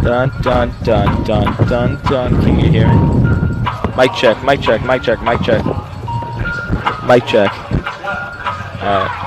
Dun dun dun dun dun dun. Can you hear me? Mic check, mic check, mic check, mic check. Mic check. Alright.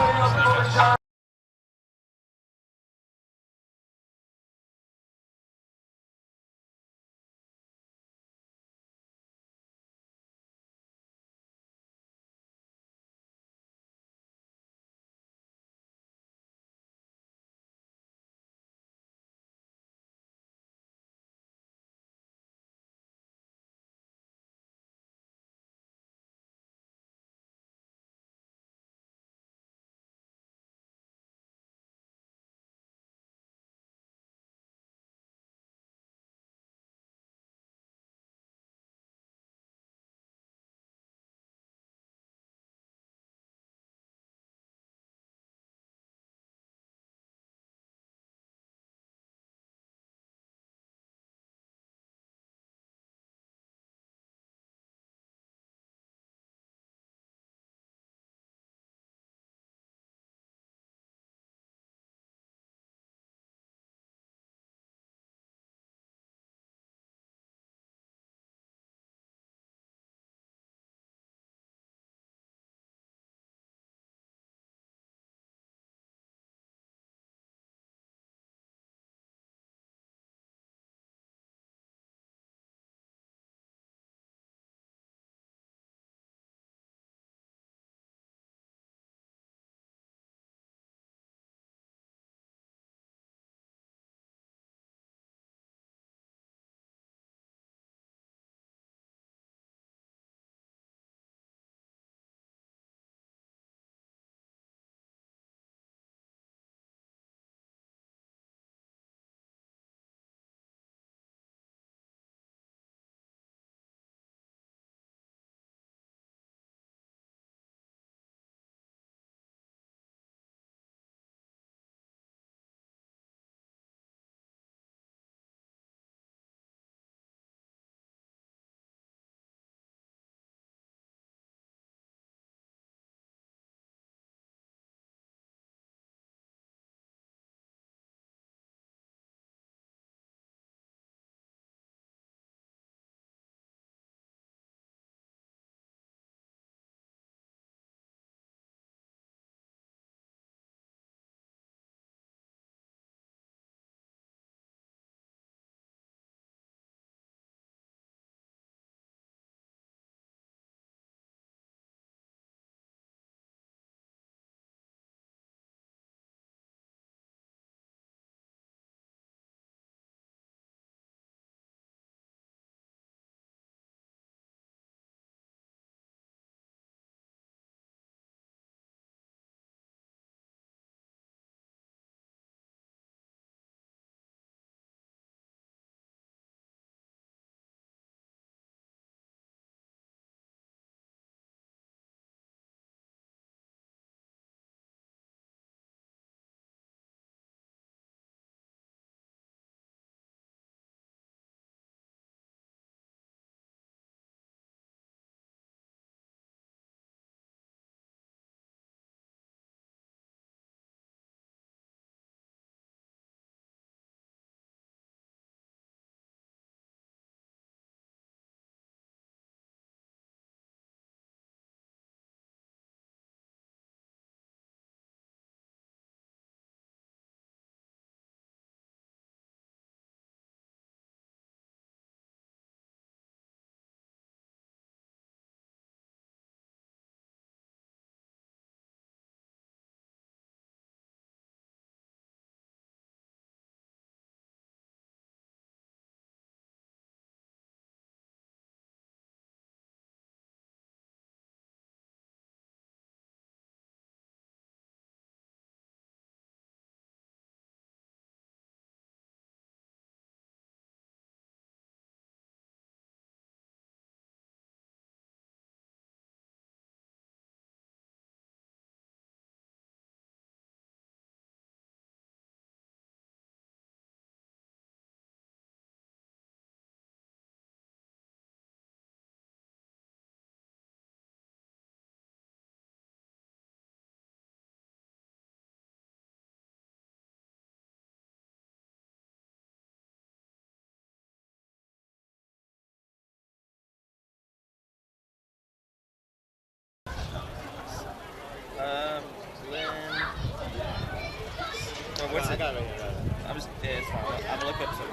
I'm just. Yeah, it's fine. I'm gonna look up some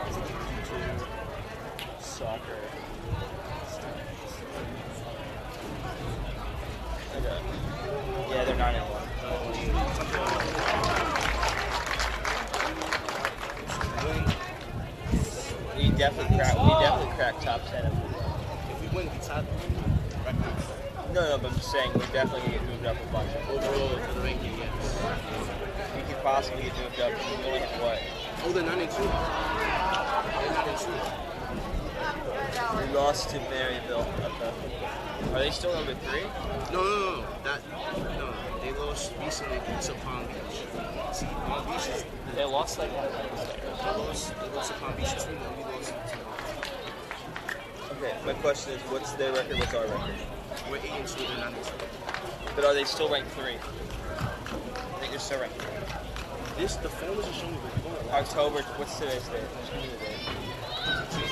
soccer. Okay. Yeah, they're 9-1. We definitely cracked top 10 if we win. If we win, we top records. No, but I'm just saying we definitely get moved up a bunch. Overall, for the ranking, yes. We could possibly get moved up. We only have what? Oh, they're 9-2. We lost to Maryville. Are they still number 3? No. They lost recently to Palm Beach. See, Palm Beach is. They lost like what? They lost to Palm Beach 2-1. We lost to. Okay, my question is, what's their record? What's our record? We're 8-2. They're 9-2. But are they still ranked 3? I think they're still ranked 3. The phone doesn't show me the phone. October. What's today's date? Just give me the date.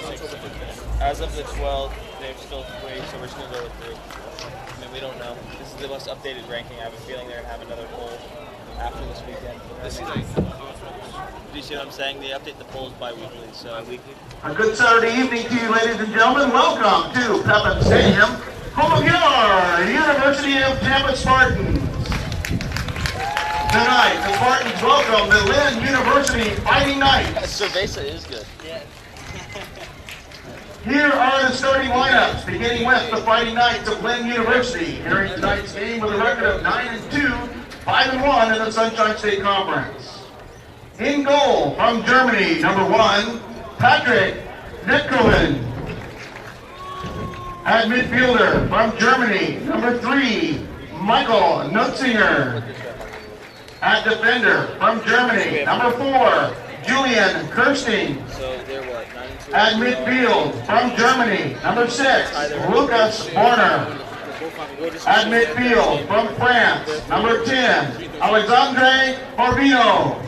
October 15th. As of the 12th, they're still 3, so we're just gonna go with 3. I mean, we don't know. This is the most updated ranking. I have a feeling they're gonna have another poll after this weekend. Let's see, like, conference. Do you see what I'm saying? They update the polls bi-weekly, so. Bi-weekly? A good Saturday evening to you, ladies and gentlemen. Welcome to Pepin Stadium, home of your University of Tampa Spartans. Tonight, the Spartans welcome the Lynn University Fighting Knights. Cerveza is good. Here are the starting lineups, beginning with the Fighting Knights of Lynn University, entering tonight's game with a record of 9-2, 5-1 in the Sunshine State Conference. In goal from Germany, number 1, Patrick Netkoven. At midfielder from Germany, number 3, Michael Nutzinger. At defender from Germany, number 4, Julian Kirsting. So they're what, 9-2? At midfield from Germany, number 6, Lucas Borner. At midfield from France, number 10, Alexandre Barbino.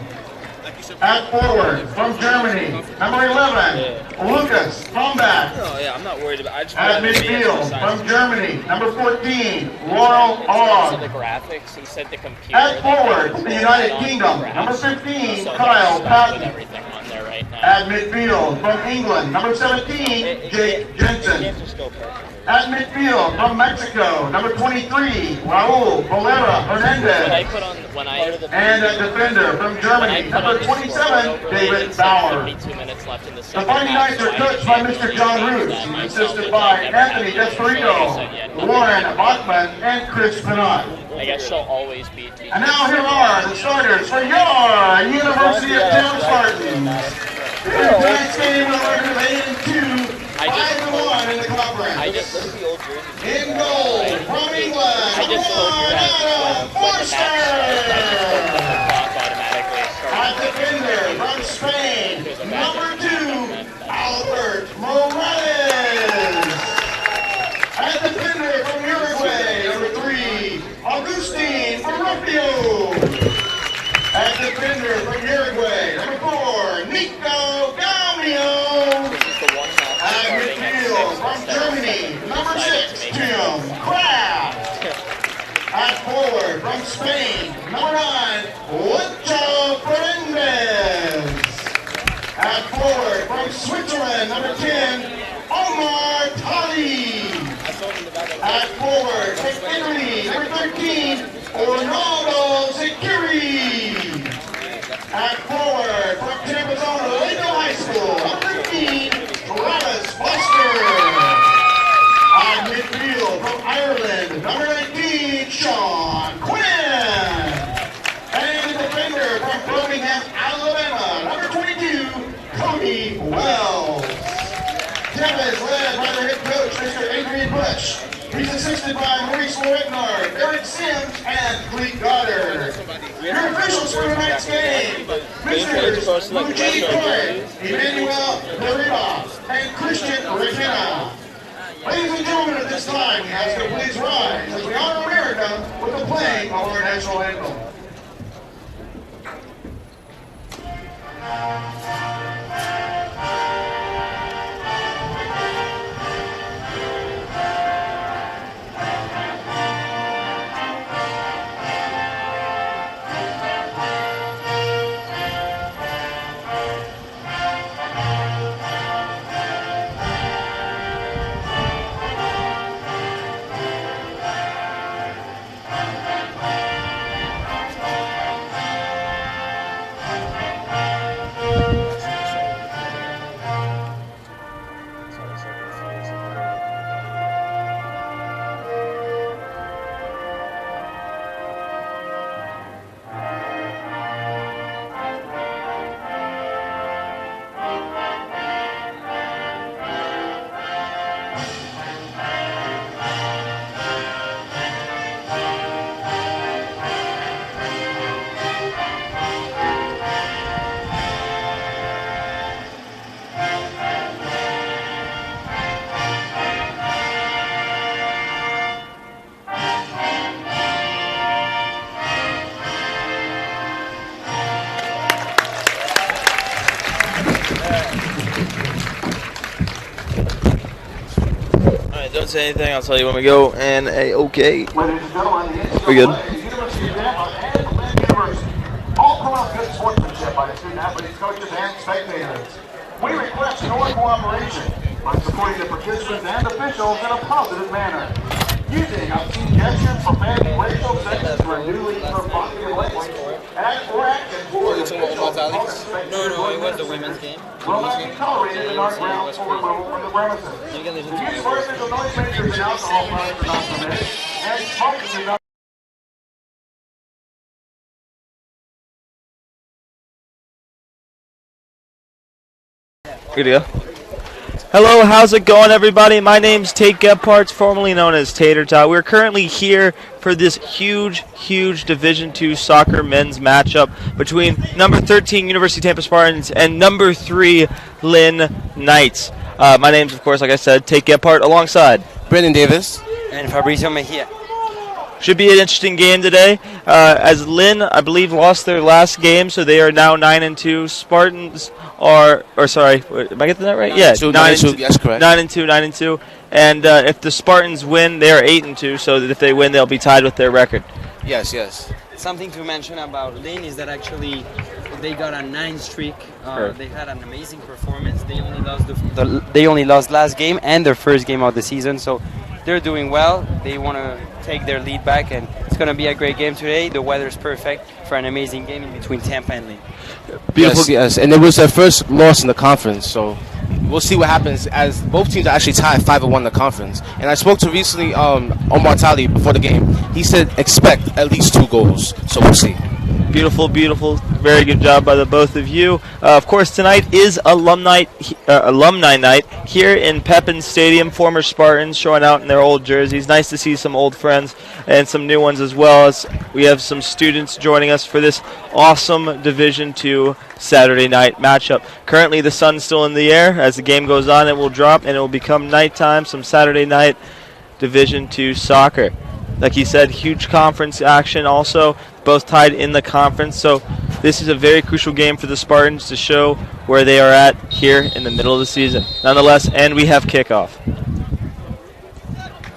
At forward from Germany, number 11, Lucas Tombak. Oh yeah, I'm not worried about. I just At midfield from Germany, number 14, Laurel So Ogg. the graphics, he said the computer. At forward from the United Kingdom, number 15, Kyle With Patton. everything on there right now. At midfield from England, number 17, Jake Jensen. Can't just go perfect. At midfield from Mexico, number 23, Raul Valera When I Hernandez. put on when I And at defender from when I Germany, put on number the 27, scoreboard David overlay, it said Bauer. 32 minutes left in the The second Fighting half, Knights so are I coached didn't by change Mr. any John change Roos, that and myself, assisted which by I never Anthony have to do. So Desperito, I said, yeah, nothing Lauren to do. Bachman, and Chris Penot. I guess she'll always be teaching. And now here are the starters for your University of Tampa Spartans. Tonight's game with a record of 8-2, 5-1 in the conference. I just Look at the old jersey. In goal from England, I just told you that Adam when the match starts, I just told you Forster. the clock automatically At starts. defender from Spain, number 2, Albert Morales. At defender from Uruguay, number 3, Agustin Barrufio. At defender from Uruguay, number 4, Nico Gaumio. This is the one match At starting at midfield 6 from instead of Germany, 7. number Decided 6, to make Tim Kraft. At forward from Spain, number 9, Lucho Fernandez. At forward from Switzerland, number 10, Omar Tali. At forward from Italy, number 13, Ronaldo Ziccheri. At forward from Tampa's own Orlando High School, number 15, Travis Foster. At midfield from Ireland, number 19, Sean Quinn. And the defender from Birmingham, Alabama, number 22, Cody Wells. Tampa is led by their head coach, Mr. Adrian Bush. He's assisted by Maurice Loretnard, Eric Sims, and Cleet Goddard. Your officials for tonight's game, Mr. Luigi Coy, Emmanuel Deriva, and Christian Regina. Ladies and gentlemen, at this time, we ask you to please rise as we honor America with the playing of our national anthem. don't say anything. I'll tell you when we go. And okay. Ladies and gentlemen, the We're good. University of Tampa and Lynn University. All promote good sportsmanship by the student athletes, coaches, and spectators. We request your cooperation by supporting the participants and officials in a positive manner. Using obscene gestures, profanity, racial, sexist, or newly provocative language, or actions toward officials. No, it was the women's game. Will not be tolerated in our grounds for removal from the premises. The use of artificial noise makers and alcohol products are not permitted, and smoking is not. Good to go. Hello, how's it going, everybody? My name's Tate Gephardt, formerly known as Tater Tot. We're currently here for this huge Division II soccer men's matchup between number 13 University of Tampa Spartans and number 3 Lynn Knights. My name's, of course, like I said, Tate Gephardt, alongside Brendan Davis. And Fabrizio Mejia. Should be an interesting game today. As Lynn, I believe, lost their last game, so they are now 9-2. Spartans are, or sorry, am I getting that right? Yeah, 9-2. Yes, correct. 9-2. And if the Spartans win, they are 8-2. So that if they win, they'll be tied with their record. Yes. Something to mention about Lynn is that actually they got a 9 streak. They had an amazing performance. They only lost last game and their first game of the season. So they're doing well. They want to take their lead back, and it's going to be a great game today. The weather is perfect for an amazing game in between Tampa and Lynn. Beautiful. Yes, and it was their first loss in the conference, so we'll see what happens as both teams are actually tied 5-1 in the conference. And I spoke to recently Omar Tali before the game. He said expect at least 2 goals, so we'll see. Beautiful. Very good job by the both of you. Of course, tonight is alumni night here in Pepin Stadium. Former Spartans showing out in their old jerseys. Nice to see some old friends and some new ones as well, as we have some students joining us for this awesome Division II Saturday night matchup. Currently, the sun's still in the air. As the game goes on, it will drop and it will become nighttime. Some Saturday night Division II soccer. Like he said, huge conference action also, both tied in the conference. So this is a very crucial game for the Spartans to show where they are at here in the middle of the season. Nonetheless, and we have kickoff.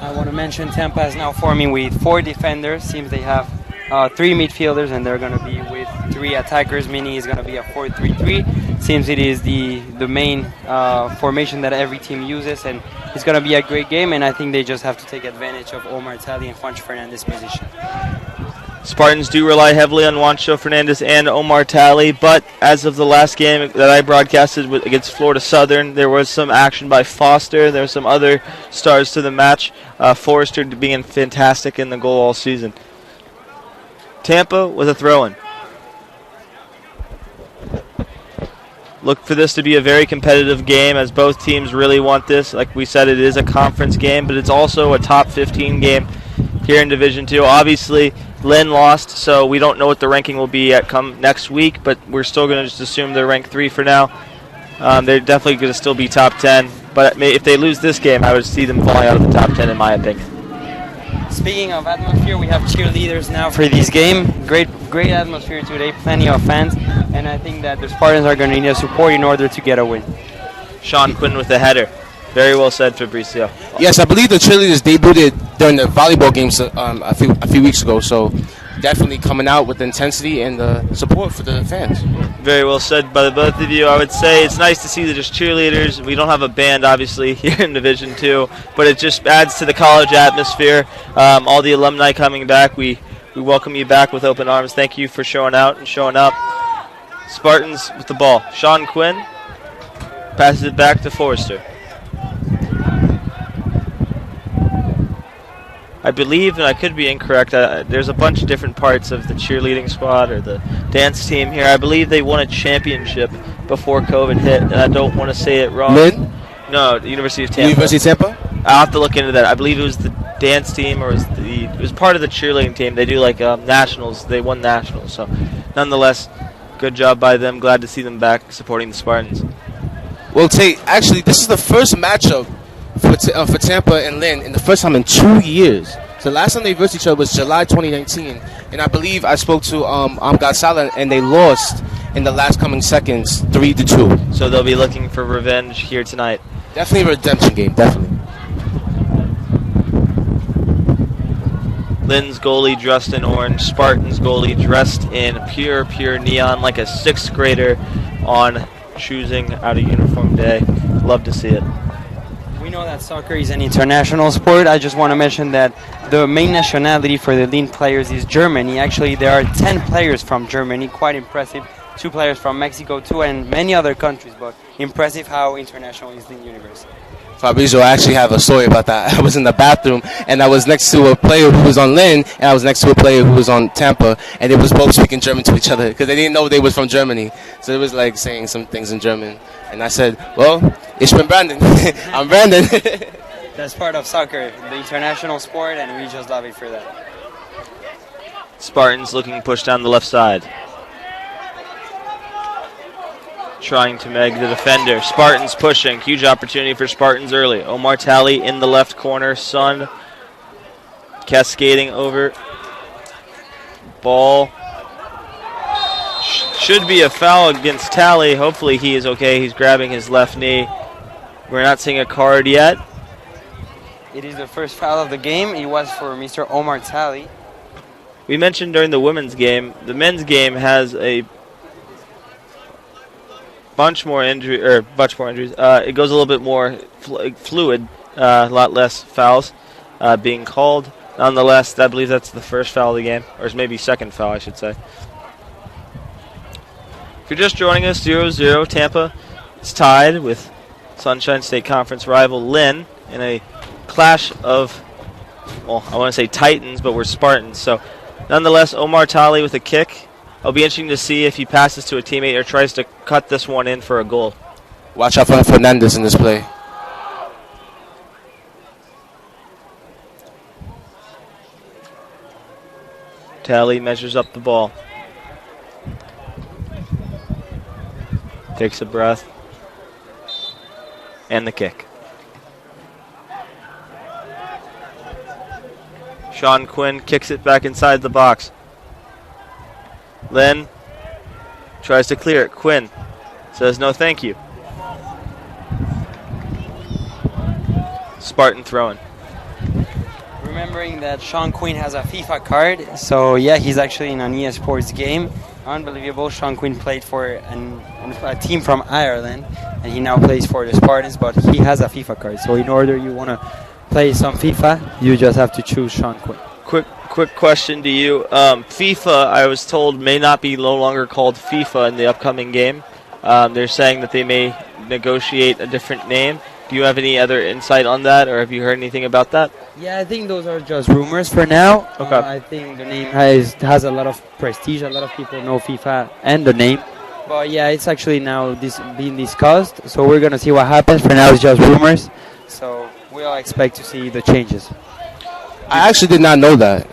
I want to mention Tampa is now forming with 4 defenders. Seems they have 3 midfielders, and they're going to be with 3 attackers, meaning it's going to be a 4-3-3. Seems it is the main formation that every team uses, and it's going to be a great game, and I think they just have to take advantage of Omar Tali and Juancho Fernandez's position. Spartans do rely heavily on Juancho Fernandez and Omar Tali, but as of the last game that I broadcasted against Florida Southern, there was some action by Foster. There were some other stars to the match. Forrester being fantastic in the goal all season. Tampa with a throw-in. Look for this to be a very competitive game, as both teams really want this. Like we said, it is a conference game, but it's also a top 15 game here in Division II. Obviously, Lynn lost, so we don't know what the ranking will be at come next week, but we're still going to just assume they're ranked 3 for now. They're definitely going to still be top 10, but if they lose this game, I would see them falling out of the top 10 in my opinion. Speaking of atmosphere, we have cheerleaders now for this game. Great atmosphere today, plenty of fans, and I think that the Spartans are going to need support in order to get a win. Sean Quinn with the header. Very well said, Fabrizio. Yes, I believe the cheerleaders debuted during the volleyball games a few weeks ago, so definitely coming out with the intensity and the support for the fans. Very well said by the both of you. I would say it's nice to see that just cheerleaders. We don't have a band, obviously, here in Division II, but it just adds to the college atmosphere. All the alumni coming back, we welcome you back with open arms. Thank you for showing out and showing up. Spartans with the ball. Sean Quinn passes it back to Forrester. I believe, and I could be incorrect, there's a bunch of different parts of the cheerleading squad or the dance team here. I believe they won a championship before COVID hit, and I don't want to say it wrong. Lynn? No, the University of Tampa. University of Tampa? I'll have to look into that. I believe it was the dance team, or it was part of the cheerleading team. They do like nationals. They won nationals. So, nonetheless, good job by them. Glad to see them back supporting the Spartans. Well, Tate, actually, this is the first matchup for Tampa and Lynn in the first time in 2 years. So the last time they versed each other was July 2019, and I believe I spoke to Gonzalez, and they lost in the last coming seconds, 3-2. So they'll be looking for revenge here tonight. Definitely a redemption game, definitely. Lynn's goalie dressed in orange, Spartans goalie dressed in pure neon like a 6th grader on choosing out a uniform day. Love to see it. We know that soccer is an international sport. I just want to mention that the main nationality for the Lynn players is Germany. Actually, there are 10 players from Germany, quite impressive. 2 players from Mexico too, and many other countries, but impressive how international is Lynn University. Fabrizio, I actually have a story about that. I was in the bathroom, and I was next to a player who was on Lynn, and I was next to a player who was on Tampa, and they was both speaking German to each other because they didn't know they was from Germany. So it was like saying some things in German. And I said, well, ich bin Brandon. I'm Brandon. That's part of soccer, the international sport, and we just love it for that. Spartans looking pushed down the left side. Trying to meg the defender. Spartans pushing. Huge opportunity for Spartans early. Omar Talley in the left corner. Sun cascading over. Ball. Should be a foul against Talley. Hopefully he is okay. He's grabbing his left knee. We're not seeing a card yet. It is the first foul of the game. It was for Mr. Omar Talley. We mentioned during the women's game, the men's game has a bunch more injuries. It goes a little bit more fluid, a lot less fouls being called. Nonetheless, I believe that's the first foul of the game, or maybe second foul, I should say. If you're just joining us, 0-0, Tampa is tied with Sunshine State Conference rival Lynn in a clash of, well, I want to say Titans, but we're Spartans. So, nonetheless, Omar Talley with a kick. It'll be interesting to see if he passes to a teammate or tries to cut this one in for a goal. Watch out for Fernandez in this play. Talley measures up the ball. Takes a breath. And the kick. Sean Quinn kicks it back inside the box. Lynn tries to clear it. Quinn says no thank you. Spartan throwing. Remembering that Sean Quinn has a FIFA card, so yeah, he's actually in an EA Sports game. Unbelievable. Sean Quinn played for a team from Ireland, and he now plays for the Spartans, but he has a FIFA card. So in order you want to play some FIFA, you just have to choose Sean Quinn. Quick question to you. FIFA, I was told, may not be no longer called FIFA in the upcoming game. They're saying that they may negotiate a different name. Do you have any other insight on that, or have you heard anything about that? Yeah, I think those are just rumors for now. Okay. I think the name has a lot of prestige. A lot of people know FIFA and the name. But yeah, it's actually now being discussed. So we're going to see what happens. For now, it's just rumors. So we all expect to see the changes. I actually did not know that.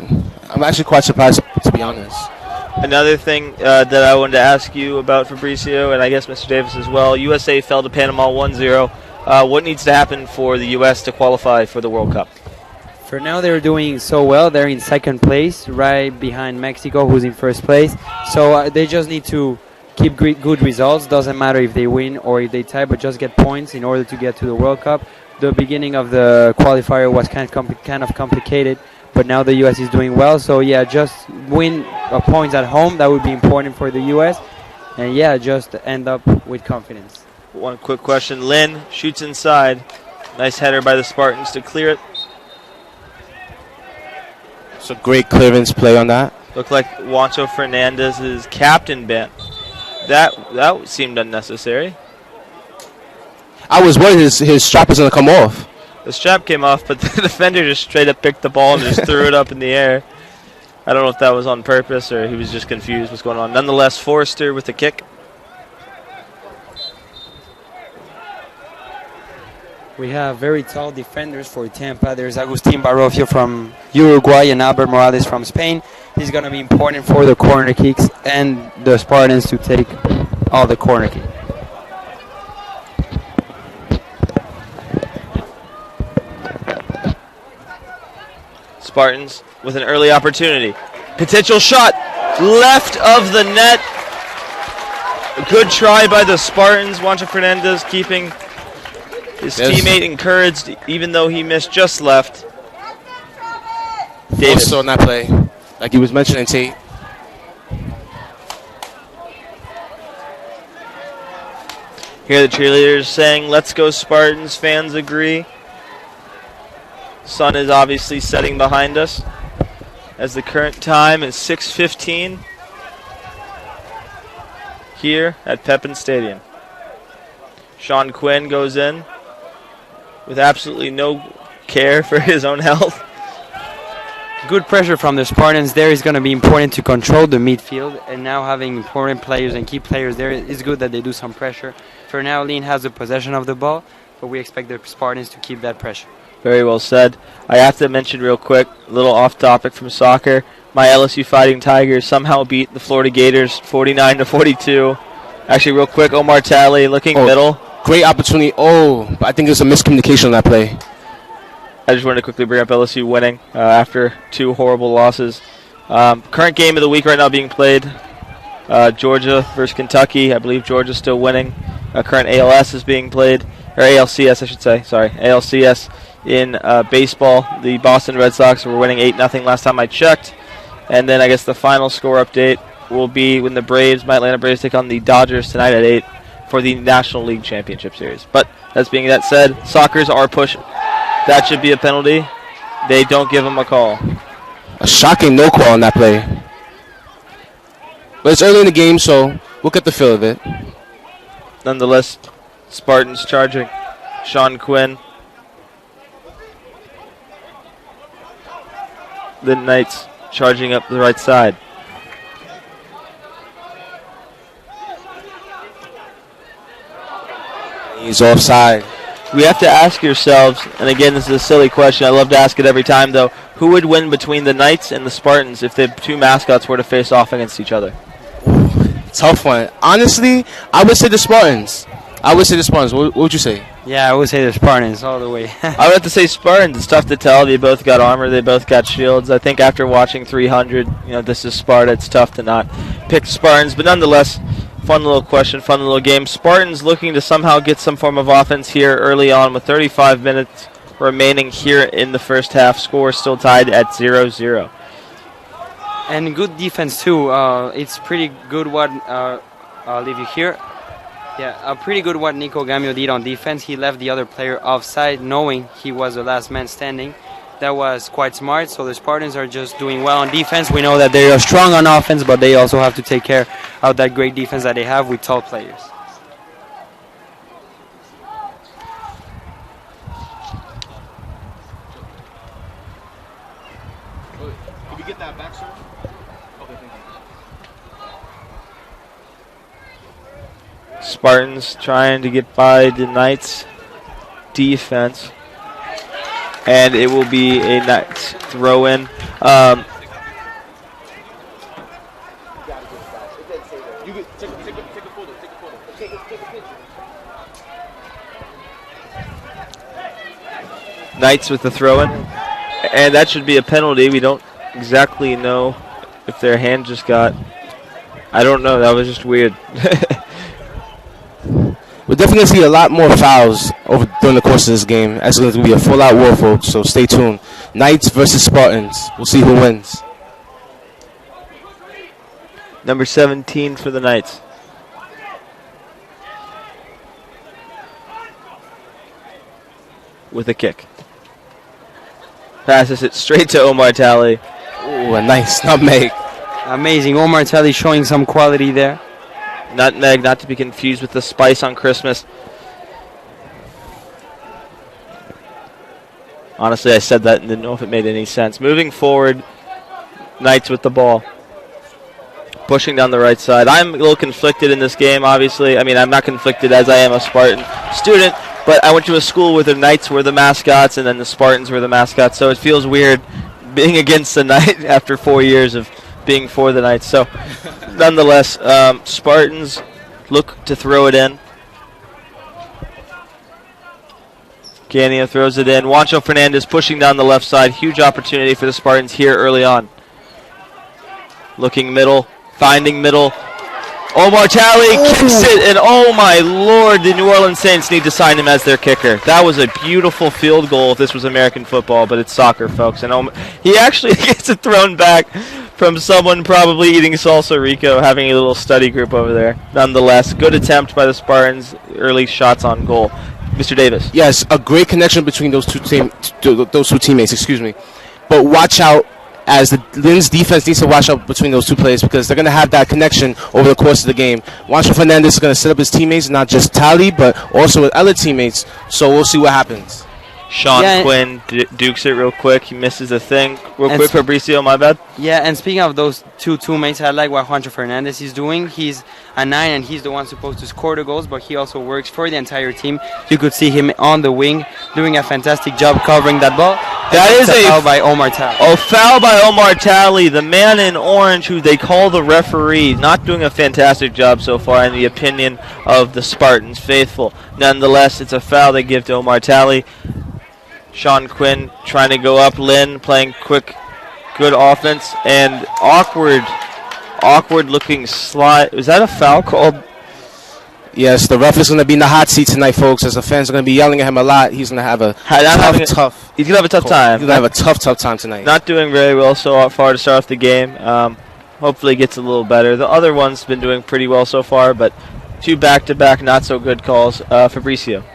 I'm actually quite surprised, to be honest. Another thing that I wanted to ask you about, Fabricio, and I guess Mr. Davis as well, USA fell to Panama 1-0. What needs to happen for the U.S. to qualify for the World Cup? For now, they're doing so well. They're in second place, right behind Mexico, who's in first place. So they just need to keep good results. Doesn't matter if they win or if they tie, but just get points in order to get to the World Cup. The beginning of the qualifier was kind of complicated, but now the U.S. is doing well. So, yeah, just win points at home. That would be important for the U.S. And, yeah, just end up with confidence. One quick question. Lynn shoots inside. Nice header by the Spartans to clear it. It's a great clearance play on that. Looked like Juancho Fernandez's captain bent. That seemed unnecessary. I was worried his strap was going to come off. The strap came off, but the defender just straight up picked the ball and just threw it up in the air. I don't know if that was on purpose or he was just confused what's going on. Nonetheless, Forrester with the kick. We have very tall defenders for Tampa. There's Agustin Barrofio from Uruguay and Albert Morales from Spain. He's going to be important for the corner kicks and the Spartans to take all the corner kicks. Spartans with an early opportunity. Potential shot left of the net. A good try by the Spartans. Juancho Fernandez keeping his teammate encouraged even though he missed just left. Davis. Also on that play, like he was mentioning, Tate. Here the cheerleaders saying, "Let's go Spartans." Fans agree. Sun is obviously setting behind us as the current time is 6:15 here at Pepin Stadium. Sean Quinn goes in with absolutely no care for his own health. Good pressure from the Spartans there is going to be important to control the midfield, and now having important players and key players there, it's good that they do some pressure. For now, Lynn has the possession of the ball, but we expect the Spartans to keep that pressure. Very well said. I have to mention real quick, a little off topic from soccer. My LSU Fighting Tigers somehow beat the Florida Gators 49-42. Actually, real quick, Omar Talley looking middle. Great opportunity. But I think there's a miscommunication on that play. I just wanted to quickly bring up LSU winning after 2 horrible losses. Current game of the week right now being played, Georgia versus Kentucky. I believe Georgia's still winning. Current ALS is being played, or ALCS I should say, sorry. ALCS in baseball. The Boston Red Sox were winning 8-0 last time I checked. And then I guess the final score update will be when the my Atlanta Braves take on the Dodgers tonight at 8 for the National League Championship Series. But that said, Sockers are pushing. That should be a penalty. They don't give him a call. A shocking no call on that play. But it's early in the game, so we'll get the feel of it. Nonetheless, Spartans charging. Sean Quinn. The Knights charging up the right side. He's offside. We have to ask yourselves, and again, this is a silly question. I love to ask it every time, though. Who would win between the Knights and the Spartans if the 2 mascots were to face off against each other? Tough one. Honestly, I would say the Spartans. What would you say? Yeah, I would say the Spartans all the way. I would have to say Spartans. It's tough to tell. They both got armor. They both got shields. I think after watching 300, this is Sparta. It's tough to not pick Spartans. But nonetheless, fun little question, fun little game. Spartans looking to somehow get some form of offense here early on with 35 minutes remaining here in the first half. Score still tied at 0-0. And good defense too. It's pretty good what I'll leave you here. Yeah, pretty good what Nico Gamio did on defense. He left the other player offside knowing he was the last man standing. That was quite smart. So the Spartans are just doing well on defense. We know that they are strong on offense, but they also have to take care of that great defense that they have with tall players. Can we get that back, sir? Okay, thank you. Spartans trying to get by the Knights' defense. And it will be a Knights throw-in. Knights with the throw-in. And that should be a penalty. We don't exactly know if their hand just got... I don't know. That was just weird. We're definitely going to see a lot more fouls during the course of this game. It's going to be a full-out war, folks, so stay tuned. Knights versus Spartans. We'll see who wins. Number 17 for the Knights. With a kick. Passes it straight to Omar Talley. Ooh, a nice nutmeg. Amazing. Omar Talley showing some quality there. Nutmeg, not to be confused with the spice on Christmas. Honestly, I said that and didn't know if it made any sense. Moving forward, Knights with the ball. Pushing down the right side. I'm a little conflicted in this game, obviously. I mean, I'm not conflicted as I am a Spartan student, but I went to a school where the Knights were the mascots and then the Spartans were the mascots, so it feels weird being against the Knights after 4 years of being for the Knights. So, nonetheless, Spartans look to throw it in. Canio throws it in. Juancho Fernandez pushing down the left side. Huge opportunity for the Spartans here early on. Looking middle, finding middle. Omar Talley kicks it, and oh my lord, the New Orleans Saints need to sign him as their kicker. That was a beautiful field goal if this was American football, but it's soccer, folks. And he actually gets it thrown back from someone probably eating salsa rico, having a little study group over there. Nonetheless, good attempt by the Spartans, early shots on goal. Mr. Davis. Yes, a great connection between those two teammates. Excuse me, but watch out. As the Lynn's defense needs to watch out between those two players because they're going to have that connection over the course of the game. Juancho Fernandez is going to set up his teammates, not just Tally, but also with other teammates. So we'll see what happens. Sean Quinn dukes it real quick. He misses a thing. Real quick, Fabricio, my bad. Yeah, and speaking of those two teammates, I like what Juancho Fernandez is doing. He's a 9, and he's the one supposed to score the goals, but he also works for the entire team. You could see him on the wing doing a fantastic job covering that ball. That is a foul by Omar Talley. Oh, foul by Omar Talley, the man in orange who they call the referee. Not doing a fantastic job so far in the opinion of the Spartans faithful. Nonetheless, it's a foul they give to Omar Talley. Sean Quinn trying to go up. Lynn playing quick, good offense. And awkward looking slide. Was that a foul called? Yes, the ref is going to be in the hot seat tonight, folks, as the fans are going to be yelling at him a lot. He's going to have a tough He's going to have a tough time. He's going to have a tough time tonight. Not doing very well so far to start off the game. Hopefully it gets a little better. The other one's been doing pretty well so far, but 2 back-to-back not so good calls. Fabricio.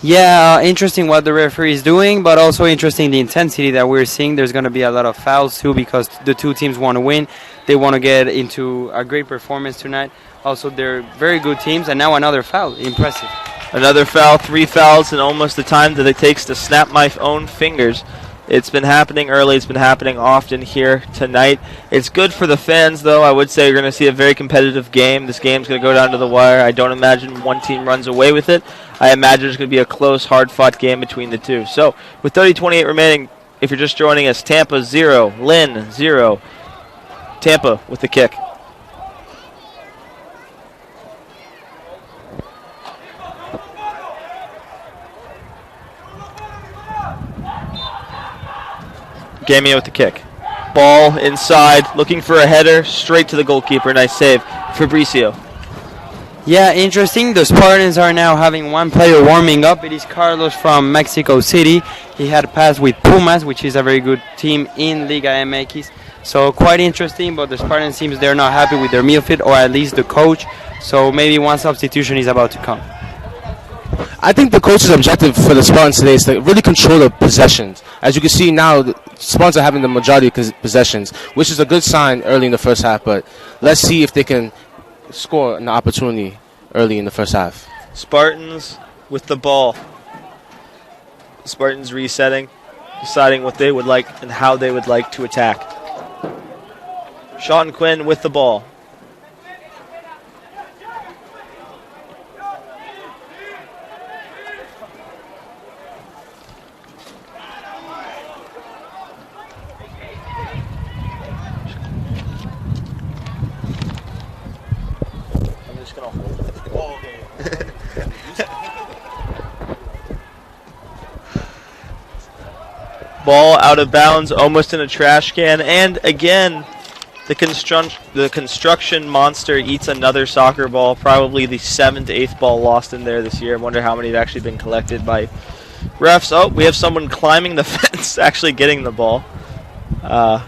Yeah, interesting what the referee is doing, but also interesting the intensity that we're seeing. There's going to be a lot of fouls too because the two teams want to win. They want to get into a great performance tonight. Also, they're very good teams, and now another foul. Impressive. Another foul, 3 fouls in almost the time that it takes to snap my own fingers. It's been happening early. It's been happening often here tonight. It's good for the fans, though. I would say you're going to see a very competitive game. This game's going to go down to the wire. I don't imagine one team runs away with it. I imagine it's going to be a close, hard-fought game between the two. So, with 30:28 remaining, if you're just joining us, Tampa 0, Lynn 0. Tampa with the kick. Gamio with the kick. Ball inside, looking for a header, straight to the goalkeeper. Nice save. Fabricio. Yeah, interesting. The Spartans are now having one player warming up. It is Carlos from Mexico City. He had passed with Pumas, which is a very good team in Liga MX. So quite interesting, but the Spartans seems they're not happy with their midfield, or at least the coach. So maybe one substitution is about to come. I think the coach's objective for the Spartans today is to really control the possessions. As you can see now, the Spartans are having the majority of possessions, which is a good sign early in the first half. But let's see if they can score an opportunity early in the first half. Spartans with the ball. Spartans resetting, deciding what they would like and how they would like to attack. Sean Quinn with the ball. Ball out of bounds, almost in a trash can, and again, the construction monster eats another soccer ball, probably the 7th, 8th ball lost in there this year. I wonder how many have actually been collected by refs. Oh, we have someone climbing the fence, actually getting the ball. I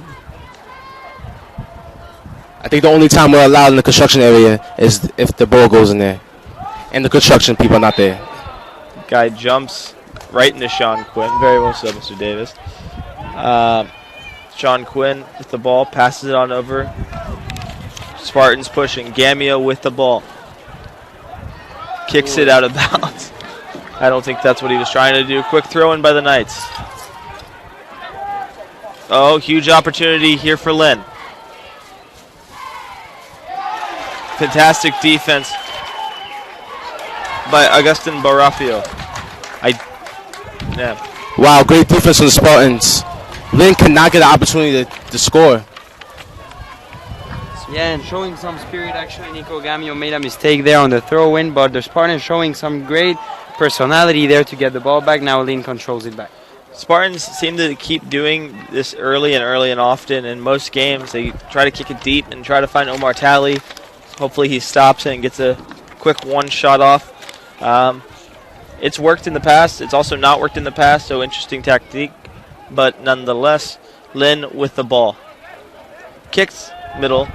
think the only time we're allowed in the construction area is if the ball goes in there, and the construction people are not there. Guy jumps right into Sean Quinn. Very well said, Mr. Davis. Sean Quinn with the ball, passes it on over. Spartans pushing. Gamio with the ball. Kicks it out of bounds. I don't think that's what he was trying to do. Quick throw in by the Knights. Oh, huge opportunity here for Lynn. Fantastic defense by Agustin Barafio. Wow, great defense from the Spartans. Lynn cannot get an opportunity to score. Yeah, and showing some spirit. Actually, Nico Gamio made a mistake there on the throw-in, but the Spartans showing some great personality there to get the ball back. Now Lynn controls it back. Spartans seem to keep doing this early and often. In most games, they try to kick it deep and try to find Omar Talley. Hopefully he stops it and gets a quick one shot off. It's worked in the past. It's also not worked in the past, so interesting tactique. But nonetheless, Lynn with the ball. Kicks middle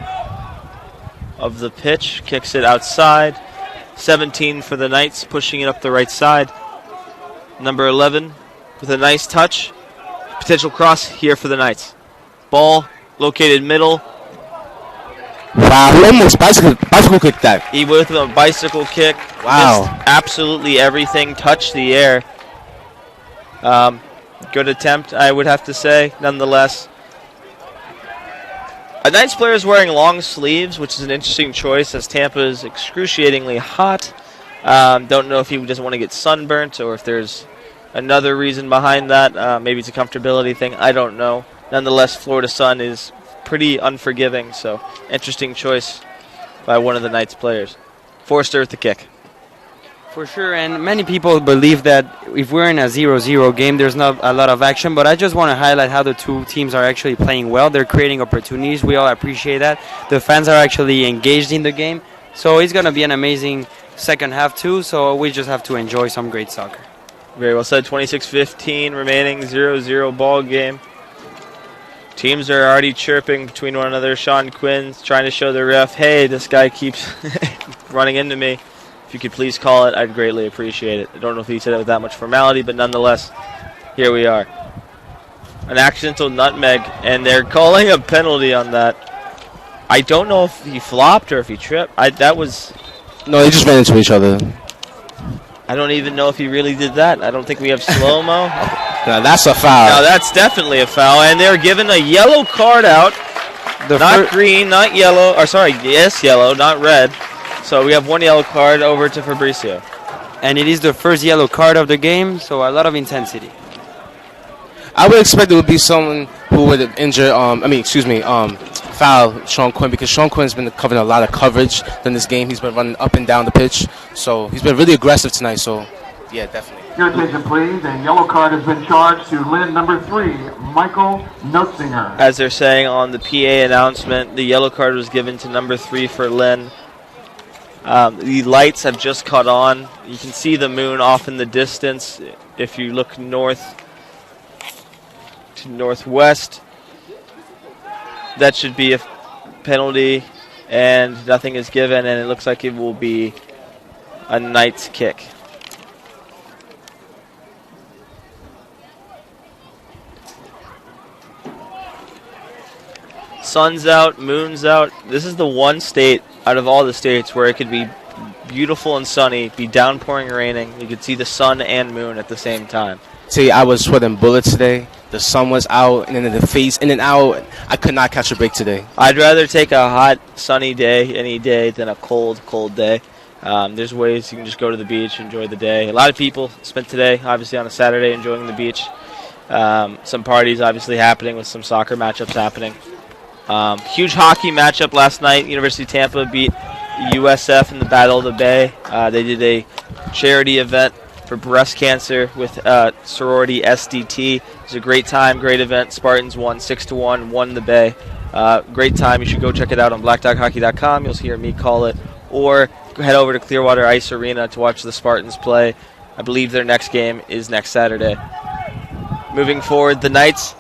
of the pitch. Kicks it outside. 17 for the Knights, pushing it up the right side. Number 11 with a nice touch. Potential cross here for the Knights. Ball located middle. Wow, he almost bicycle kicked that. He with a bicycle kick. Wow. Missed absolutely everything. Touched the air. Good attempt, I would have to say, nonetheless. A Knights player is wearing long sleeves, which is an interesting choice as Tampa is excruciatingly hot. Don't know if he doesn't want to get sunburnt or if there's another reason behind that. Maybe it's a comfortability thing. I don't know. Nonetheless, Florida sun is pretty unforgiving, so interesting choice by one of the Knights players. Forster with the kick. For sure, and many people believe that if we're in a 0-0 game, there's not a lot of action, but I just want to highlight how the two teams are actually playing well. They're creating opportunities. We all appreciate that. The fans are actually engaged in the game, so it's going to be an amazing second half too, so we just have to enjoy some great soccer. Very well said. 26-15 remaining, 0-0 ball game. Teams are already chirping between one another. Sean Quinn's trying to show the ref, hey, this guy keeps running into me. If you could please call it, I'd greatly appreciate it. I don't know if he said it with that much formality, but nonetheless, here we are. An accidental nutmeg, and they're calling a penalty on that. I don't know if he flopped or if he tripped. No, they just ran into each other. I don't even know if he really did that. I don't think we have slow-mo. Now that's a foul. Now that's definitely a foul, and they're given a yellow card out. Not green, not yellow, or sorry, yes, yellow, not red. So we have one yellow card over to Fabricio. And it is the first yellow card of the game, so a lot of intensity. I would expect it would be someone who would have injured, foul Sean Quinn, because Sean Quinn's been covering a lot of coverage in this game. He's been running up and down the pitch, so he's been really aggressive tonight, so yeah, definitely. Your attention, please. And yellow card has been charged to Lynn, number 3, Michael Notzinger. As they're saying on the PA announcement, the yellow card was given to number 3 for Lynn. The lights have just caught on. You can see the moon off in the distance. If you look north to northwest, that should be a penalty, and nothing is given, and it looks like it will be a Knights kick. Sun's out, moon's out. This is the one state out of all the states where it could be beautiful and sunny, be downpouring, raining. You could see the sun and moon at the same time. See, I was sweating bullets today. The sun was out, and then the face in and out. I could not catch a break today. I'd rather take a hot, sunny day any day than a cold, cold day. There's ways you can just go to the beach, enjoy the day. A lot of people spent today, obviously, on a Saturday enjoying the beach. Some parties, obviously, happening with some soccer matchups happening. Huge hockey matchup last night. University of Tampa beat USF in the Battle of the Bay. They did a charity event for breast cancer with sorority SDT. It was a great time, great event. Spartans won 6-1, won the Bay. Great time. You should go check it out on blackdoghockey.com. You'll hear me call it. Or head over to Clearwater Ice Arena to watch the Spartans play. I believe their next game is next Saturday. Moving forward, the Knights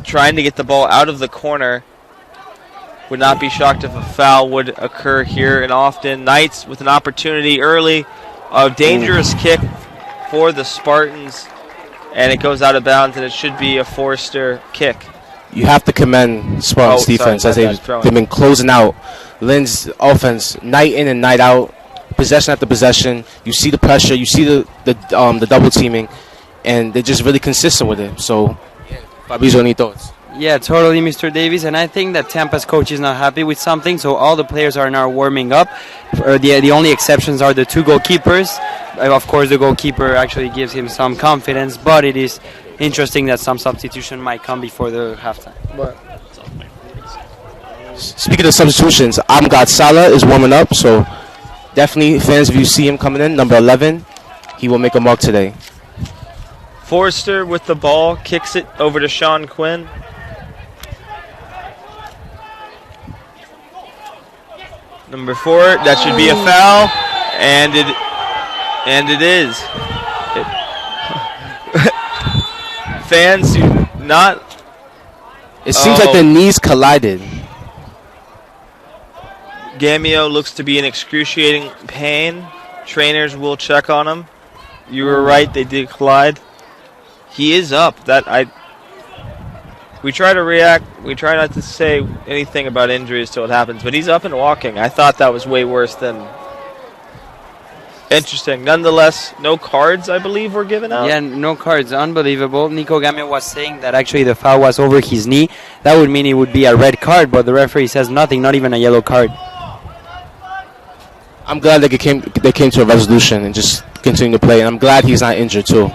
trying to get the ball out of the corner. Would not be shocked if a foul would occur here and often. Knights with an opportunity early. A dangerous kick for the Spartans, and it goes out of bounds, and it should be a Forster kick. You have to commend Spartans' defense as they've been closing out Lynn's offense night in and night out, possession after possession. You see the pressure, you see the double teaming, and they're just really consistent with it. So, Fabrizio, any thoughts? Yeah, totally, Mr. Davies, and I think that Tampa's coach is not happy with something, so all the players are now warming up. The only exceptions are the two goalkeepers. Of course, the goalkeeper actually gives him some confidence, but it is interesting that some substitution might come before the halftime. Speaking of substitutions, Amgad Salah is warming up, so definitely fans, if you see him coming in, number 11, he will make a mark today. Forster with the ball, kicks it over to Sean Quinn. Number 4, that should be a foul, and it is. Fans do not. It seems like their knees collided. Gamio looks to be in excruciating pain. Trainers will check on him. You were right; they did collide. He is up. We try to react. We try not to say anything about injuries till it happens, but he's up and walking. I thought that was way worse than interesting. Nonetheless, no cards, I believe, were given out. Yeah, no cards. Unbelievable. Nico Gamio was saying that actually the foul was over his knee. That would mean it would be a red card, but the referee says nothing, not even a yellow card. I'm glad they came to a resolution and just continue to play, and I'm glad he's not injured too.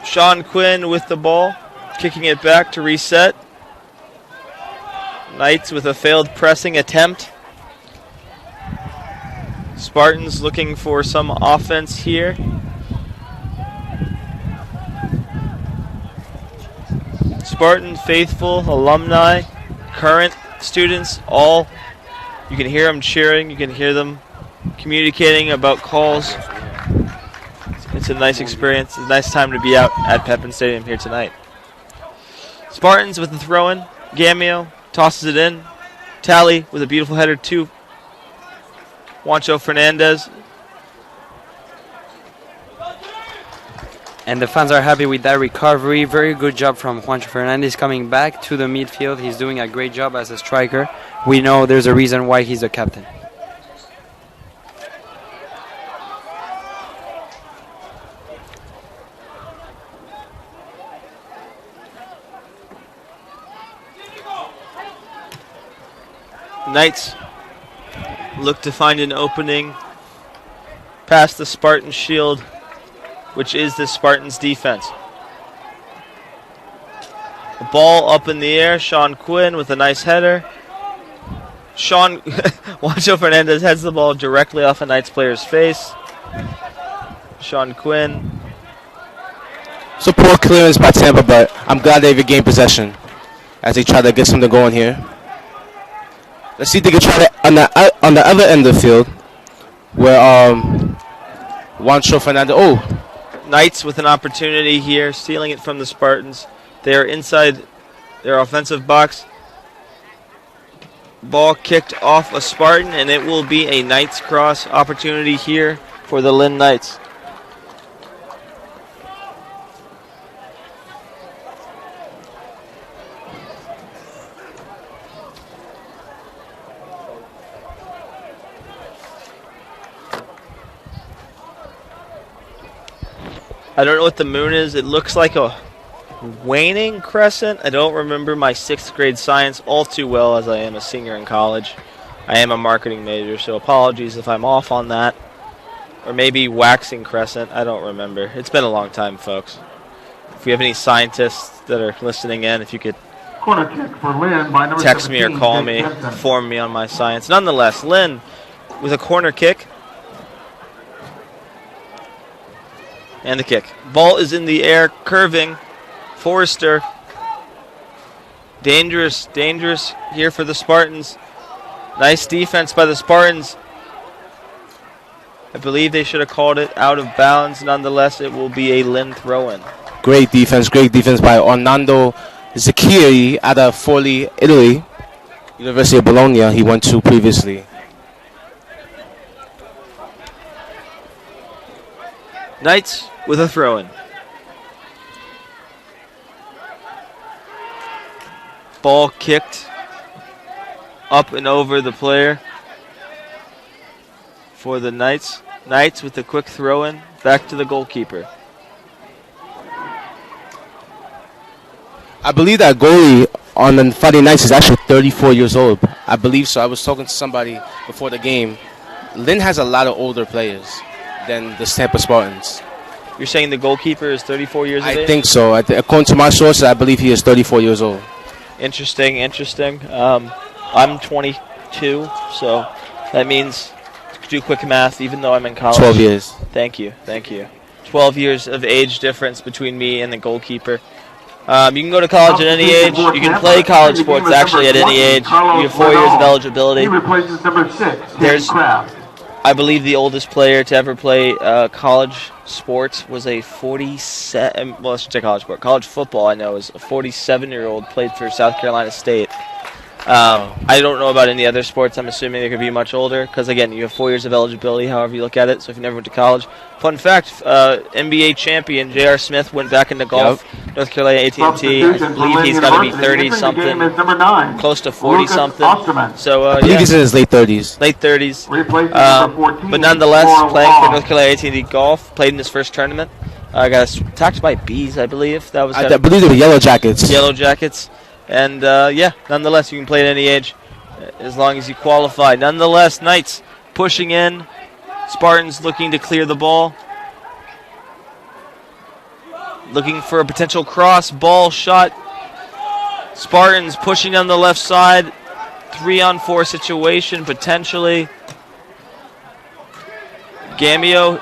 Sean Quinn with the ball, kicking it back to reset. Knights with a failed pressing attempt. Spartans looking for some offense here. Spartan faithful, alumni, current students, all. You can hear them cheering. You can hear them communicating about calls. It's a nice experience. It's a nice time to be out at Pepin Stadium here tonight. Spartans with the throw-in. Gamio tosses it in. Tally with a beautiful header to Juancho Fernandez. And the fans are happy with that recovery. Very good job from Juancho Fernandez coming back to the midfield. He's doing a great job as a striker. We know there's a reason why he's the captain. Knights look to find an opening past the Spartan shield, which is the Spartans' defense. The ball up in the air. Sean Quinn with a nice header. Juancho Fernandez heads the ball directly off a Knights player's face. Sean Quinn. So poor clearance by Tampa, but I'm glad they regained possession as they try to get something going here. Let's see if they can try that on the other end of the field, where Juancho Fernandez. Knights with an opportunity here, stealing it from the Spartans. They are inside their offensive box. Ball kicked off a Spartan, and it will be a Knights cross opportunity here for the Lynn Knights. I don't know what the moon is. It looks like a waning crescent. I don't remember my 6th grade science all too well, as I am a senior in college. I am a marketing major, so apologies if I'm off on that. Or maybe waxing crescent. I don't remember. It's been a long time, folks. If we have any scientists that are listening in, if you could Corner kick for Lynn by number text me or 17, call Jake me, Jensen. inform me on my science. Nonetheless, Lynn with a corner kick. And the kick. Ball is in the air, curving. Forrester. Dangerous here for the Spartans. Nice defense by the Spartans. I believe they should have called it out of bounds. Nonetheless, it will be a Lynn throw-in. Great defense by Orlando Zaccheri out of Forlì, Italy. University of Bologna, he went to previously. Knights with a throw-in. Ball kicked up and over the player for the Knights. Knights with a quick throw-in back to the goalkeeper. I believe that goalie on the Friday nights is actually 34 years old. I believe so. I was talking to somebody before the game. Lynn has a lot of older players than the Tampa Spartans. You're saying the goalkeeper is 34 years of age? I think so. According to my sources, I believe he is 34 years old. Interesting. I'm 22, so that means, do quick math, even though I'm in college. 12 years. Thank you. 12 years of age difference between me and the goalkeeper. You can go to college at any age. You can play college sports actually at any age. You have 4 years of eligibility. He replaces number 6, There's- Kraft. I believe the oldest player to ever play college sports was a 47. Well, I should say college sport. College football, I know, is a 47-year-old played for South Carolina State. I don't know about any other sports. I'm assuming they could be much older because, again, you have 4 years of eligibility, however you look at it. So if you never went to college. Fun fact, NBA champion J.R. Smith went back into golf. North Carolina AT&T. I believe he's got to be 30-something, close to 40-something. So, I believe he's in his late 30s. Late 30s. Replacing number 14, But nonetheless, Laurel playing for Long. North Carolina AT&T golf, played in his first tournament. Got attacked by bees, I believe. That was I believe they were Yellow Jackets. Yellow Jackets. And, nonetheless, you can play at any age as long as you qualify. Nonetheless, Knights pushing in. Spartans looking to clear the ball. Looking for a potential cross ball shot. Spartans pushing down the left side. 3-on-4 situation, potentially. Gamio.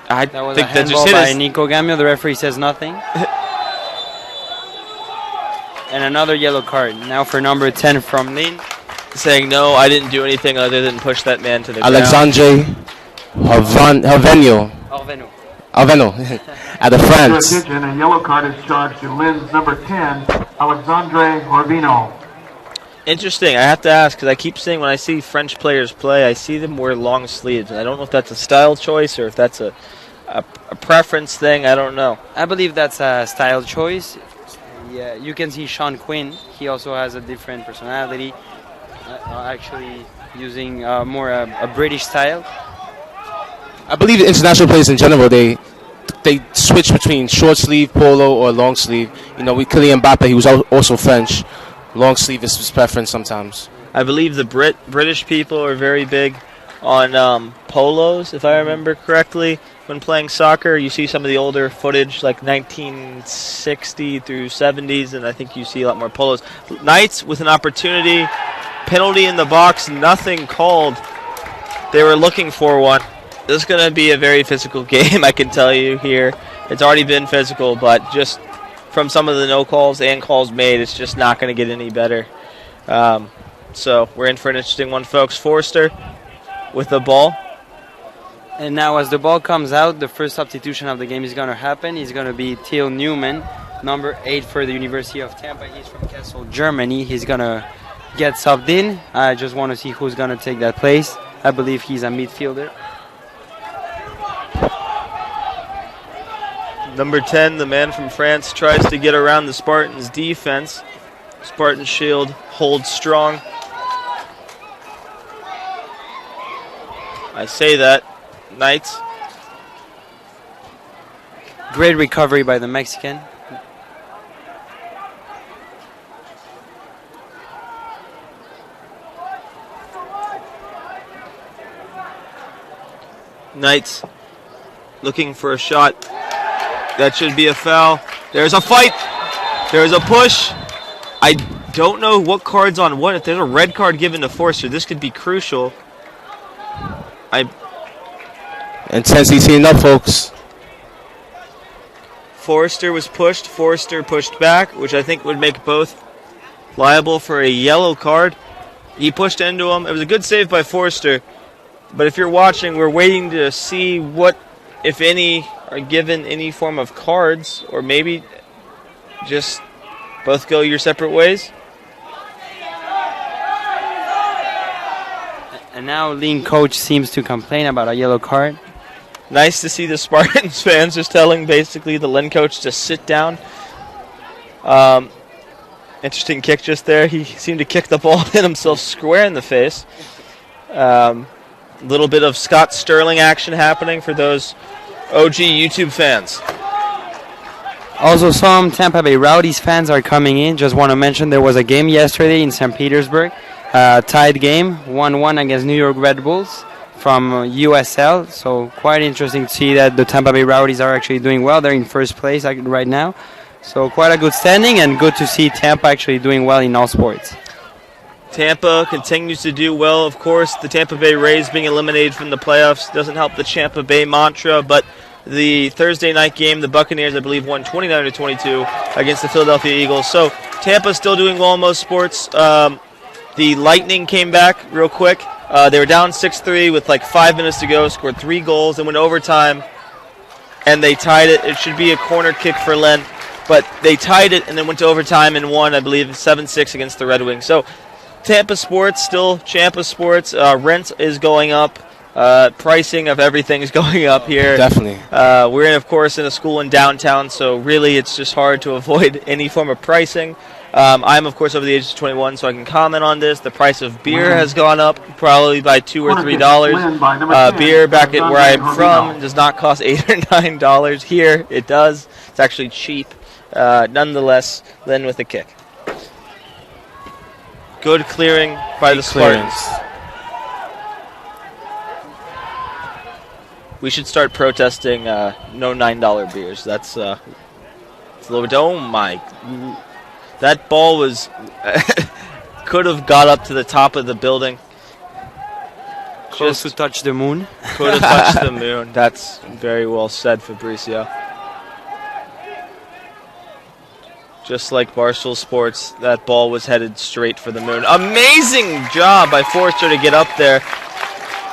I That was think a that just handball hit by us. Nico Gamio. The referee says nothing. And another yellow card. Now for number 10 from Lynn. Saying, no, I didn't do anything other than push that man to the ground. Alexandre Alveno at the To France. attention, a yellow card is charged to Lynn's number 10, Alexandre Orvino. Interesting. I have to ask because I keep seeing when I see French players play, I see them wear long sleeves. And I don't know if that's a style choice or if that's a preference thing. I don't know. I believe that's a style choice. Yeah, you can see Sean Quinn. He also has a different personality. Actually using more a British style. I believe the international players in general, they switch between short sleeve polo or long sleeve. You know, with Kylian Mbappe, he was also French. Long sleeve is his preference sometimes. I believe the British people are very big on polos, if I remember correctly. When playing soccer, you see some of the older footage, like 1960 through 70s, and I think you see a lot more polos. Knights with an opportunity. Penalty in the box, nothing called. They were looking for one. This is going to be a very physical game, I can tell you here. It's already been physical, but just from some of the no calls and calls made, it's just not going to get any better. So we're in for an interesting one, folks. Forrester with the ball. And now as the ball comes out, the first substitution of the game is going to happen. He's going to be Till Newman, number 8 for the University of Tampa. He's from Kassel, Germany. He's going to get subbed in. I just want to see who's going to take that place. I believe he's a midfielder. Number 10, the man from France, tries to get around the Spartans' defense. Spartan shield holds strong. I say that. Knights. Great recovery by the Mexican. Knights looking for a shot. That should be a foul. There's a fight. There's a push. I don't know what card's on what. If there's a red card given to Forster, this could be crucial. Intensity enough, folks. Forster was pushed. Forster pushed back, which I think would make both liable for a yellow card. He pushed into him. It was a good save by Forster. But if you're watching, we're waiting to see what, if any, are given any form of cards, or maybe just both go your separate ways. And now Lynn coach seems to complain about a yellow card. Nice to see the Spartans fans just telling basically the Lynn coach to sit down. Interesting kick just there. He seemed to kick the ball and hit himself square in the face. Little bit of Scott Sterling action happening for those OG YouTube fans. Also, some Tampa Bay Rowdies fans are coming in. Just want to mention there was a game yesterday in St. Petersburg. Tied game, 1-1 against New York Red Bulls from USL. So quite interesting to see that the Tampa Bay Rowdies are actually doing well. They're in first place right now. So quite a good standing, and good to see Tampa actually doing well in all sports. Tampa continues to do well. Of course, the Tampa Bay Rays being eliminated from the playoffs doesn't help the Tampa Bay mantra, but the Thursday night game, the Buccaneers, I believe, won 29-22 against the Philadelphia Eagles. So Tampa's still doing well in most sports. The Lightning came back real quick. They were down 6-3 with like 5 minutes to go, scored 3 goals, and went overtime, and they tied it. It should be a corner kick for Lynn, but they tied it and then went to overtime and won, I believe, 7-6 against the Red Wings. So Tampa sports, still Champa sports. Rent is going up. Pricing of everything is going up here. Definitely. We're, of course, in a school in downtown, so really it's just hard to avoid any form of pricing. I'm, of course, over the age of 21, so I can comment on this. The price of beer has gone up probably by $2 or $3. Beer back at where I'm from does not cost $8 or $9. Here it does. It's actually cheap. Nonetheless, Lynn with a kick. Good clearing by the Spartans. We should start protesting no $9 beers. That's it's a little bit. Oh my! That ball was could have got up to the top of the building. Close to touch the moon. Could have touched the moon. That's very well said, Fabricio. Just like Barstool Sports, that ball was headed straight for the moon. Amazing job by Forster to get up there.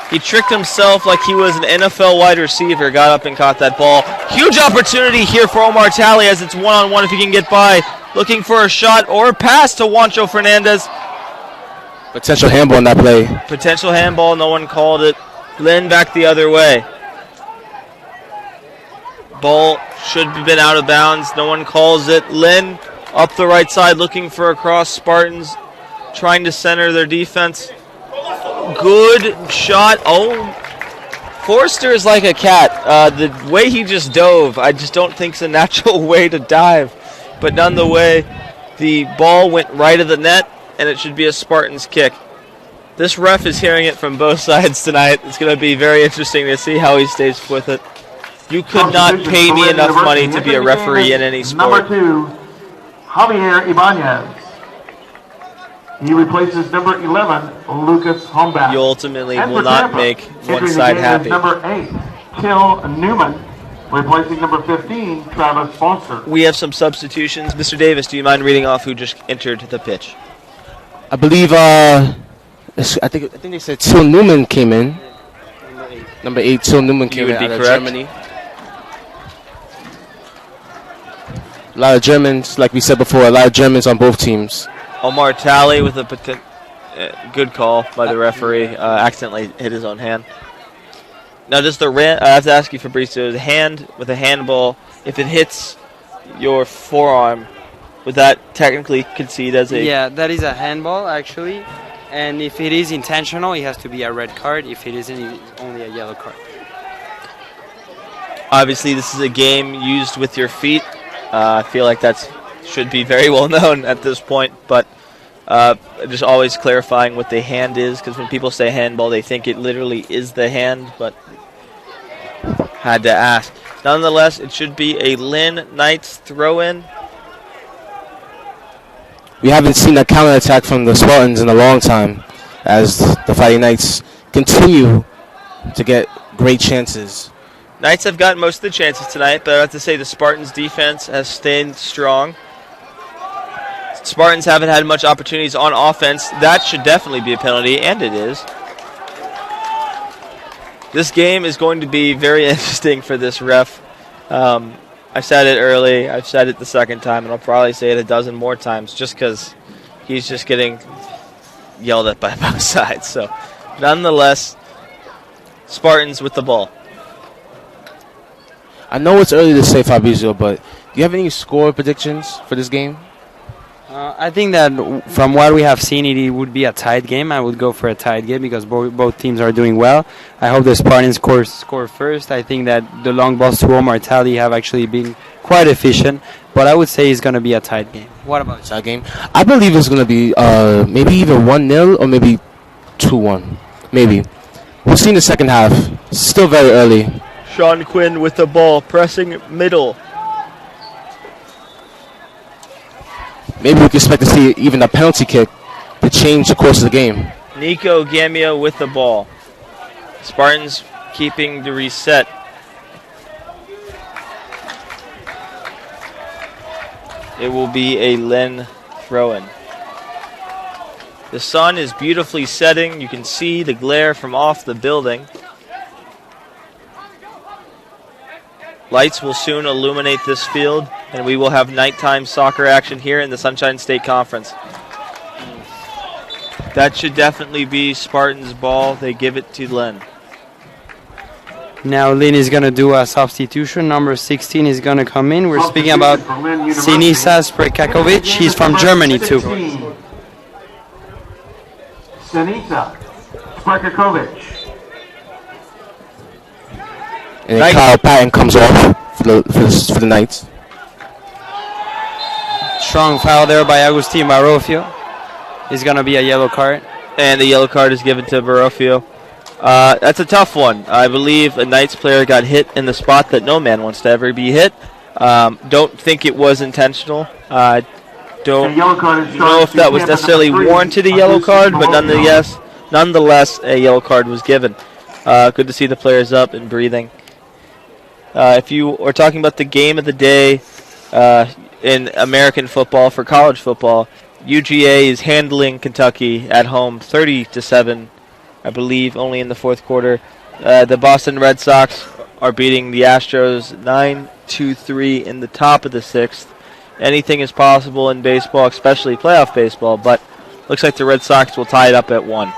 He tricked himself like he was an NFL wide receiver, got up and caught that ball. Huge opportunity here for Omar Talley as it's one-on-one if he can get by. Looking for a shot or a pass to Juancho Fernandez. Potential handball on that play. Potential handball, no one called it. Lynn back the other way. Ball should have been out of bounds. No one calls it. Lynn up the right side looking for a cross. Spartans trying to center their defense. Good shot. Oh, Forster is like a cat. The way he just dove, I just don't think it's a natural way to dive. But nonetheless, the ball went right of the net, and it should be a Spartans kick. This ref is hearing it from both sides tonight. It's going to be very interesting to see how he stays with it. You could not pay me enough money to be a referee in any sport. Number 2, Javier Ibanez. He replaces number 11, Lucas Homback. You ultimately And will for not Tampa, make one entering the side game is happy. Number 8, Till Newman, replacing number 15, Travis Foster. We have some substitutions. Mr. Davis, do you mind reading off who just entered the pitch? I believe I think they said Till Newman came in. Number 8, Till Newman came in would be out of correct. Germany. A lot of Germans, like we said before, a lot of Germans on both teams. Omar Talley with a good call by the referee. Accidentally hit his own hand. Now, does I have to ask you, Fabrizio, the hand with a handball, if it hits your forearm, would that technically concede as a... Yeah, that is a handball, actually. And if it is intentional, it has to be a red card. If it isn't, it's only a yellow card. Obviously, this is a game used with your feet. I feel like that should be very well known at this point, but just always clarifying what the hand is, because when people say handball, they think it literally is the hand, but had to ask. Nonetheless, it should be a Lynn Knights throw-in. We haven't seen a counterattack from the Spartans in a long time, as the Fighting Knights continue to get great chances. Knights have gotten most of the chances tonight, but I have to say the Spartans' defense has stayed strong. Spartans haven't had much opportunities on offense. That should definitely be a penalty, and it is. This game is going to be very interesting for this ref. I said it early, I've said it the second time, and I'll probably say it a dozen more times just because he's just getting yelled at by both sides. So, nonetheless, Spartans with the ball. I know it's early to say, Fabrizio, but do you have any score predictions for this game? I think that from what we have seen, it would be a tight game. I would go for a tight game because both teams are doing well. I hope the Spartans score first. I think that the long balls to Omar Talley have actually been quite efficient, but I would say it's going to be a tight game. What about you? Tight game? I believe it's going to be maybe either 1-0 or maybe 2-1. Maybe. We'll see in the second half. Still very early. Sean Quinn with the ball, pressing middle. Maybe we can expect to see even a penalty kick to change the course of the game. Nico Gamio with the ball. Spartans keeping the reset. It will be a Lynn throw-in. The sun is beautifully setting. You can see the glare from off the building. Lights will soon illuminate this field, and we will have nighttime soccer action here in the Sunshine State Conference. That should definitely be Spartans' ball. They give it to Lynn. Now Lynn is going to do a substitution. Number 16 is going to come in. We're speaking about Sinisa Sprekakovic. He's from Germany too. Sinisa Sprekakovic. And then Kyle Patton comes off for the Knights. Strong foul there by Agustin Barofio. It's going to be a yellow card. And the yellow card is given to Barofio. That's a tough one. I believe a Knights player got hit in the spot that no man wants to ever be hit. Don't think it was intentional. Don't know if that was necessarily warranted a yellow card, but nonetheless, a yellow card was given. Good to see the players up and breathing. If you are talking about the game of the day in American football for college football, UGA is handling Kentucky at home 30-7, I believe, only in the fourth quarter. The Boston Red Sox are beating the Astros 9-3 in the top of the sixth. Anything is possible in baseball, especially playoff baseball, but looks like the Red Sox will tie it up at 1.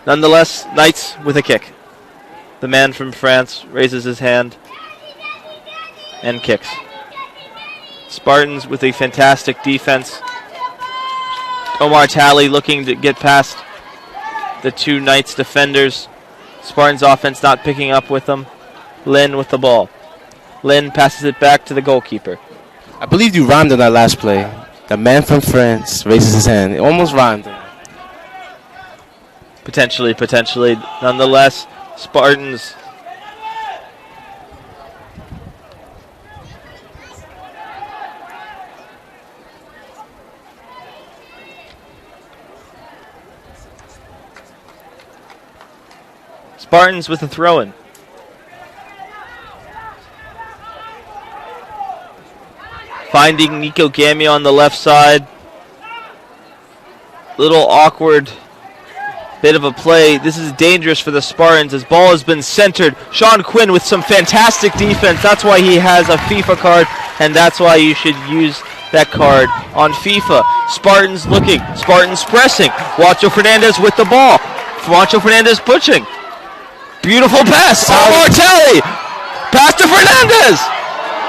Nonetheless, Knights with a kick. The man from France raises his hand and kicks. Spartans with a fantastic defense. Omar Talley looking to get past the two Knights defenders. Spartans offense not picking up with them. Lynn with the ball. Lynn passes it back to the goalkeeper. I believe you rhymed on that last play. The man from France raises his hand. It almost rhymed. Potentially. Nonetheless, Spartans with a throw-in. Finding Nico Gamio on the left side. Little awkward bit of a play. This is dangerous for the Spartans as ball has been centered. Sean Quinn with some fantastic defense. That's why he has a FIFA card, and that's why you should use that card on FIFA. Spartans looking. Spartans pressing. Juancho Fernandez with the ball. Juancho Fernandez pushing. Beautiful pass. Omar Talley. Pass to Fernandez.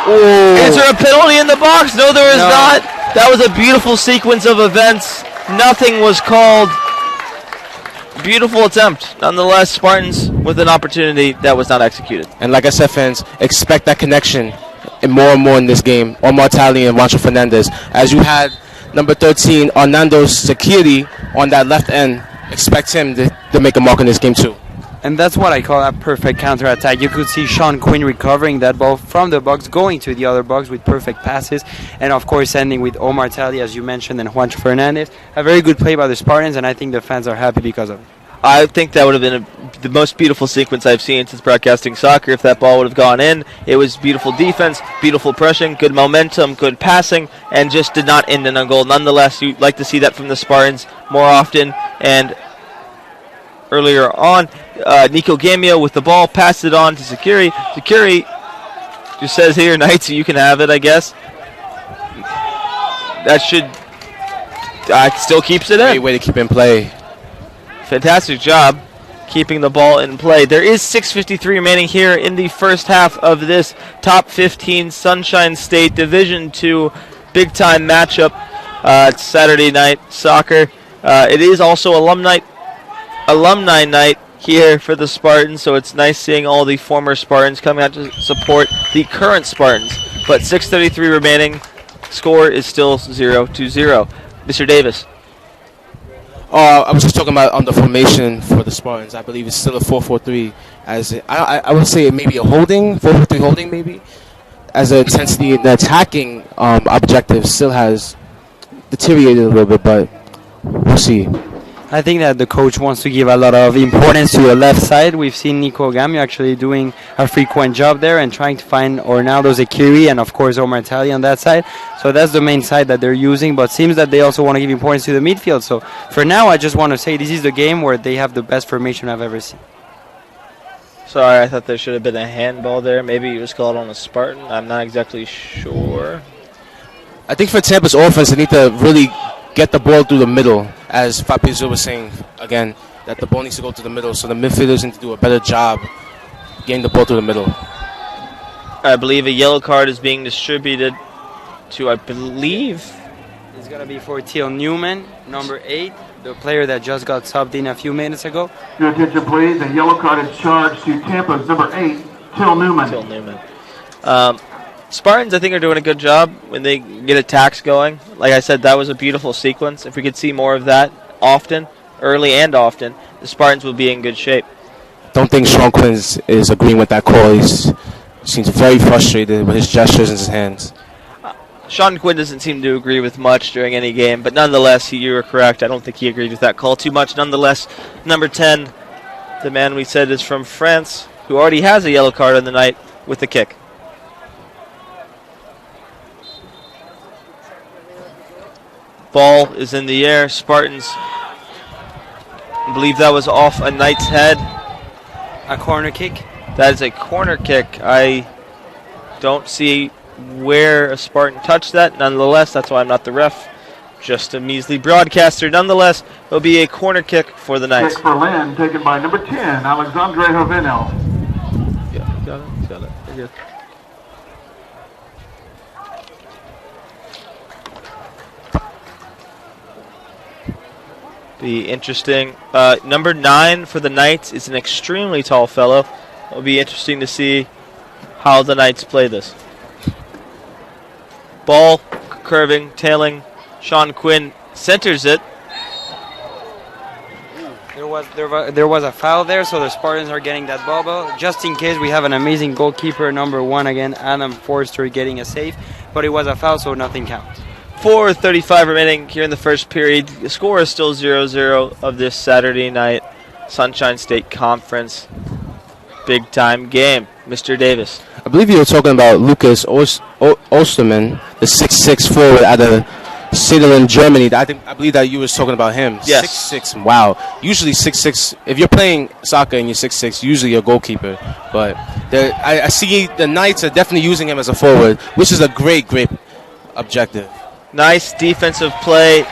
Ooh. Is there a penalty in the box? No, there is not. That was a beautiful sequence of events. Nothing was called. Beautiful attempt. Nonetheless, Spartans with an opportunity that was not executed. And like I said, fans, expect that connection and more in this game. Omar Talley and Juancho Fernandez. As you had number 13, Arnando Sakiri, on that left end. Expect him to make a mark in this game too. And that's what I call a perfect counterattack. You could see Sean Quinn recovering that ball from the box, going to the other box with perfect passes, and of course ending with Omar Talley, as you mentioned, and Juancho Fernandez. A very good play by the Spartans, and I think the fans are happy because of it. I think that would have been the most beautiful sequence I've seen since broadcasting soccer if that ball would have gone in. It was beautiful defense, beautiful pressing, good momentum, good passing, and just did not end in a goal. Nonetheless, you'd like to see that from the Spartans more often, and earlier on, Nico Gamio with the ball, passed it on to Sakiri. Sakiri just says here, Knights, you can have it, I guess. That should still keeps it in. Great way to keep in play. Fantastic job keeping the ball in play. There is 6:53 remaining here in the first half of this top 15 Sunshine State Division II big-time matchup. It's Saturday night soccer. It is also alumni night here for the Spartans, so it's nice seeing all the former Spartans coming out to support the current Spartans. But 6:33 remaining, score is still 0-0. Mr. Davis. I was just talking about on the formation for the Spartans. I believe it's still a 4-4-3. I would say maybe a holding, 4-4-3 holding maybe. As the intensity, the attacking objective still has deteriorated a little bit, but we'll see. I think that the coach wants to give a lot of importance to the left side. We've seen Nico Gamio actually doing a frequent job there and trying to find Ornaldo Zekiri and, of course, Omar Talley on that side. So that's the main side that they're using, but seems that they also want to give importance to the midfield. So for now, I just want to say this is the game where they have the best formation I've ever seen. Sorry, I thought there should have been a handball there. Maybe it was called on a Spartan. I'm not exactly sure. I think for Tampa's offense, they need to really get the ball through the middle, as Fabrizio was saying again, that the ball needs to go to the middle, so the midfielders need to do a better job getting the ball through the middle. I believe a yellow card is being distributed to, I believe, It's going to be for Teal Newman, number 8, the player that just got subbed in a few minutes ago. Your attention, please. A yellow card is charged to Tampa's number 8, Till Newman. Till Newman. Spartans, I think, are doing a good job when they get attacks going. Like I said, that was a beautiful sequence. If we could see more of that often, early and often, the Spartans will be in good shape. Don't think Sean Quinn is agreeing with that call. He seems very frustrated with his gestures and his hands. Sean Quinn doesn't seem to agree with much during any game, but nonetheless, you were correct. I don't think he agreed with that call too much. Nonetheless, number 10, the man we said is from France, who already has a yellow card on the night, with the kick. Ball is in the air. Spartans, I believe that was off a Knight's head. A corner kick. That is a corner kick. I don't see where a Spartan touched that. Nonetheless, that's why I'm not the ref. Just a measly broadcaster. Nonetheless, it'll be a corner kick for the Knights. Kick for Lynn, taken by number 10, Alexandre Jovenel. Yeah, got it. You're good. Be interesting. Number 9 for the Knights is an extremely tall fellow. It'll be interesting to see how the Knights play this. Ball curving, tailing. Sean Quinn centers it. There was a foul there, so the Spartans are getting that bubble. Just in case, we have an amazing goalkeeper, number 1 again, Adam Forster, getting a save. But it was a foul, so nothing counts. 4:35 remaining here in the first period. The score is still 0-0 of this Saturday night Sunshine State Conference big-time game. Mr. Davis. I believe you were talking about Lucas Osterman, the 6'6" forward out of Siedlingen, Germany. I believe that you were talking about him. Yes. 6'6". Wow. Usually 6'6". If you're playing soccer and you're 6'6", usually you're a goalkeeper. But I see the Knights are definitely using him as a forward, which is a great objective. Nice defensive play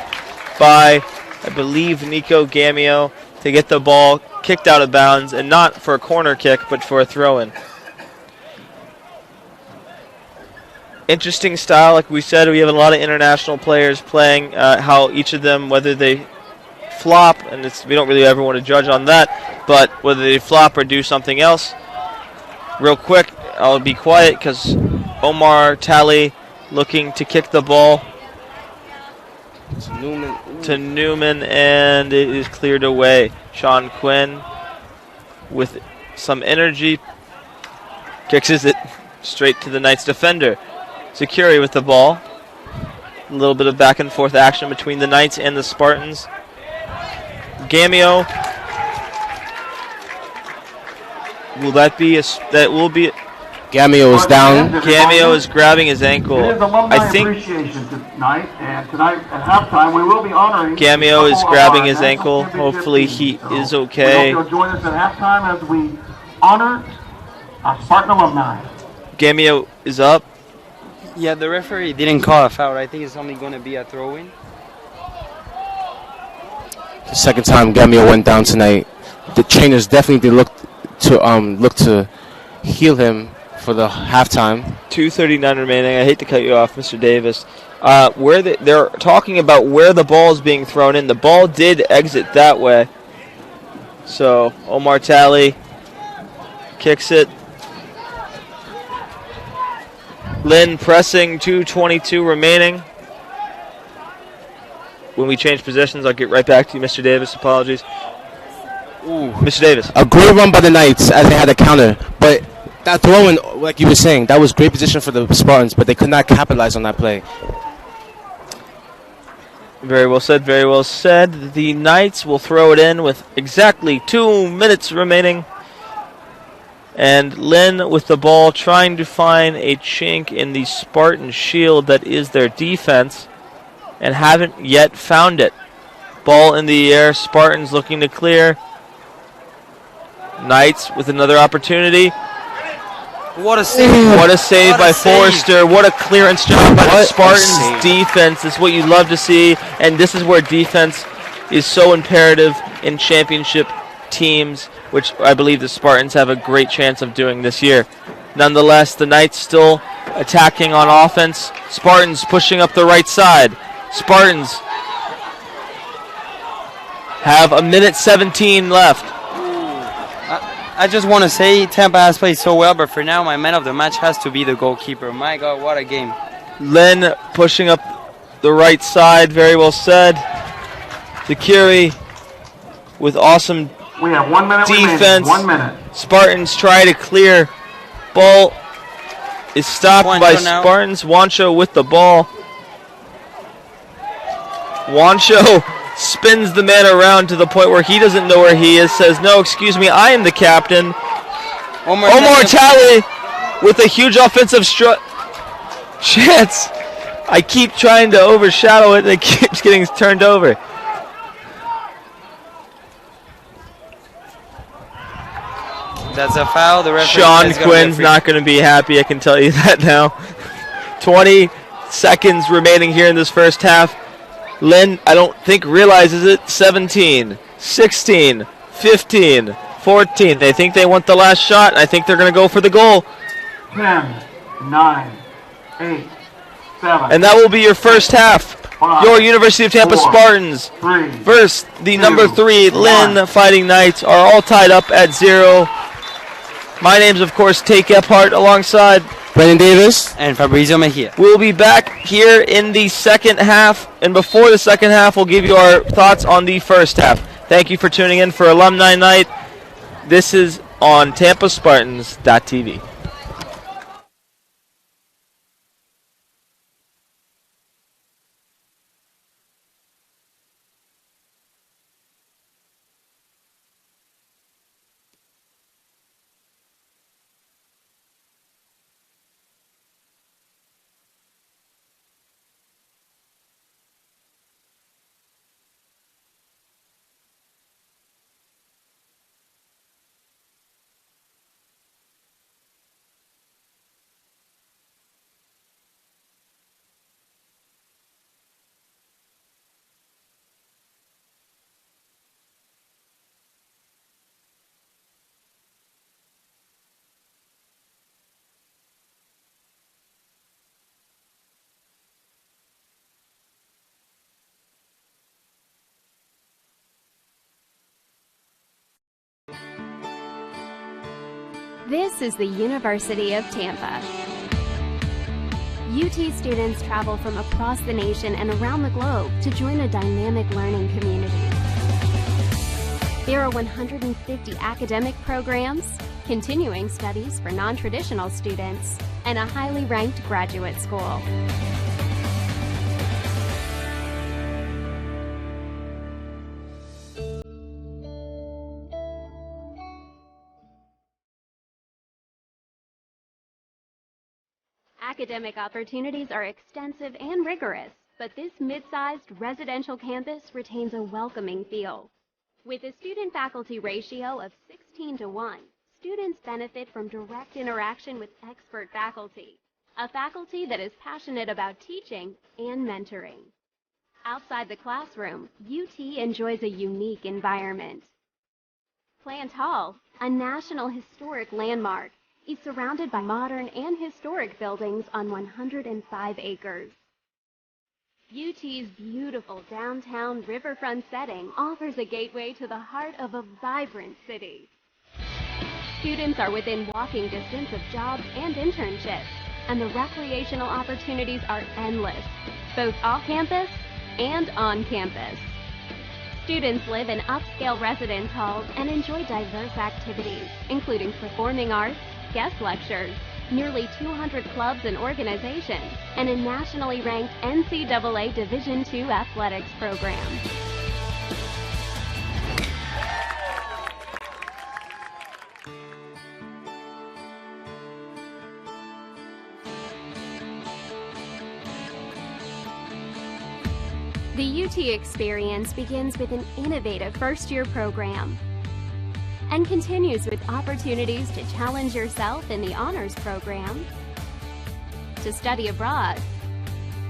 by, I believe, Nico Gamio to get the ball kicked out of bounds, and not for a corner kick, but for a throw-in. Interesting style, like we said, we have a lot of international players playing, how each of them, whether they flop, and we don't really ever want to judge on that, but whether they flop or do something else. Real quick, I'll be quiet because Omar Talley looking to kick the ball to Newman, and it is cleared away. Sean Quinn with some energy kicks it straight to the Knights defender. Securi with the ball. A little bit of back and forth action between the Knights and the Spartans. Gamio. Will that be that will be Gamio is down. Gamio is grabbing his ankle. It is alumni I think appreciation tonight, and tonight at halftime we will be honoring. Gamio is a couple of grabbing our his national ankle. championship Hopefully teams. he So is okay. We hope you'll join us at halftime as we honor our Spartan alumni. Gamio is up. Yeah, the referee didn't call a foul. I think it's only going to be a throw-in. The second time Gamio went down tonight. The trainers definitely look to heal him for the halftime. 2:39 remaining. I hate to cut you off, Mr. Davis. They're talking about where the ball is being thrown in. The ball did exit that way. So Omar Talley kicks it. Lynn pressing, 2:22 remaining. When we change positions, I'll get right back to you, Mr. Davis. Apologies. Ooh, Mr. Davis. A great run by the Knights as they had a counter, but that throw-in, like you were saying, that was great position for the Spartans, but they could not capitalize on that play. Very well said, very well said. The Knights will throw it in with exactly 2 minutes remaining. And Lynn with the ball trying to find a chink in the Spartan shield that is their defense and haven't yet found it. Ball in the air, Spartans looking to clear. Knights with another opportunity. What a save. What a save What a by save. Forrester. What a clearance job by the What a Spartans save. defense. This is what you love to see, and this is where defense is so imperative in championship teams, which I believe the Spartans have a great chance of doing this year. Nonetheless, the Knights still attacking on offense. Spartans pushing up the right side. Spartans have 1:17 left. I just want to say Tampa has played so well, but for now, my man of the match has to be the goalkeeper. My God, what a game. Lynn pushing up the right side, very well said. Zakiri with awesome We have 1 minute defense. remaining. 1 minute. Spartans try to clear. Ball is stopped by Wancho now. Spartans. Wancho with the ball. Wancho spins the man around to the point where he doesn't know where he is. Says, no, excuse me, I am the captain. Omar Talley with a huge offensive chance. I keep trying to overshadow it and it keeps getting turned over. That's a foul. The referee Sean says it's gonna be a Quinn's free. not going to be happy, I can tell you that now. 20 seconds remaining here in this first half. Lynn, I don't think realizes it. 17, 16, 15, 14. They think they want the last shot. I think they're going to go for the goal. 10, 9, 8, 7. And that will be your first half. Your University of Tampa 4, Spartans 3. versus the number 3 Lynn 1. Fighting Knights are all tied up at 0. My name's, of course, Tate Gephardt alongside Brendan Davis. And Fabrizio Mejia. We'll be back here in the second half, and before the second half, we'll give you our thoughts on the first half. Thank you for tuning in for Alumni Night. This is on TampaSpartans.tv. This is the University of Tampa. UT students travel from across the nation and around the globe to join a dynamic learning community. There are 150 academic programs, continuing studies for non-traditional students, and a highly ranked graduate school. Academic opportunities are extensive and rigorous, but this mid-sized residential campus retains a welcoming feel. With a student-faculty ratio of 16:1, students benefit from direct interaction with expert faculty, a faculty that is passionate about teaching and mentoring. Outside the classroom, UT enjoys a unique environment. Plant Hall, a National Historic Landmark, is surrounded by modern and historic buildings on 105 acres. UT's beautiful downtown riverfront setting offers a gateway to the heart of a vibrant city. Students are within walking distance of jobs and internships, and the recreational opportunities are endless, both off campus and on campus. Students live in upscale residence halls and enjoy diverse activities, including performing arts, guest lectures, nearly 200 clubs and organizations, and a nationally ranked NCAA Division II athletics program. The UT experience begins with an innovative first-year program and continues with opportunities to challenge yourself in the honors program, to study abroad,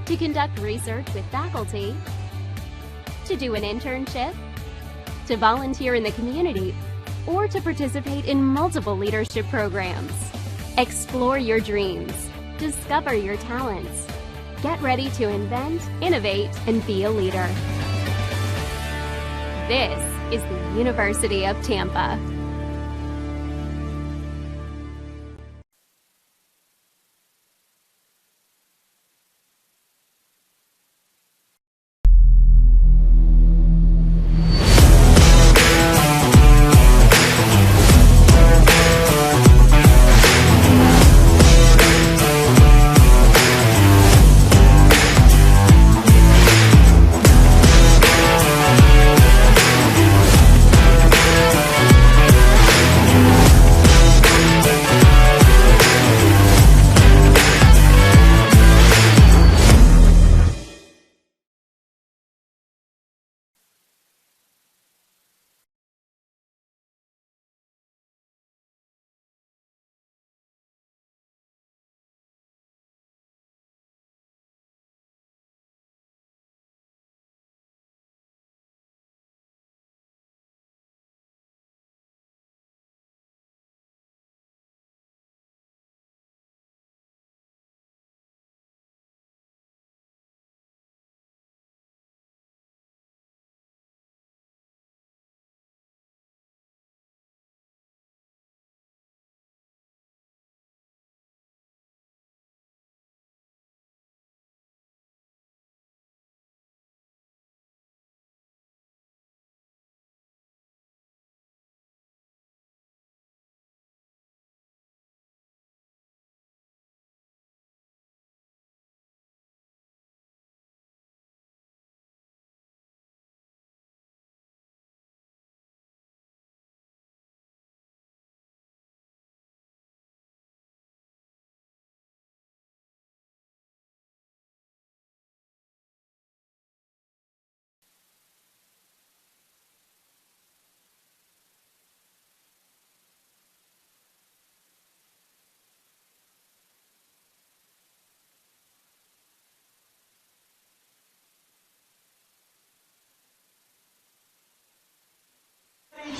to conduct research with faculty, to do an internship, to volunteer in the community, or to participate in multiple leadership programs. Explore your dreams, discover your talents. Get ready to invent, innovate, and be a leader. This is the University of Tampa.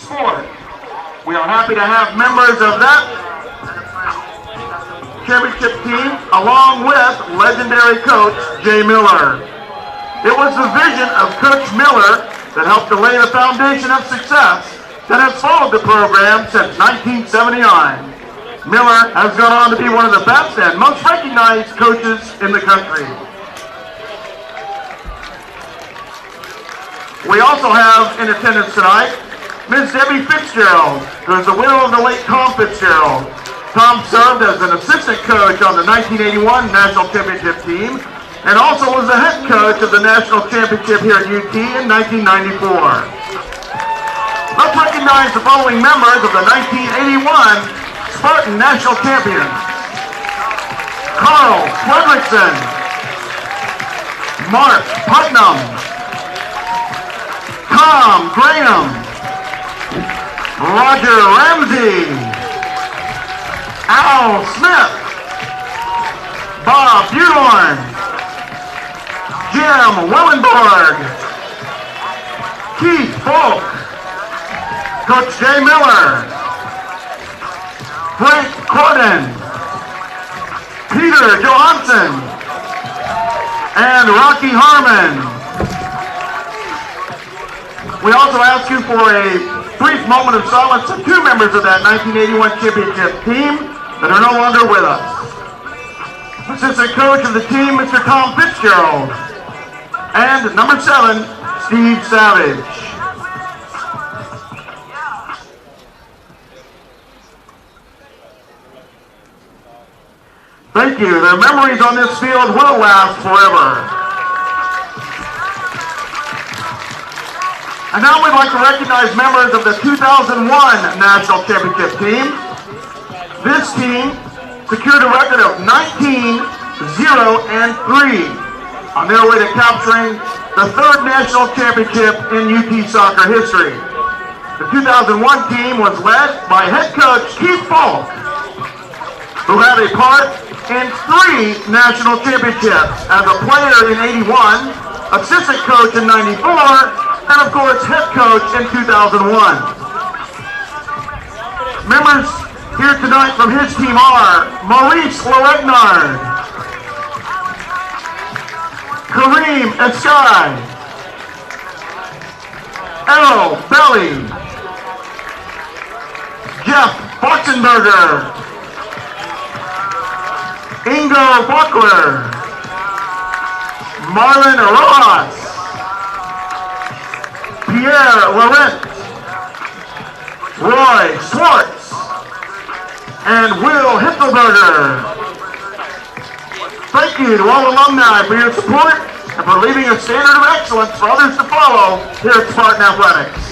Sport. We are happy to have members of that championship team along with legendary coach Jay Miller. It was the vision of Coach Miller that helped to lay the foundation of success that has followed the program since 1979. Miller has gone on to be one of the best and most recognized coaches in the country. We also have in attendance tonight Ms. Debbie Fitzgerald, who is the widow of the late Tom Fitzgerald. Tom served as an assistant coach on the 1981 National Championship team and also was the head coach of the National Championship here at UT in 1994. Let's recognize the following members of the 1981 Spartan National Champions. Carl Fredrickson, Mark Putnam, Tom Graham, Roger Ramsey, Al Smith, Bob Butorn, Jim Wellenborg, Keith Folk, Coach Jay Miller, Frank Corden, Peter Johansson, and Rocky Harmon. We also ask you for a brief moment of silence to two members of that 1981 championship team that are no longer with us. Assistant coach of the team, Mr. Tom Fitzgerald, and number 7, Steve Savage. Thank you. Their memories on this field will last forever. And now we'd like to recognize members of the 2001 National Championship team. This team secured a record of 19-0-3 on their way to capturing the third national championship in UT soccer history. The 2001 team was led by head coach Keith Falk, who had a part in 3 national championships as a player in '81, assistant coach in '94, and of course head coach in 2001. Members here tonight from his team are Maurice Loregnard, Kareem Eskai, Errol Belly, Jeff Boxenberger, Ingo Buckler, Marlon Rojas, Pierre Laurent, Roy Schwartz, and Will Hickelberger. Thank you to all alumni for your support and for leaving a standard of excellence for others to follow here at Spartan Athletics.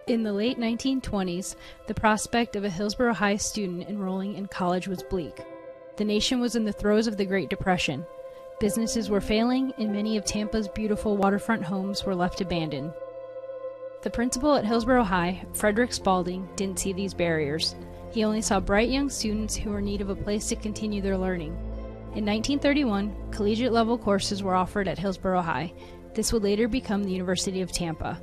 In the late 1920s, the prospect of a Hillsborough High student enrolling in college was bleak. The nation was in the throes of the Great Depression. Businesses were failing, and many of Tampa's beautiful waterfront homes were left abandoned. The principal at Hillsborough High, Frederick Spalding, didn't see these barriers. He only saw bright young students who were in need of a place to continue their learning. In 1931, collegiate-level courses were offered at Hillsborough High. This would later become the University of Tampa.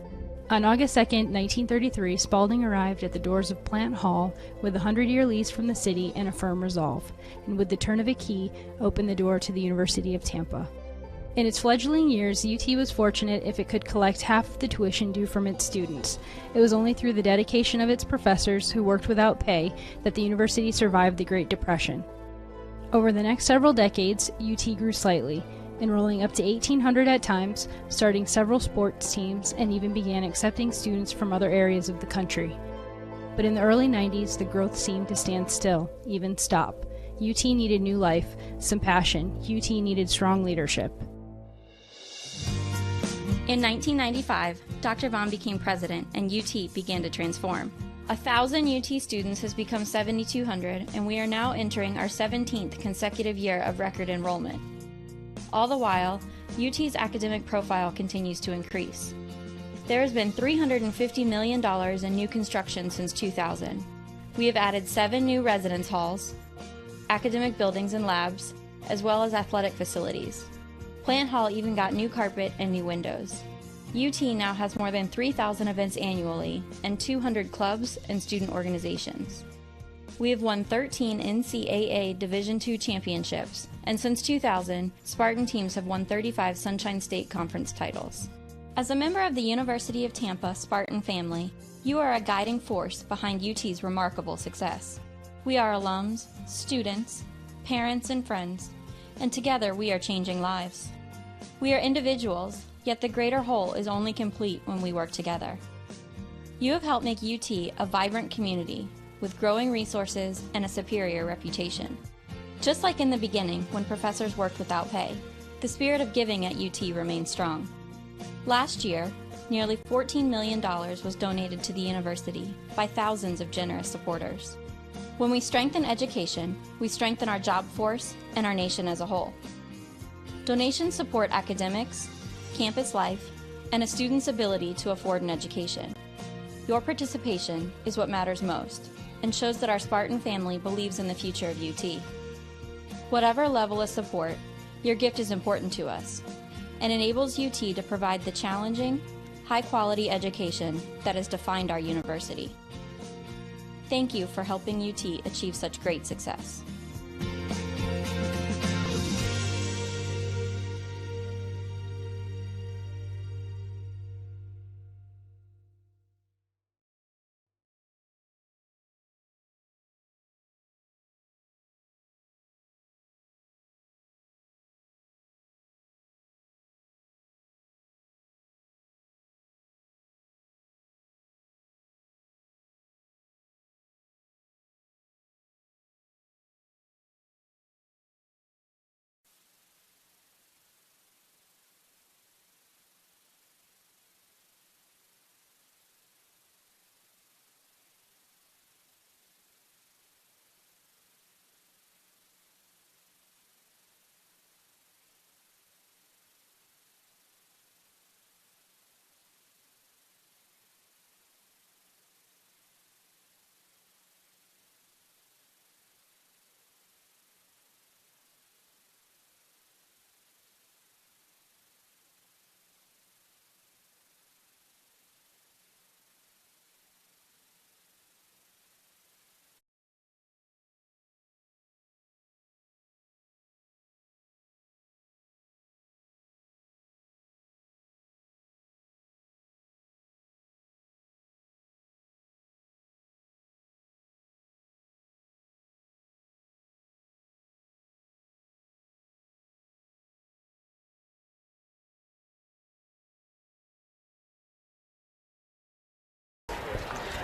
On August 2, 1933, Spalding arrived at the doors of Plant Hall with a 100-year lease from the city and a firm resolve, and with the turn of a key, opened the door to the University of Tampa. In its fledgling years, UT was fortunate if it could collect half of the tuition due from its students. It was only through the dedication of its professors, who worked without pay, that the university survived the Great Depression. Over the next several decades, UT grew slightly, enrolling up to 1,800 at times, starting several sports teams, and even began accepting students from other areas of the country. But in the early 90s, the growth seemed to stand still, even stop. UT needed new life, some passion. UT needed strong leadership. In 1995, Dr. Vaughn became president and UT began to transform. 1,000 UT students has become 7,200, and we are now entering our 17th consecutive year of record enrollment. All the while, UT's academic profile continues to increase. There has been $350 million in new construction since 2000. We have added 7 new residence halls, academic buildings and labs, as well as athletic facilities. Plant Hall even got new carpet and new windows. UT now has more than 3,000 events annually and 200 clubs and student organizations. We have won 13 NCAA Division II championships, and since 2000, Spartan teams have won 35 Sunshine State Conference titles. As a member of the University of Tampa Spartan family, you are a guiding force behind UT's remarkable success. We are alums, students, parents, and friends, and together we are changing lives. We are individuals, yet the greater whole is only complete when we work together. You have helped make UT a vibrant community with growing resources and a superior reputation. Just like in the beginning when professors worked without pay, the spirit of giving at UT remains strong. Last year, nearly $14 million was donated to the university by thousands of generous supporters. When we strengthen education, we strengthen our job force and our nation as a whole. Donations support academics, campus life, and a student's ability to afford an education. Your participation is what matters most and shows that our Spartan family believes in the future of UT. Whatever level of support, your gift is important to us and enables UT to provide the challenging, high-quality education that has defined our university. Thank you for helping UT achieve such great success.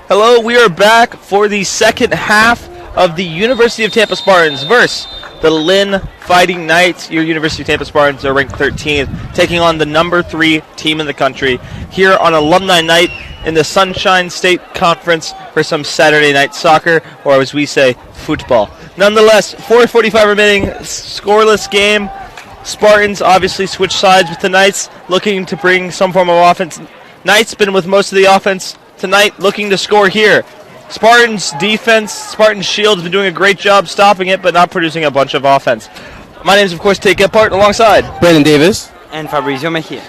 Hello, we are back for the second half of the University of Tampa Spartans versus the Lynn Fighting Knights. Your University of Tampa Spartans are ranked 13th, taking on the number 3 team in the country here on Alumni Night in the Sunshine State Conference for some Saturday night soccer, or as we say, football. Nonetheless, 4:45 remaining, scoreless game. Spartans obviously switch sides with the Knights, looking to bring some form of offense. Knights been with most of the offense tonight, looking to score here. Spartans defense, Spartans shield has been doing a great job stopping it, but not producing a bunch of offense. My name is, of course, Tate Gephardt, alongside Brandon Davis and Fabrizio Mejia.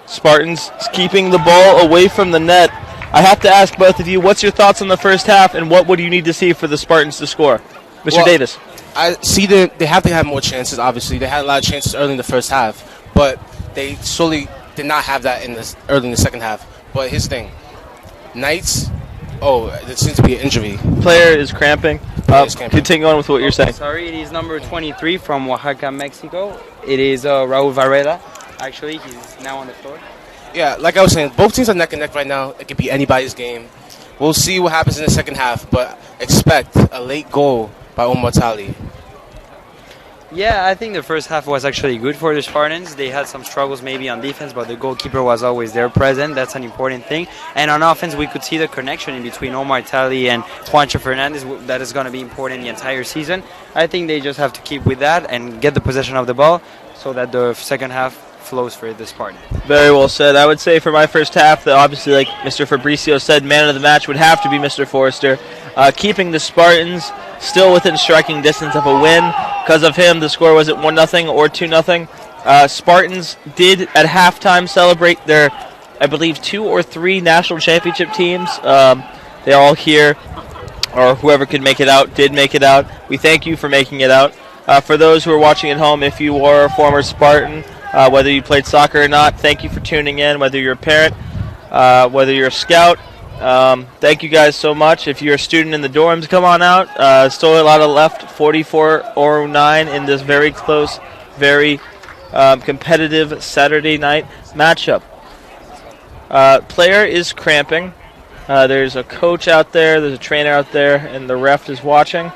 Spartans keeping the ball away from the net. I have to ask both of you, what's your thoughts on the first half, and what would you need to see for the Spartans to score? Mr. Davis. I see that they have to have more chances, obviously. They had a lot of chances early in the first half, but they slowly did not have that early in the second half. But here's the thing. Knights, there seems to be an injury. Player is cramping. Continue on with what you're saying. Sorry, it is number 23 from Oaxaca, Mexico. It is Raul Varela. Actually, he's now on the floor. Yeah, like I was saying, both teams are neck and neck right now. It could be anybody's game. We'll see what happens in the second half, but expect a late goal by Omar Tali. Yeah, I think the first half was actually good for the Spartans. They had some struggles maybe on defense, but the goalkeeper was always there present. That's an important thing. And on offense, we could see the connection in between Omar Tali and Juancho Fernandez. That is going to be important the entire season. I think they just have to keep with that and get the possession of the ball so that the second half flows for the Spartans. Very well said. I would say for my first half, that obviously, like Mr. Fabrizio said, man of the match would have to be Mr. Forrester. Keeping the Spartans still within striking distance of a win. Because of him, the score was at 1-0 or 2-0. Spartans did at halftime celebrate their, I believe, 2 or 3 national championship teams. They're all here, or whoever could make it out did make it out. We thank you for making it out. For those who are watching at home, if you were a former Spartan, whether you played soccer or not, thank you for tuning in. Whether you're a parent, whether you're a scout, thank you guys so much. If you're a student in the dorms, come on out. Still a lot of left, 44-09 in this very close, very competitive Saturday night matchup. Player is cramping. There's a coach out there, there's a trainer out there, and the ref is watching.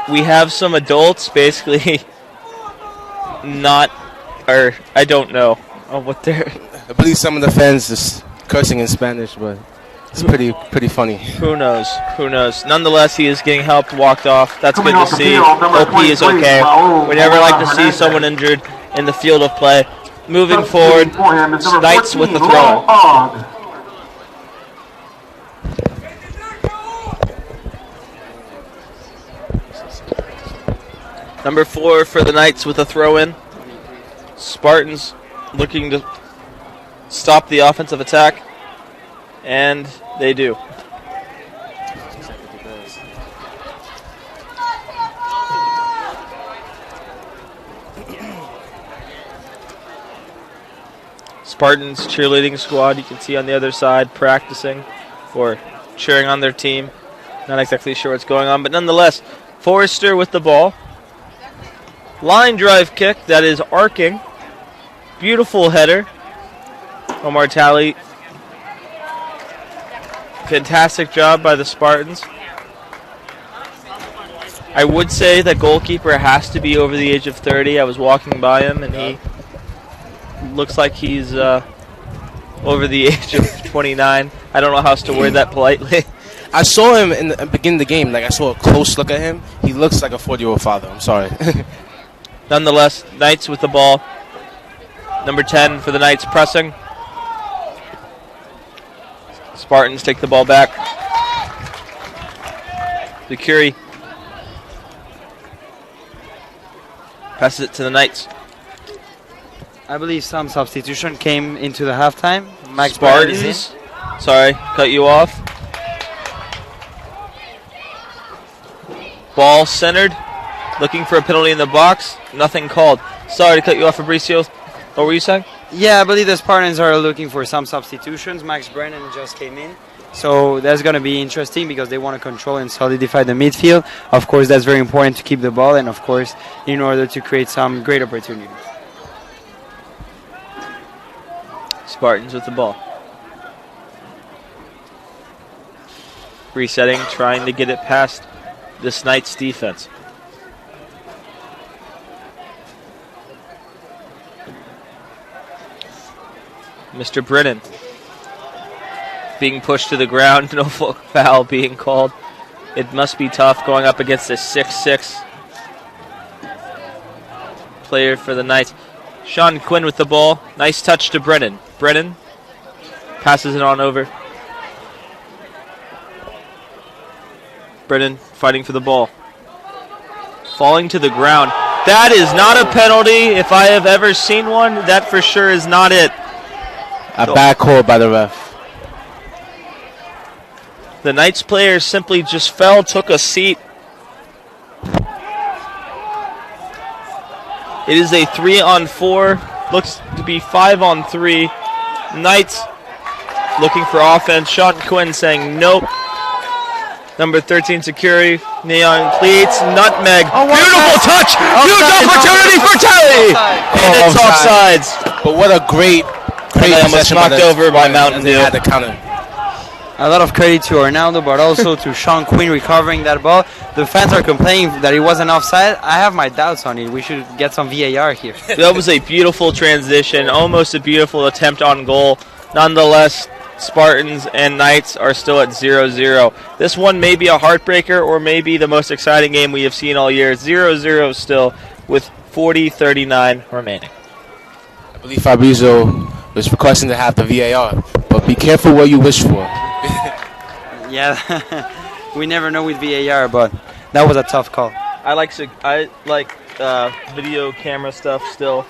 We have some adults basically not, or I don't know what they're. I believe some of the fans just cursing in Spanish, but it's pretty funny. Who knows? Who knows? Nonetheless, he is getting helped, walked off. That's good to see. OP is okay. We never like to see someone injured in the field of play. Moving forward, Knights with the throw. Number 4 for the Knights with a throw-in. Spartans looking to stop the offensive attack, and they do. Spartans cheerleading squad, you can see on the other side, practicing or cheering on their team. Not exactly sure what's going on, but nonetheless, Forrester with the ball. Line drive kick that is arcing. Beautiful header. Omar Talley. Fantastic job by the Spartans. I would say that goalkeeper has to be over the age of 30. I was walking by him and he looks like he's over the age of 29. I don't know how else to word that politely. I saw him in the beginning of the game. Like, I saw a close look at him. He looks like a 40-year-old father. I'm sorry. Nonetheless, Knights with the ball. Number 10 for the Knights pressing. Spartans take the ball back. The Curie passes it to the Knights. I believe some substitution came into the halftime. Max Spartans. Sorry, cut you off. Ball centered. Looking for a penalty in the box. Nothing called. Sorry to cut you off, Fabricio. What were you saying? Yeah, I believe the Spartans are looking for some substitutions. Max Brennan just came in. So that's going to be interesting because they want to control and solidify the midfield. Of course, that's very important to keep the ball and, of course, in order to create some great opportunities. Spartans with the ball. Resetting, trying to get it past this Knights defense. Mr. Brennan being pushed to the ground, no foul being called. It must be tough going up against a 6'6" player for the Knights. Sean Quinn with the ball. Nice touch to Brennan. Brennan passes it on over. Brennan fighting for the ball. Falling to the ground. That is not a penalty. If I have ever seen one, that for sure is not it. A bad call by the ref. The Knights player simply just fell, took a seat. It is a 3-on-4. Looks to be 5-on-3. Knights looking for offense. Sean Quinn saying nope. Number 13, Security, neon cleats, nutmeg. Beautiful touch! Huge opportunity for Talley! And it's offsides. But what a great almost knocked over by Mountain Dew. Had the counter. A lot of credit to Arnaldo, but also to Sean Quinn recovering that ball. The fans are complaining that it wasn't offside. I have my doubts on it. We should get some VAR here. That was a beautiful transition, almost a beautiful attempt on goal. Nonetheless, Spartans and Knights are still at 0-0. This one may be a heartbreaker or maybe the most exciting game we have seen all year. 0-0 still with 40-39 remaining. I believe Fabrizio was requesting to have the VAR, but be careful what you wish for. Yeah, we never know with VAR, but that was a tough call. I like video camera stuff still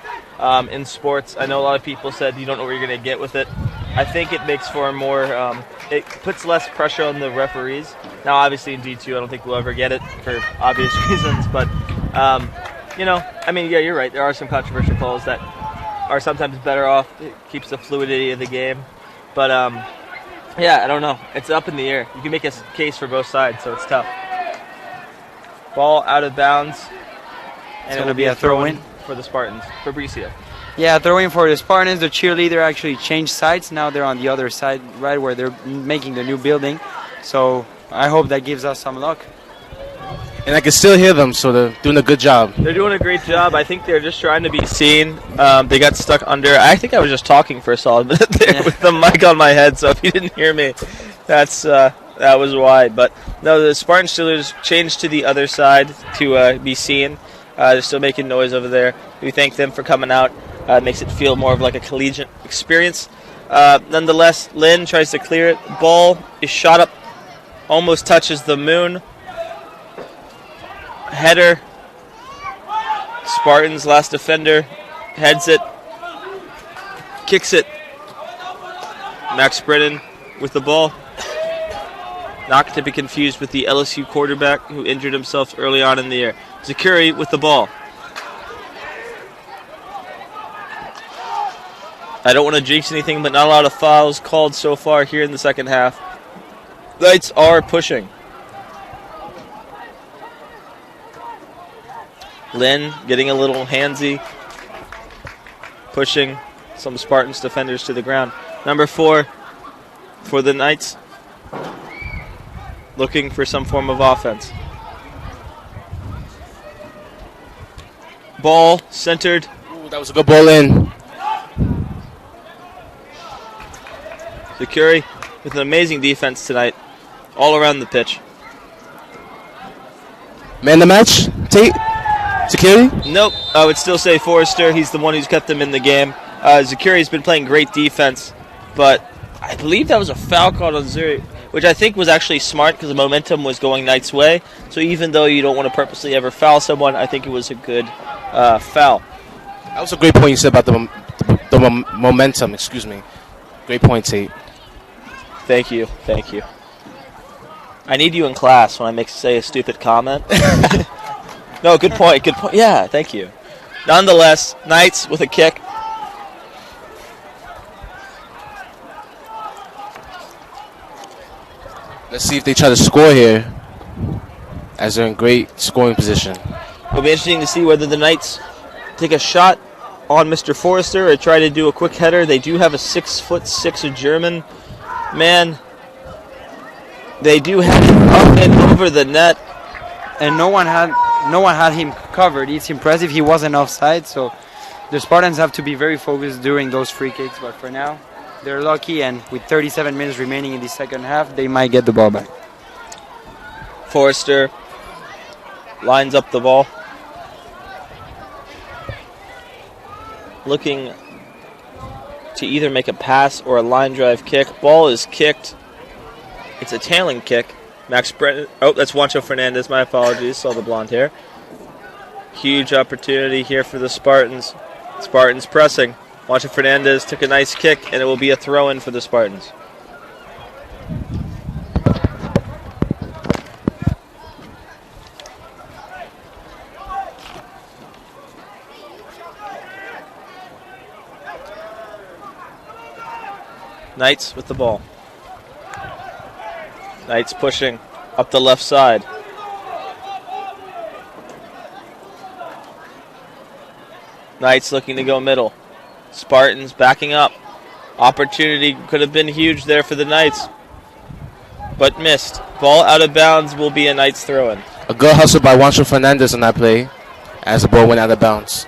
in sports. I know a lot of people said you don't know what you're going to get with it. I think it makes for a more it puts less pressure on the referees. Now, obviously in D2, I don't think we'll ever get it for obvious reasons, but yeah, you're right. There are some controversial calls that are sometimes better off. It keeps the fluidity of the game, but yeah, I don't know. It's up in the air. You can make a case for both sides, so it's tough. Ball out of bounds, and it will be a throw-in for the Spartans. Fabricio. Yeah, throw-in for the Spartans. The cheerleader actually changed sides. Now they're on the other side, right where they're making the new building. So I hope that gives us some luck. And I can still hear them, so they're doing a good job. They're doing a great job. I think they're just trying to be seen. They got stuck under. I think I was just talking for a solid minute there with the mic on my head, so if you didn't hear me, that was why. But no, the Spartan Steelers changed to the other side to be seen. They're still making noise over there. We thank them for coming out. It makes it feel more of like a collegiate experience. Nonetheless, Lynn tries to clear it. Ball is shot up, almost touches the moon. Header. Spartans' last defender heads it, kicks it. Max Brennan with the ball. Not to be confused with the LSU quarterback who injured himself early on in the year. Zakuri with the ball. I don't want to jinx anything, but not a lot of fouls called so far here in the second half. Knights are pushing. Lynn getting a little handsy, pushing some Spartans defenders to the ground. Number 4 for the Knights, looking for some form of offense. Ball centered. Ooh, that was a good ball in. Zakuri with an amazing defense tonight, all around the pitch. Man the match, Tate? Zakuri? Nope, I would still say Forrester. He's the one who's kept them in the game. Zakuri's been playing great defense, but I believe that was a foul called on Zuri, which I think was actually smart because the momentum was going Knight's way. So even though you don't want to purposely ever foul someone, I think it was a good foul. That was a great point you said about the momentum, excuse me. Great point, Tate. Thank you. I need you in class when I say a stupid comment. No, good point. Yeah, thank you. Nonetheless, Knights with a kick. Let's see if they try to score here, as they're in great scoring position. It'll be interesting to see whether the Knights take a shot on Mr. Forrester or try to do a quick header. They do have a 6'6" German man. They do have him up and over the net, and no one had him covered. It's impressive he wasn't offside, so the Spartans have to be very focused during those free kicks, but for now they're lucky, and with 37 minutes remaining in the second half, they might get the ball back. Forrester lines up the ball, looking to either make a pass or a line drive kick. Ball is kicked. It's a tailing kick. Max Brennan. Oh, that's Juancho Fernandez. My apologies. Saw the blonde hair. Huge opportunity here for the Spartans. Spartans pressing. Juancho Fernandez took a nice kick, and it will be a throw-in for the Spartans. Knights with the ball. Knights pushing up the left side. Knights looking to go middle. Spartans backing up. Opportunity could have been huge there for the Knights, but missed. Ball out of bounds will be a Knights throw-in. A good hustle by Juancho Fernandez on that play as the ball went out of bounds.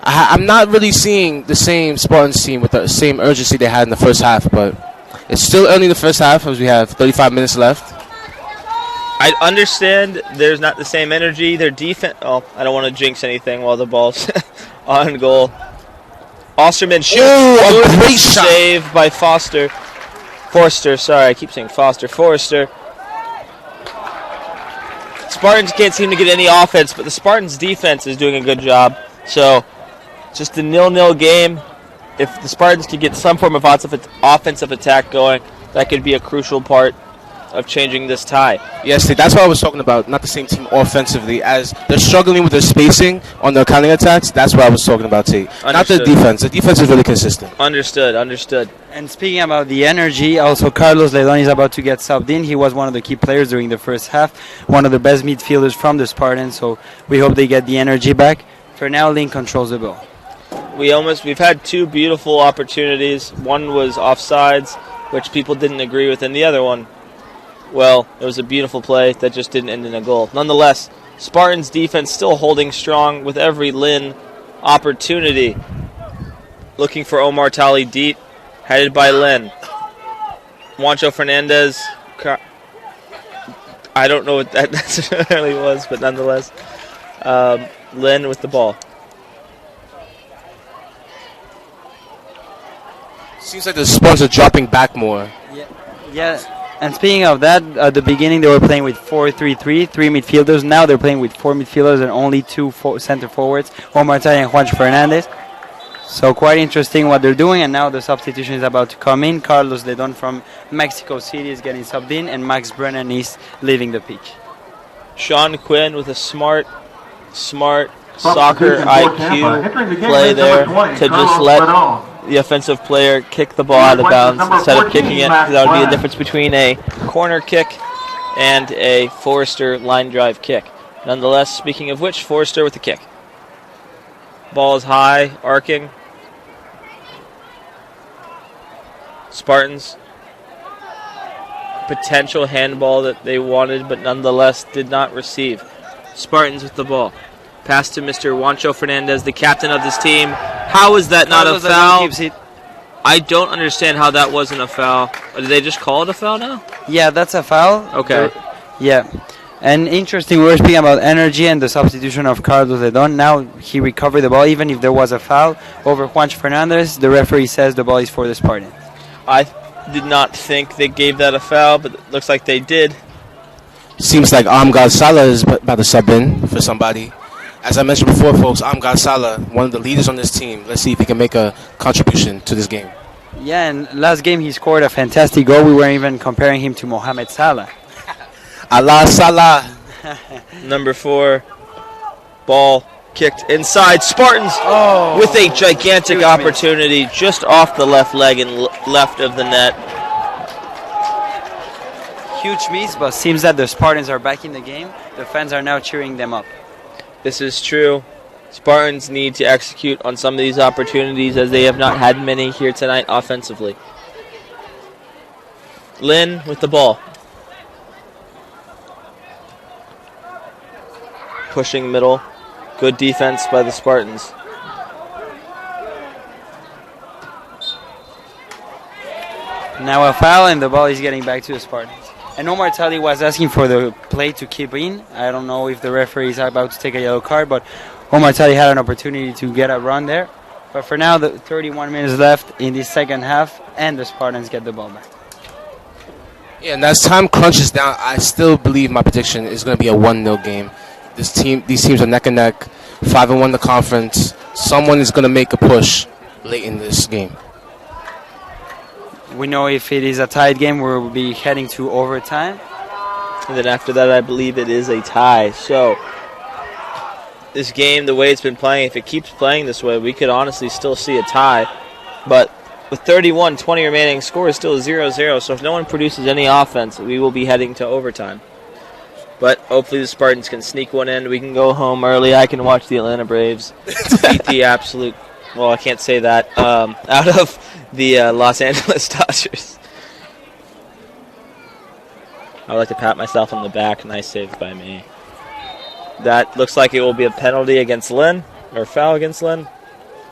I'm not really seeing the same Spartans team with the same urgency they had in the first half, but it's still early in the first half as we have 35 minutes left. I understand there's not the same energy. Their defense... Oh, I don't want to jinx anything while the ball's on goal. Osterman shoots. Oh, a great shot. Save by Forrester. Sorry, I keep saying Forrester. Spartans can't seem to get any offense, but the Spartans defense is doing a good job. So just a 0-0 game. If the Spartans could get some form of offensive attack going, that could be a crucial part of changing this tie. Yes, that's what I was talking about. Not the same team offensively. As they're struggling with their spacing on their counting attacks, that's what I was talking about, T. Not the defense. The defense is really consistent. Understood. And speaking about the energy, also Carlos Ledon is about to get subbed in. He was one of the key players during the first half, one of the best midfielders from the Spartans, so we hope they get the energy back. For now, Lynn controls the ball. We've had two beautiful opportunities. One was offsides, which people didn't agree with, and the other one, well, it was a beautiful play that just didn't end in a goal. Nonetheless, Spartans defense still holding strong with every Lynn opportunity. Looking for Omar Tali Deet, headed by Lynn. Juancho Fernandez, I don't know what that necessarily was, but nonetheless, Lynn with the ball. Seems like the Spartans are dropping back more. Yeah. And speaking of that, at the beginning they were playing with 4-3-3, 3 midfielders. Now they're playing with 4 midfielders and only 2 center forwards, Omar Tali and Juancho Fernandez. So quite interesting what they're doing, and now the substitution is about to come in. Carlos Ledon from Mexico City is getting subbed in, and Max Brennan is leaving the pitch. Sean Quinn with a smart soccer IQ play there to just let the offensive player kick the ball out of bounds instead of kicking it. That would be the difference between a corner kick and a Forrester line drive kick. Nonetheless, speaking of which, Forrester with the kick. Ball is high, arcing. Spartans, potential handball that they wanted, but nonetheless did not receive. Spartans with the ball. Pass to Mr. Juancho Fernandez, the captain of this team. How is that not a foul? I don't understand how that wasn't a foul. Did they just call it a foul now? Yeah, that's a foul. Okay. Yeah. And interesting, we were speaking about energy and the substitution of Carlos Ledon. Now he recovered the ball, even if there was a foul over Juancho Fernandez. The referee says the ball is for the Spartans. I did not think they gave that a foul, but it looks like they did. Seems like Amgad Salah is about to sub in for somebody. As I mentioned before, folks, Amgad Salah, one of the leaders on this team. Let's see if he can make a contribution to this game. Yeah, and last game he scored a fantastic goal. We weren't even comparing him to Mohamed Salah. Allah Salah. Number 4, ball kicked inside. Spartans with a gigantic opportunity just off the left leg and left of the net. Huge miss, but seems that the Spartans are back in the game. The fans are now cheering them up. This is true. Spartans need to execute on some of these opportunities as they have not had many here tonight offensively. Lynn with the ball. Pushing middle. Good defense by the Spartans. Now a foul, and the ball is getting back to the Spartans. And Omar Tali was asking for the play to keep in. I don't know if the referee is about to take a yellow card, but Omar Tali had an opportunity to get a run there. But for now, the 31 minutes left in the second half, and the Spartans get the ball back. Yeah, and as time crunches down, I still believe my prediction is going to be a 1-0 game. These teams are neck and neck, 5-1 in the conference. Someone is going to make a push late in this game. We know if it is a tied game, we'll be heading to overtime. And then after that, I believe it is a tie. So this game, the way it's been playing, if it keeps playing this way, we could honestly still see a tie. But with 31-20 remaining, score is still 0-0. So if no one produces any offense, we will be heading to overtime. But hopefully the Spartans can sneak one in. We can go home early. I can watch the Atlanta Braves beat the absolute, well, I can't say that, out of the Los Angeles Dodgers. I would like to pat myself on the back. Nice save by me. That looks like it will be a penalty against Lynn, or foul against Lynn.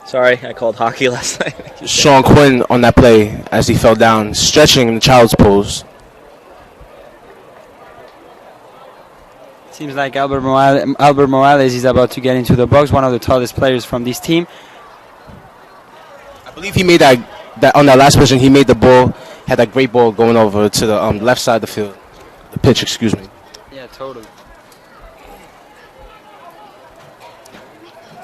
Sorry, I called hockey last night. Sean Quinn on that play as he fell down, stretching in the child's pose. Seems like Albert Morales is about to get into the box, one of the tallest players from this team. I believe he made that on that last position. He made the ball, had that great ball going over to the left side of the field, the pitch. Excuse me. Yeah, totally.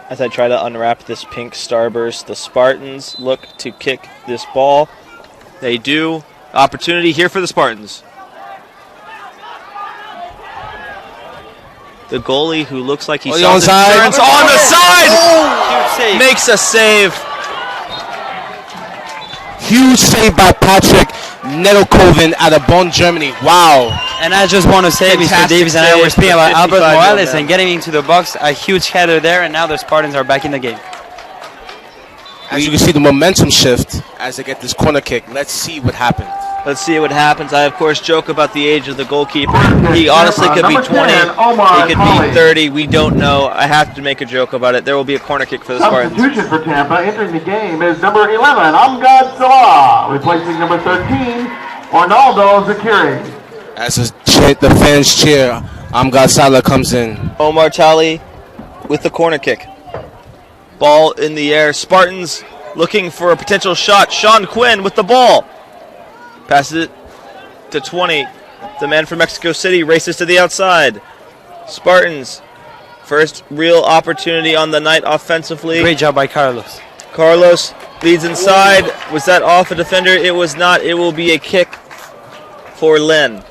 as I try to unwrap this pink starburst. The Spartans look to kick this ball. They do. Opportunity here for the Spartans. The goalie, who looks like he saw his insurance on the side, Huge save. makes a save. Huge save by Patrick Nedelkoven out of Bonn, Germany. Wow. And I just want to say, Mr. Fantastic Davis and I save were speaking for about Albert 55-year-old Morales man. and getting into the box. A huge header there, and now the Spartans are back in the game. As you can see, the momentum shift as they get this corner kick. Let's see what happens. Let's see what happens. I, of course, joke about the age of the goalkeeper. He honestly could be 20. He could be 30. We don't know. I have to make a joke about it. There will be a corner kick for the Spartans. Substitution for Tampa entering the game is number 11, Amgad Salah, replacing number 13, Arnaldo Zakiri. As the fans cheer, Amgad Salah comes in. Omar Talley with the corner kick. Ball in the air. Spartans looking for a potential shot. Sean Quinn with the ball. Passes it to 20. The man from Mexico City races to the outside. Spartans, first real opportunity on the night offensively. Great job by Carlos. Carlos leads inside. Was that off a defender? It was not. It will be a kick for Lynn.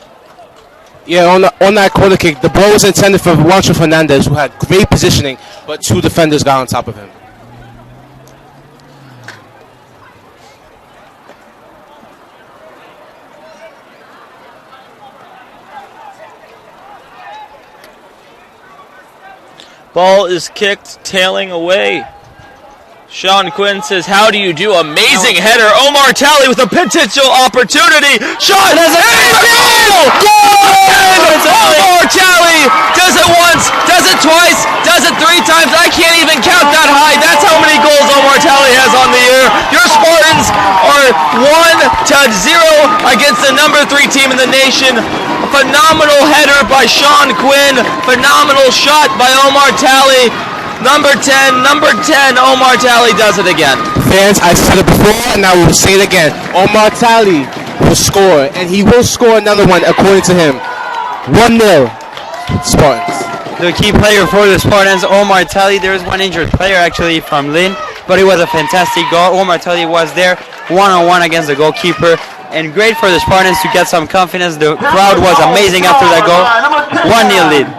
Yeah, on that corner kick, the ball was intended for Juancho Fernandez, who had great positioning, but two defenders got on top of him. Ball is kicked, tailing away. Sean Quinn says, how do you do? Amazing header. Omar Talley with a potential opportunity. Shot! Goal! Omar Talley does it once, does it twice, does it 3 times. I can't even count that high. That's how many goals Omar Talley has on the year. Your Spartans are 1-0 against the number 3 team in the nation. A phenomenal header by Sean Quinn. Phenomenal shot by Omar Talley. Number 10, Omar Talley does it again. Fans, I said it before, and I will say it again. Omar Talley will score, and he will score another one, according to him. 1-0, Spartans. The key player for the Spartans, Omar Talley. There is one injured player, actually, from Lynn, but it was a fantastic goal. Omar Talley was there, one-on-one against the goalkeeper, and great for the Spartans to get some confidence. The crowd was amazing after that goal. 1-0 lead.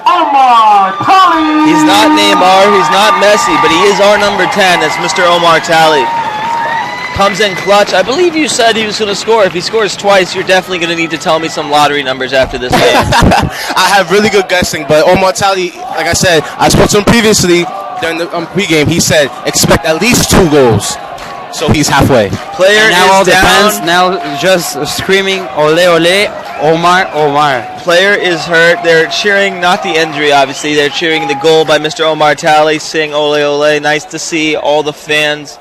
Omar Talley. He's not Neymar, he's not Messi, but he is our number 10. It's Mr. Omar Talley. Comes in clutch. I believe you said he was going to score. If he scores twice, you're definitely going to need to tell me some lottery numbers after this game. I have really good guessing, but Omar Talley, like I said, I spoke to him previously during the pregame. He said expect at least 2 goals. So he's halfway. Player And now is all the down. fans now just screaming, ole, ole, Omar, Omar. Player is hurt. They're cheering, not the injury, obviously. They're cheering the goal by Mr. Omar Talley, saying ole, ole. Nice to see all the fans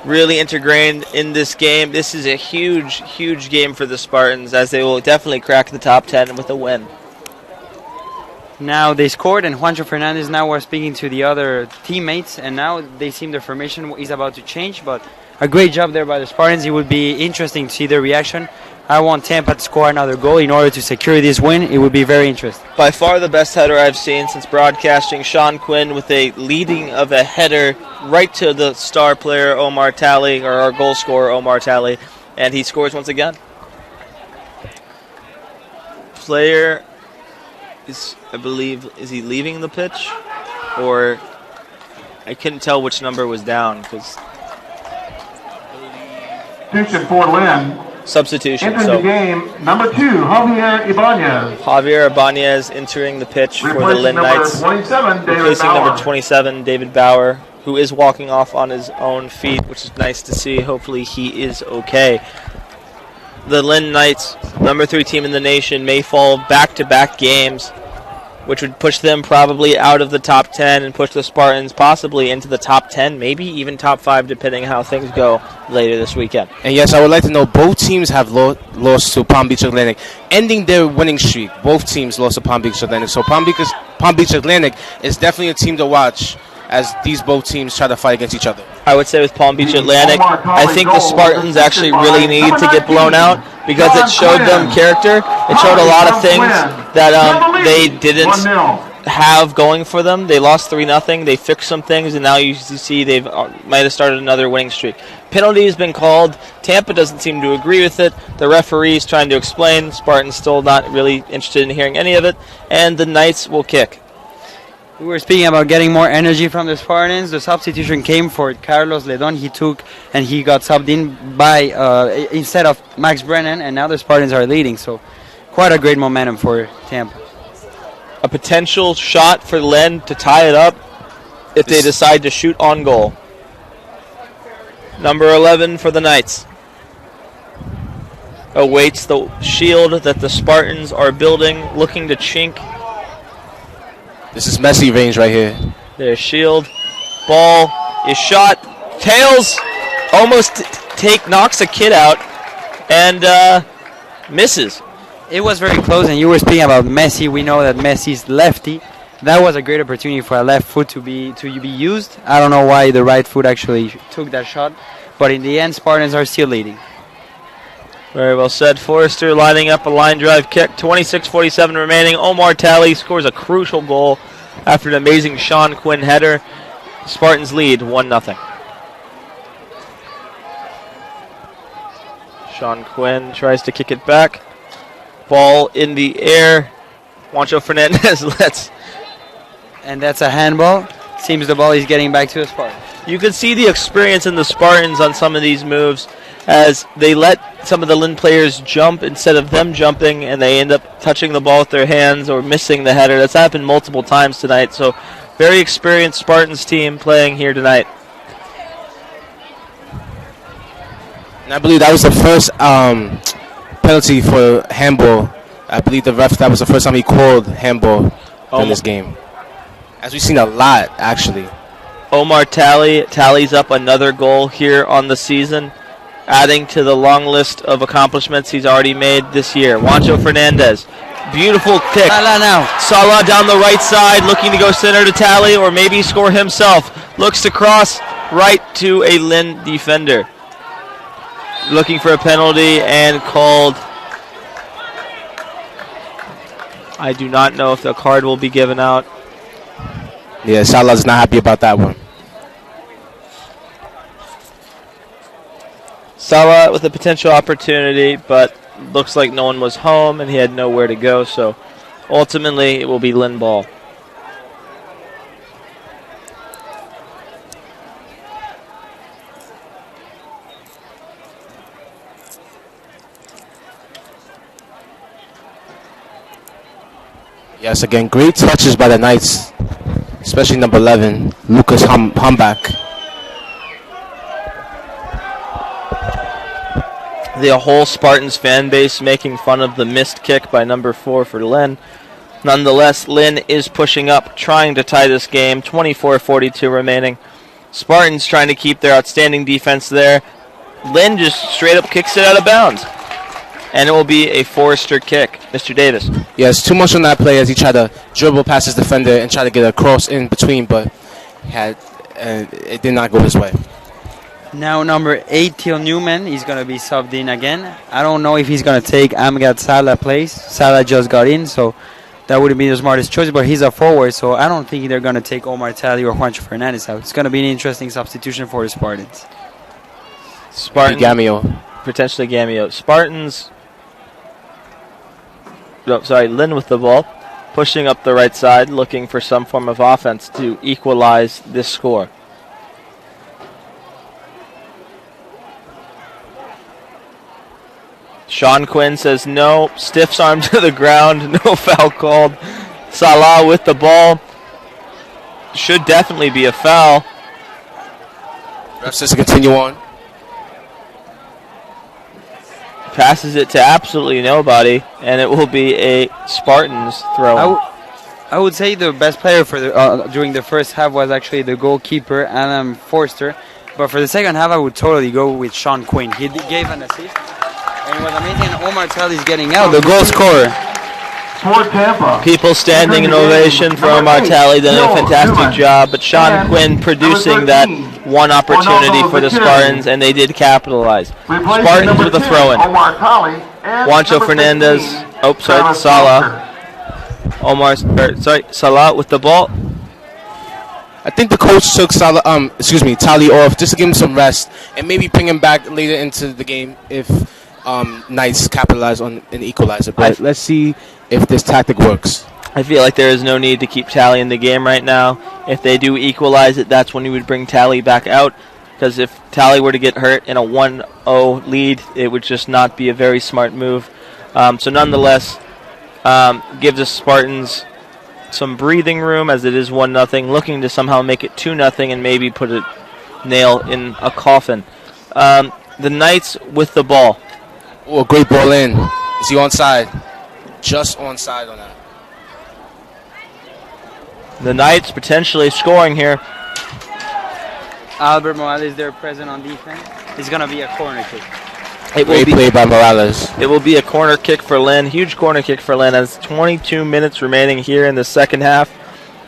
really integrated in this game. This is a huge, huge game for the Spartans, as they will definitely crack the top 10 with a win. Now they scored, and Juancho Fernandez now we're speaking to the other teammates, and now they seem the formation is about to change, but a great job there by the Spartans. It would be interesting to see their reaction. I want Tampa to score another goal in order to secure this win. It would be very interesting. By far the best header I've seen since broadcasting. Sean Quinn with a leading of a header right to the star player Omar Talley, or our goal scorer Omar Talley, and he scores once again. Player is, I believe, is he leaving the pitch? Or I couldn't tell which number was down because Substitution for Lynn. substitution. Entering So the game, number 2, Javier Ibanez. Javier Ibanez entering the pitch for the Replacing Lynn number Knights. 27, David Replacing Bauer. number 27, David Bauer, who is walking off on his own feet, which is nice to see. Hopefully he is okay. The Lynn Knights, number 3 team in the nation, may fall back-to-back games, which would push them probably out of the top 10 and push the Spartans possibly into the top 10, maybe even top 5, depending how things go later this weekend. And yes, I would like to know, both teams have lost to Palm Beach Atlantic, ending their winning streak. Both teams lost to Palm Beach Atlantic. So Palm Beach Atlantic is definitely a team to watch as these both teams try to fight against each other. I would say with Palm Beach Atlantic, I think the Spartans actually really need to get blown out because it showed them character. It showed a lot of things that they didn't have going for them. They lost 3-0. They fixed some things, and now you see they've might have started another winning streak. Penalty has been called. Tampa doesn't seem to agree with it. The referee's trying to explain. Spartans still not really interested in hearing any of it, and the Knights will kick. We were speaking about getting more energy from the Spartans. The substitution came for Carlos Ledon. He got subbed in by instead of Max Brennan, and now the Spartans are leading. So quite a great momentum for Tampa. A potential shot for Lynn to tie it up if they decide to shoot on goal. Number 11 for the Knights awaits the shield that the Spartans are building, looking to chink. This is Messi range right here. Their shield. Ball is shot. Tails almost knocks a kid out and misses. It was very close, and you were speaking about Messi. We know that Messi's lefty. That was a great opportunity for a left foot to be used. I don't know why the right foot actually took that shot, but in the end, Spartans are still leading. Very well said. Forrester lining up a line drive kick. 26:47 remaining. Omar Talley scores a crucial goal after an amazing Sean Quinn header. Spartans lead 1-0. Sean Quinn tries to kick it back. Ball in the air. Juancho Fernandez lets. And that's a handball. Seems the ball is getting back to the Spartans. You can see the experience in the Spartans on some of these moves as they let some of the Lynn players jump instead of them jumping, and they end up touching the ball with their hands or missing the header. That's happened multiple times tonight. So very experienced Spartans team playing here tonight. And I believe that was the first penalty for handball. I believe that was the first time he called handball in this game. As we've seen a lot, actually. Omar Talley tallies up another goal here on the season, adding to the long list of accomplishments he's already made this year. Juancho Fernandez, beautiful kick. Salah now. Salah down the right side, looking to go center to Talley, or maybe score himself. Looks to cross right to a Lynn defender. Looking for a penalty and called. I do not know if the card will be given out. Yeah, Salah's not happy about that one. Salah with a potential opportunity, but looks like no one was home and he had nowhere to go, so ultimately it will be Lynn ball. Yes, again, great touches by the Knights, especially number 11, Lucas Humbach. The whole Spartans fan base making fun of the missed kick by number 4 for Lynn. Nonetheless, Lynn is pushing up, trying to tie this game. 24:42 remaining. Spartans trying to keep their outstanding defense there. Lynn just straight up kicks it out of bounds. And it will be a Forrester kick. Mr. Davis. Yes, too much on that play as he tried to dribble past his defender and try to get a cross in between, but it did not go his way. Now number 8, Teal Newman, is going to be subbed in again. I don't know if he's going to take Amgad Salah's place. Salah just got in, so that wouldn't be the smartest choice, but he's a forward, so I don't think they're going to take Omar Talley or Juancho Fernandez out. It's going to be an interesting substitution for the Spartans. Gamio. Potentially Gamio. Spartans. Lynn with the ball, pushing up the right side, looking for some form of offense to equalize this score. Sean Quinn says no, stiffs arm to the ground, no foul called. Salah with the ball. Should definitely be a foul. Ref says to continue on. Passes it to absolutely nobody, and it will be a Spartans throw. I would say the best player for during the first half was actually the goalkeeper, Adam Forster. But for the second half, I would totally go with Sean Quinn. He gave an assist, and it was amazing. Omar Talley's getting out, the goal scorer. People standing in ovation for Omar Talley, done a fantastic job, but Sean Quinn producing that one opportunity for the Spartans, and they did capitalize. Spartans with a throw-in. Juancho Fernandez, Salah. Salah with the ball. I think the coach took Tali off just to give him some rest and maybe bring him back later into the game if Knights capitalize on an equalizer. But let's see if this tactic works. I feel like there is no need to keep Tally in the game right now. If they do equalize it, that's when you would bring Tally back out. Because if Tally were to get hurt in a 1-0 lead, it would just not be a very smart move. So nonetheless, gives the Spartans some breathing room as it is 1-0, looking to somehow make it 2-0 and maybe put a nail in a coffin. The Knights with the ball. Oh, a great ball in. Is he onside? Just onside on that. The Knights potentially scoring here. Albert Morales there present on defense. It's going to be a corner kick. Great play by Morales. It will be a corner kick for Lynn. Huge corner kick for Lynn as 22 minutes remaining here in the second half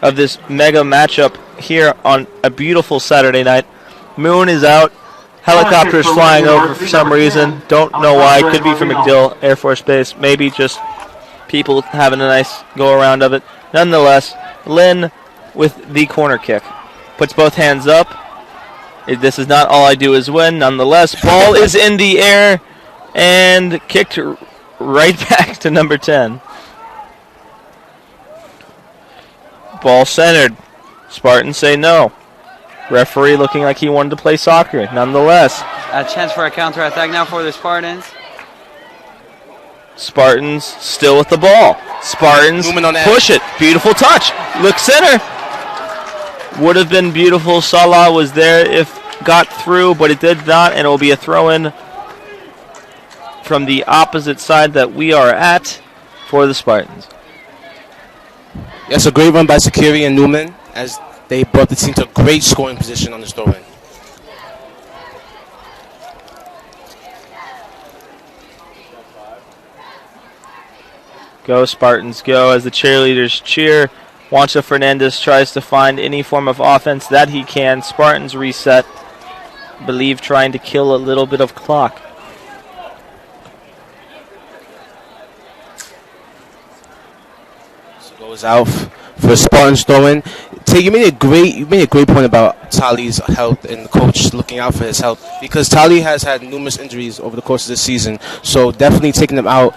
of this mega matchup here on a beautiful Saturday night. Moon is out. Helicopters flying over for some reason. Don't know why. Could be from MacDill Air Force Base. Maybe just people having a nice go around of it. Nonetheless, Lynn with the corner kick. Puts both hands up. This is not all I do is win. Nonetheless, ball is in the air and kicked right back to number 10. Ball centered. Spartans say no. Referee looking like he wanted to play soccer. Nonetheless, A chance for a counter-attack now for the Spartans. Spartans still with the ball. Spartans push it. Beautiful touch. Look center. Would have been beautiful. Salah was there if got through, but it did not, and it will be a throw-in from the opposite side that we are at for the Spartans. Yes, a great run by Sakiri and Newman as they brought the team to a great scoring position on this throw-in. Go Spartans, go as the cheerleaders cheer. Juancho Fernandez tries to find any form of offense that he can. Spartans reset. Believe trying to kill a little bit of clock. So goes out for Spartans throwing. You made a great point about Tali's health and the coach looking out for his health because Tali has had numerous injuries over the course of this season. So definitely taking him out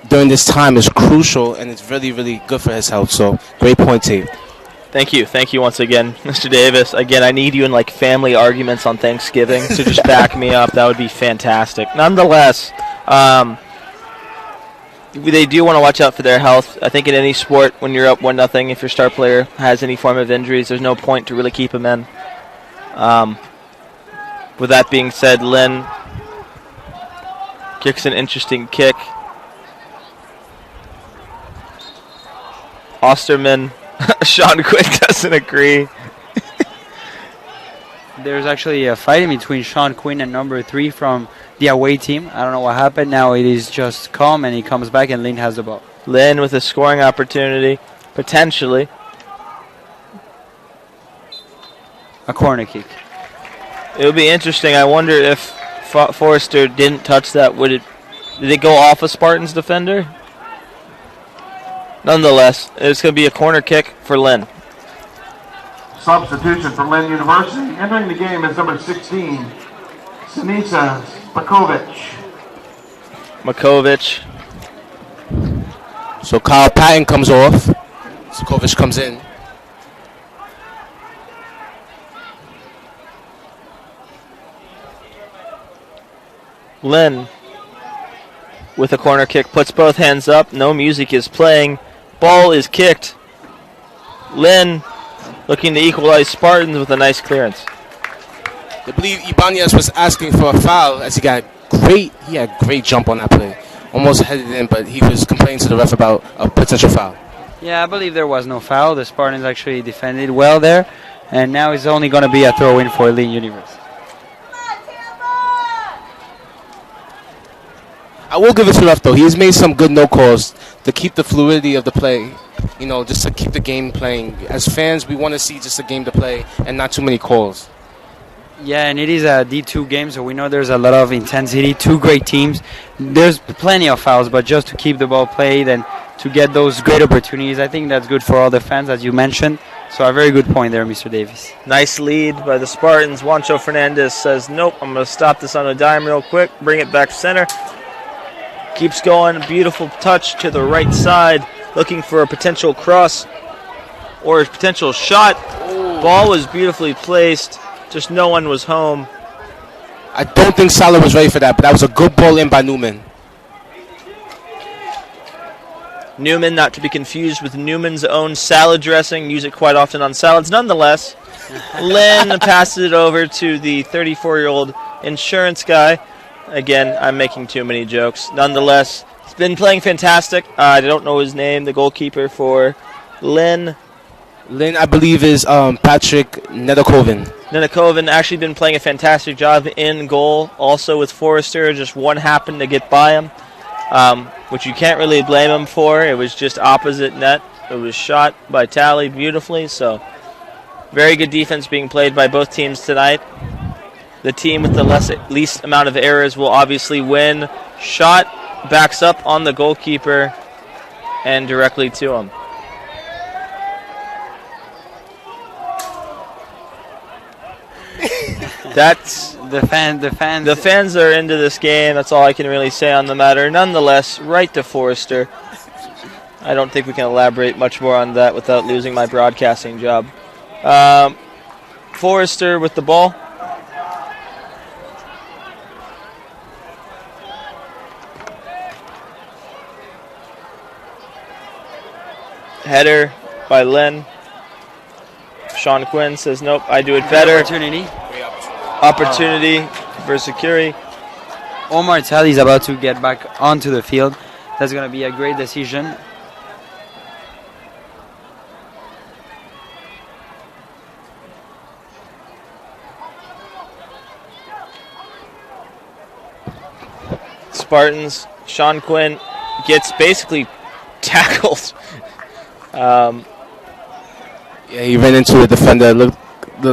during this time is crucial, and it's really, really good for his health. So, great point, Tate. Thank you once again, Mr. Davis. Again, I need you in like family arguments on Thanksgiving to just back me up. That would be fantastic. Nonetheless, they do want to watch out for their health. I think in any sport, when you're up 1-0, if your star player has any form of injuries, there's no point to really keep him in. With that being said, Lynn kicks an interesting kick. Osterman, Sean Quinn doesn't agree. There's actually a fight in between Sean Quinn and number 3 from the away team. I don't know what happened. Now it is just calm, and he comes back, and Lynn has the ball. Lynn with a scoring opportunity, potentially. A corner kick. It would be interesting. I wonder if Forrester didn't touch that. Did it go off a Spartans defender? Nonetheless, it's going to be a corner kick for Lynn. Substitution for Lynn University. Entering the game is number 16, Sinisa Makovic. So Kyle Patton comes off. Sokovic comes in. Lynn with a corner kick puts both hands up. No music is playing. Ball is kicked. Lynn looking to equalize Spartans with a nice clearance. I believe Ibanez was asking for a foul as he had great jump on that play. Almost headed in, but he was complaining to the ref about a potential foul. Yeah, I believe there was no foul. The Spartans actually defended well there, and now it's only going to be a throw-in for Lynn University. I will give it to the ref, though. He has made some good no calls to keep the fluidity of the play, just to keep the game playing. As fans, we want to see just a game to play and not too many calls. Yeah, and it is a D2 game, so we know there's a lot of intensity. Two great teams. There's plenty of fouls, but just to keep the ball played and to get those great opportunities. I think that's good for all the fans, as you mentioned. So a very good point there, Mr. Davis. Nice lead by the Spartans. Juancho Fernandez says, nope, I'm going to stop this on a dime real quick, bring it back center. Keeps going, beautiful touch to the right side, looking for a potential cross or a potential shot. Ball was beautifully placed, just no one was home. I don't think Salah was ready for that, but that was a good ball in by Newman. Newman, not to be confused with Newman's own salad dressing. Use it quite often on salads. Nonetheless, Lynn passes it over to the 34-year-old insurance guy. Again, I'm making too many jokes. Nonetheless, he's been playing fantastic. I don't know his name, the goalkeeper for Lynn. Lynn, I believe, is Patrick Nedakoven. Nedakoven actually been playing a fantastic job in goal. Also with Forrester, just one happened to get by him. Which you can't really blame him for. It was just opposite net. It was shot by Tally beautifully. So very good defense being played by both teams tonight. The team with the least amount of errors will obviously win. Shot backs up on the goalkeeper and directly to him. That's The fans. the fans are into this game. That's all I can really say on the matter. Nonetheless, right to Forrester. I don't think we can elaborate much more on that without losing my broadcasting job. Forrester with the ball. Header by Lynn. Sean Quinn says, nope, I do it better. Opportunity for Security. Omar Tally is about to get back onto the field. That's going to be a great decision. Spartans, Sean Quinn gets basically tackled. Yeah, he ran into a defender. Looked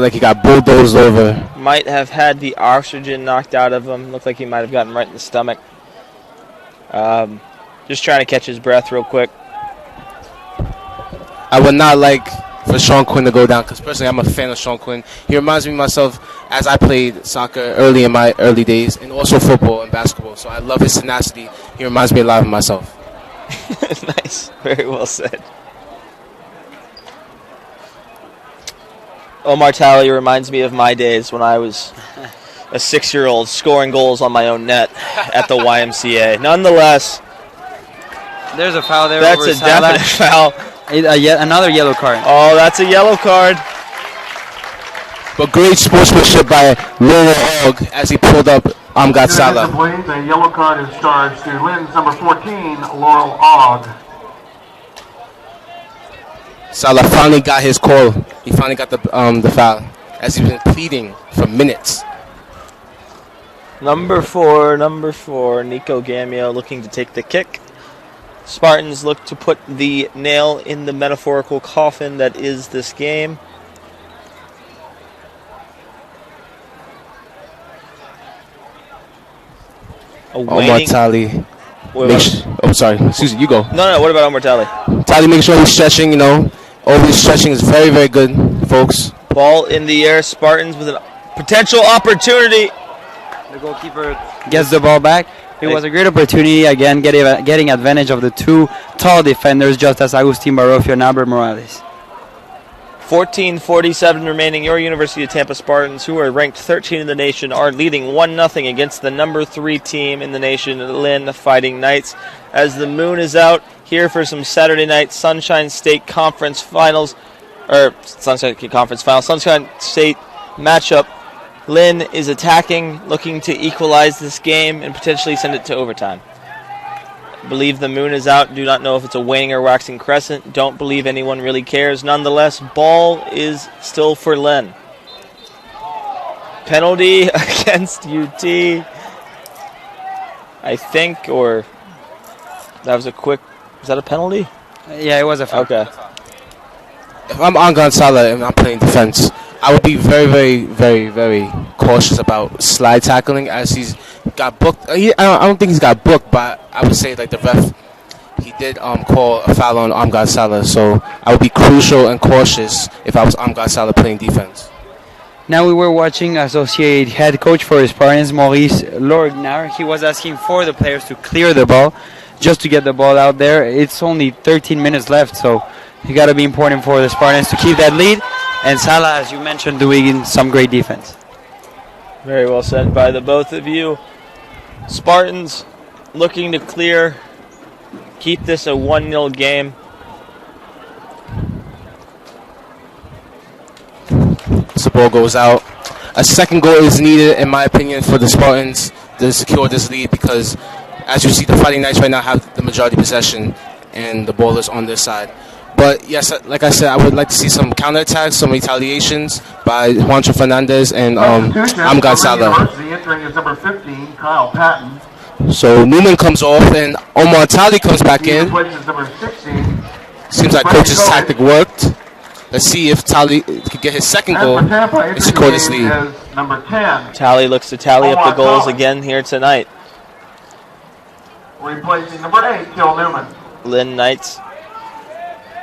like he got bulldozed over. Might have had the oxygen knocked out of him. Looked like he might have gotten right in the stomach. Just trying to catch his breath real quick. I would not like for Sean Quinn to go down, because personally I'm a fan of Sean Quinn. He reminds me of myself as I played soccer early in my early days, and also football and basketball. So I love his tenacity. He reminds me a lot of myself. Nice. Very well said. Omar Tally reminds me of my days when I was a 6-year-old scoring goals on my own net at the YMCA. Nonetheless, there's a foul there. That's a definite foul. Another yellow card. Oh, that's a yellow card. But great sportsmanship by Laurel Og as he pulled up Amgad Salah. The yellow card is charged to Lynn's number 14, Laurel Og. Salah finally got his call. He finally got the foul, as he's been pleading for minutes. Number four, Nico Gamio looking to take the kick. Spartans look to put the nail in the metaphorical coffin that is this game. Omar Tally. Sorry. Excuse me, you go. No, what about Omar Tally? Tally, make sure he's stretching, Always stretching is very, very good, folks. Ball in the air. Spartans with a potential opportunity. The goalkeeper gets the ball back. It was a great opportunity, again, getting advantage of the two tall defenders, just as Agustin Barofio and Albert Morales. 14:47 remaining. Your University of Tampa Spartans, who are ranked 13 in the nation, are leading 1-0 against the number 3 team in the nation, Lynn Fighting Knights. As the moon is out, here for some Saturday night Sunshine State Conference Finals, Sunshine State matchup. Lynn is attacking, looking to equalize this game and potentially send it to overtime. Believe the moon is out. Do not know if it's a waning or waxing crescent. Don't believe anyone really cares. Nonetheless, ball is still for Lynn. Penalty against UT, I think, or that was a quick. Was that a penalty? Yeah, it was a foul. Okay. If I'm Amgad Salah and I'm playing defense, I would be very, very, very, very cautious about slide tackling, as he's got booked. I don't think he's got booked, but I would say like the ref he did call a foul on Amgad Salah, so I would be crucial and cautious if I was Amgad Salah playing defense. Now we were watching associate head coach for Spartans, Maurice Lorgnar. He was asking for the players to clear the ball, just to get the ball out there. It's only 13 minutes left, so it got to be important for the Spartans to keep that lead. And Salah, as you mentioned, doing some great defense. Very well said by the both of you. Spartans looking to clear, keep this a 1-0 game. The ball goes out. A second goal is needed, in my opinion, for the Spartans to secure this lead because, as you see, the Fighting Knights right now have the majority possession and the ball is on their side. But yes, like I said, I would like to see some counterattacks, some retaliations by Juancho Fernandez and Amgad Salah. University entering is number 15, Kyle Patton. So Newman comes off and Omar Tali comes back in. Places number 16. Seems like coach's tactic worked. Let's see if Tali could get his second goal and secure this lead. Number 10. Tally looks to tally up the goals again here tonight. Replacing number 8, Kill Newman. Lynn Knights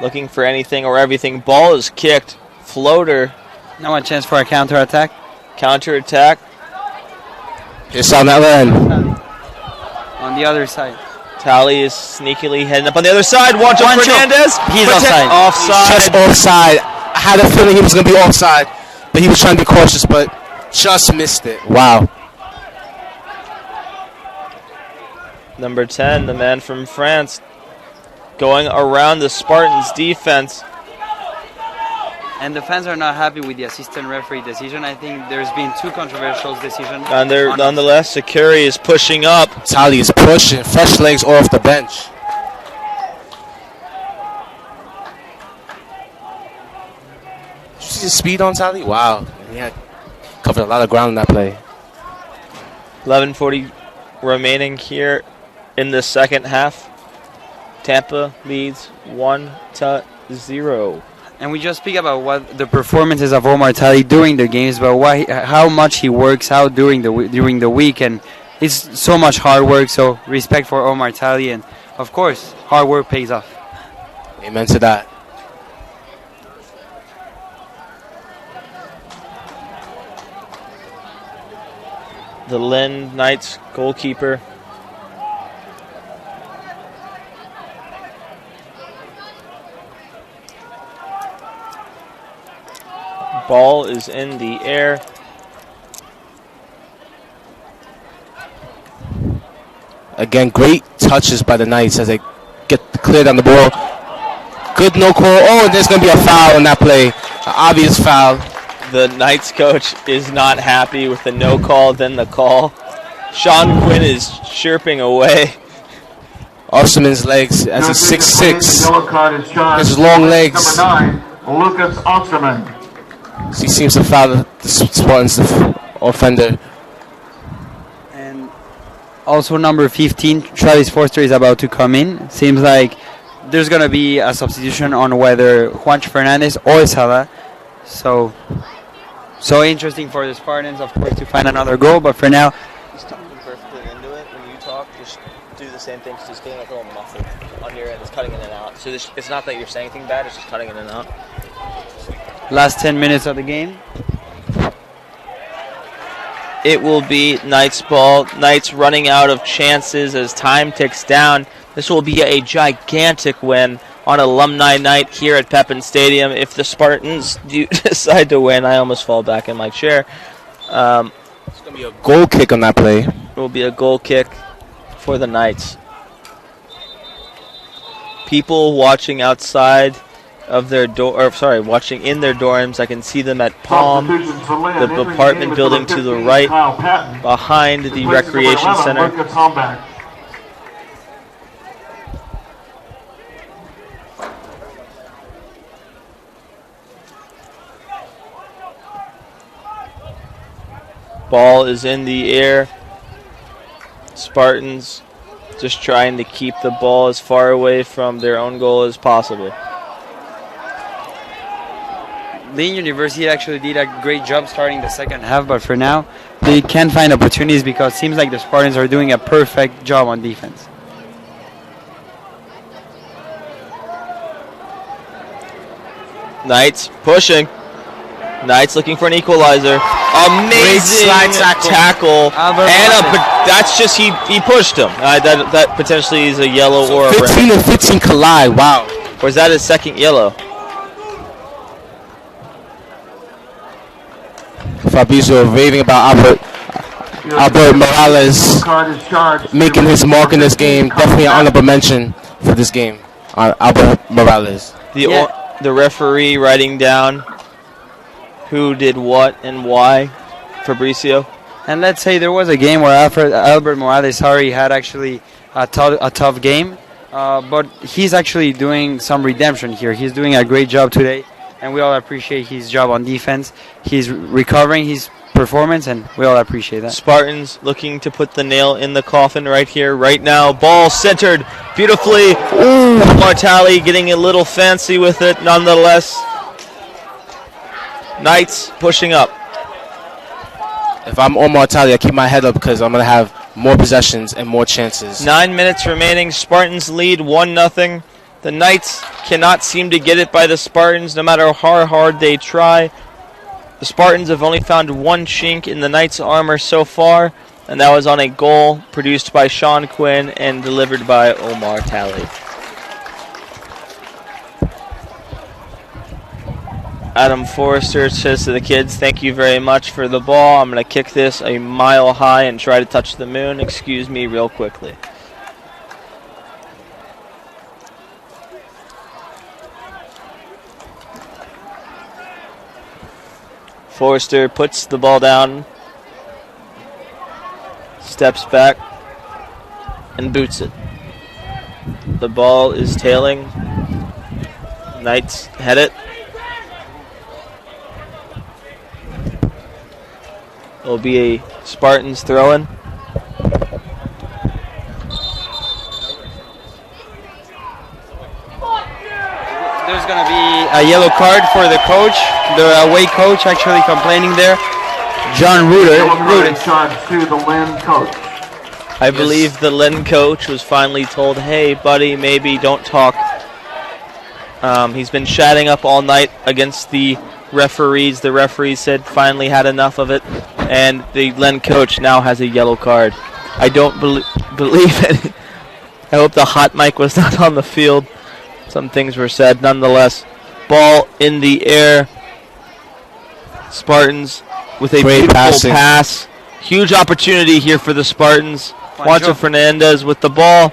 looking for anything or everything. Ball is kicked. Floater. Now a chance for a counterattack. Counterattack. It's on that end. On the other side. Tally is sneakily heading up on the other side. Juancho Fernandez. He's offside. Offside. Just offside. I had a feeling he was going to be offside, but he was trying to be cautious, but just missed it. Wow. Number 10, the man from France, going around the Spartans' defense. And the fans are not happy with the assistant referee decision. I think there's been 2 controversial decisions. And nonetheless, Sakuri is pushing up. Tali is pushing. Fresh legs off the bench. Did you see the speed on Tali? Wow. He had covered a lot of ground in that play. 11:40 remaining here in the second half. Tampa leads 1-0. And we just speak about what the performances of Omar Tali during the games, but how much he works out during the week, and it's so much hard work. So respect for Omar Tali, and of course, hard work pays off. Amen to that. The Lynn Knights goalkeeper. Ball is in the air. Again, great touches by the Knights as they get cleared on the ball. Good no call. Oh, and there's going to be a foul on that play. An obvious foul. The Knights coach is not happy with the no call, then the call. Sean Quinn is chirping away. Osterman's legs as he's 6'6". Yellow card is John. His long legs. Number 9, Lucas Osterman. He seems to foul the Spartans offender. And also number 15, Travis Forster is about to come in. Seems like there's going to be a substitution on whether Juancho Fernandez or Salah. So interesting for the Spartans, of course, to find another goal. But for now, He's talking perfectly into it. When you talk, just do the same thing. Just getting like a little muffled on your end. It's cutting in and out. So it's not that you're saying anything bad. It's just cutting in and out. last 10 minutes of the game. It will be Knights ball. Knights running out of chances as time ticks down. This will be a gigantic win on Alumni Night here at Pepin Stadium. If the Spartans do decide to win, I almost fall back in my chair. It's going to be a goal kick on that play. It will be a goal kick for the Knights. People watching outside of their watching in their dorms. I can see them at Palm, the apartment building to the right, behind the recreation center. Ball is in the air. Spartans just trying to keep the ball as far away from their own goal as possible. Lynn University actually did a great job starting the second half, but for now, they can't find opportunities because it seems like the Spartans are doing a perfect job on defense. Knights pushing. Knights looking for an equalizer. Amazing slide tackle. And that's just, he pushed him. That potentially is a yellow or a 15 and 15 collide. Wow. Or is that his second yellow? Fabrizio raving about Albert Morales making his mark in this game. Definitely an honorable mention for this game. Albert Morales. The referee writing down who did what and why, Fabrizio. And let's say there was a game where Albert Morales, had actually a tough game, but he's actually doing some redemption here. He's doing a great job today, and we all appreciate his job on defense. He's recovering his performance, and we all appreciate that. Spartans looking to put the nail in the coffin right here, right now. Ball centered beautifully. Martali getting a little fancy with it, nonetheless. Knights pushing up. If I'm Omar Tali, I keep my head up because I'm going to have more possessions and more chances. 9 minutes remaining. Spartans lead 1-0. The Knights cannot seem to get it by the Spartans no matter how hard they try. The Spartans have only found one chink in the Knights' armor so far, and that was on a goal produced by Sean Quinn and delivered by Omar Tali. Adam Forrester says to the kids, "Thank you very much for the ball. I'm going to kick this a mile high and try to touch the moon. Excuse me real quickly." Forrester puts the ball down, steps back, and boots it. The ball is tailing. Knights head it. It'll be a Spartans throw-in. There's going to be a yellow card for the coach, the away coach actually complaining there. John Ruder. To the Lynn coach. I believe the Lynn coach was finally told, "Hey, buddy, maybe don't talk." He's been chatting up all night against the referees. The referees said finally had enough of it, and the Lynn coach now has a yellow card. I don't believe it. I hope the hot mic was not on the field. Some things were said. Nonetheless, ball in the air. Spartans with a great beautiful pass. Huge opportunity here for the Spartans. Juancho Fernandez with the ball.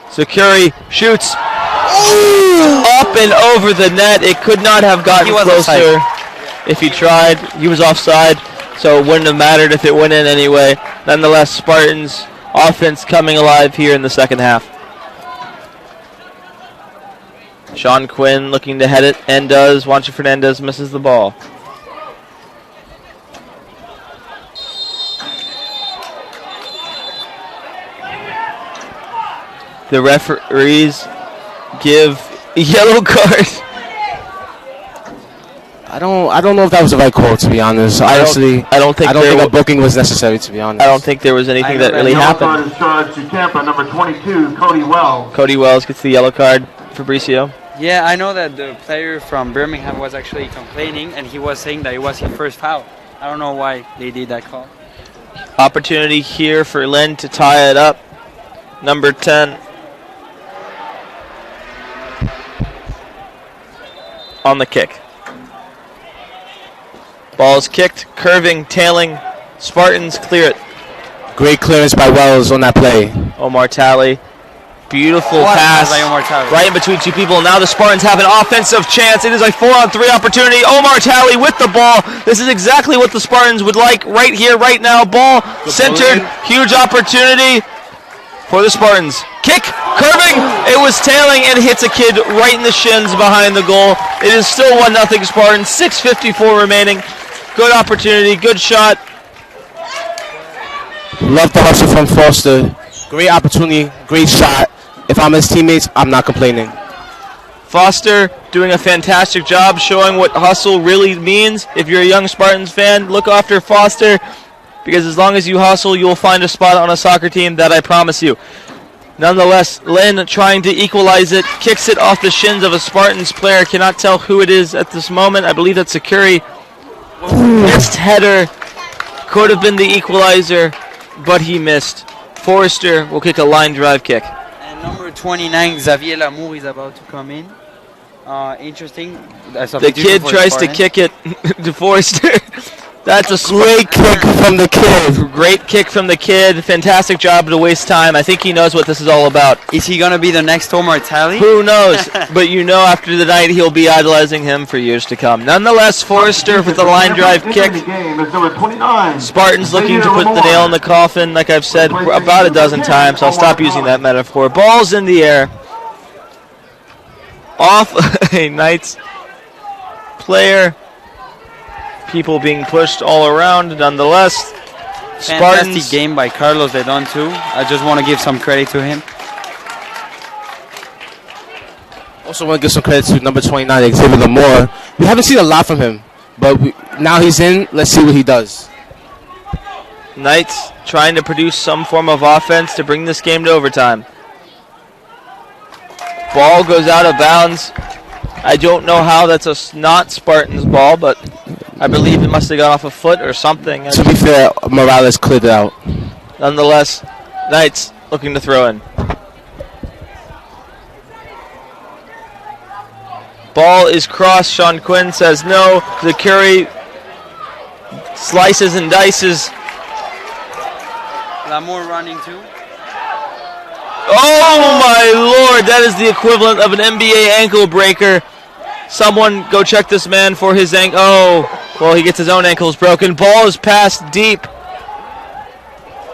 Sakuri shoots. Up and over the net. It could not have gotten closer if he tried. He was offside, so it wouldn't have mattered if it went in anyway. Nonetheless, Spartans offense coming alive here in the second half. Sean Quinn looking to head it, and does. Juancho Fernandez misses the ball. The referees give a yellow card. I don't know if that was the right call, to be honest. Honestly, I don't think a booking was necessary, to be honest. I don't think there was anything that really happened. To Tampa, number 22, Cody Wells. Cody Wells gets the yellow card. Fabrizio. Yeah, I know that the player from Birmingham was actually complaining, and he was saying that it was his first foul. I don't know why they did that call. Opportunity here for Lynn to tie it up. Number 10. On the kick. Ball's kicked, curving, tailing. Spartans clear it. Great clearance by Wells on that play. Omar Tali. Beautiful pass right in between two people. Now the Spartans have an offensive chance. It is a 4-on-3 opportunity. Omar Tali with the ball. This is exactly what the Spartans would like right here, right now. Ball centered. Huge opportunity for the Spartans. Kick, curving. It was tailing and hits a kid right in the shins behind the goal. It is still 1-0 Spartans. 6:54 remaining. Good opportunity, good shot. Love the hustle from Foster. Great opportunity, great shot. If I'm his teammates, I'm not complaining. Foster doing a fantastic job showing what hustle really means. If you're a young Spartans fan, look after Foster, because as long as you hustle, you will find a spot on a soccer team, that I promise you. Nonetheless, Lynn trying to equalize it, kicks it off the shins of a Spartans player. Cannot tell who it is at this moment. I believe that's Sakuri. Missed header. Could have been the equalizer, but he missed. Forrester will kick a line drive kick. And number 29, Xavier Lamour, is about to come in. Interesting. The kid tries to kick it to Forrester. That's a Great kick from the kid. Great kick from the kid. Fantastic job to waste time. I think he knows what this is all about. Is he going to be the next Omar Talley? Who knows? But you know after the night he'll be idolizing him for years to come. Nonetheless, Forrester with the line drive kick. Spartans looking to put the nail in the coffin, like I've said about a dozen times. I'll stop using that metaphor. Ball's in the air. Off a Knights player. People being pushed all around. Nonetheless, Fantastic Spartans. game by Carlos Ledon too. I just want to give some credit to him. Also want to give some credit to number 29, Xavier Lamore. We haven't seen a lot from him, but now he's in. Let's see what he does. Knights trying to produce some form of offense to bring this game to overtime. Ball goes out of bounds. I don't know how that's a not Spartans ball, but I believe it must have gone off a foot or something. To be fair, Morales cleared it out. Nonetheless, Knights looking to throw in. Ball is crossed. Sean Quinn says no. The Curry slices and dices. Lamour running too. Oh my lord, that is the equivalent of an NBA ankle breaker. Someone go check this man for his ankle. Oh, well, he gets his own ankles broken. Ball is passed deep.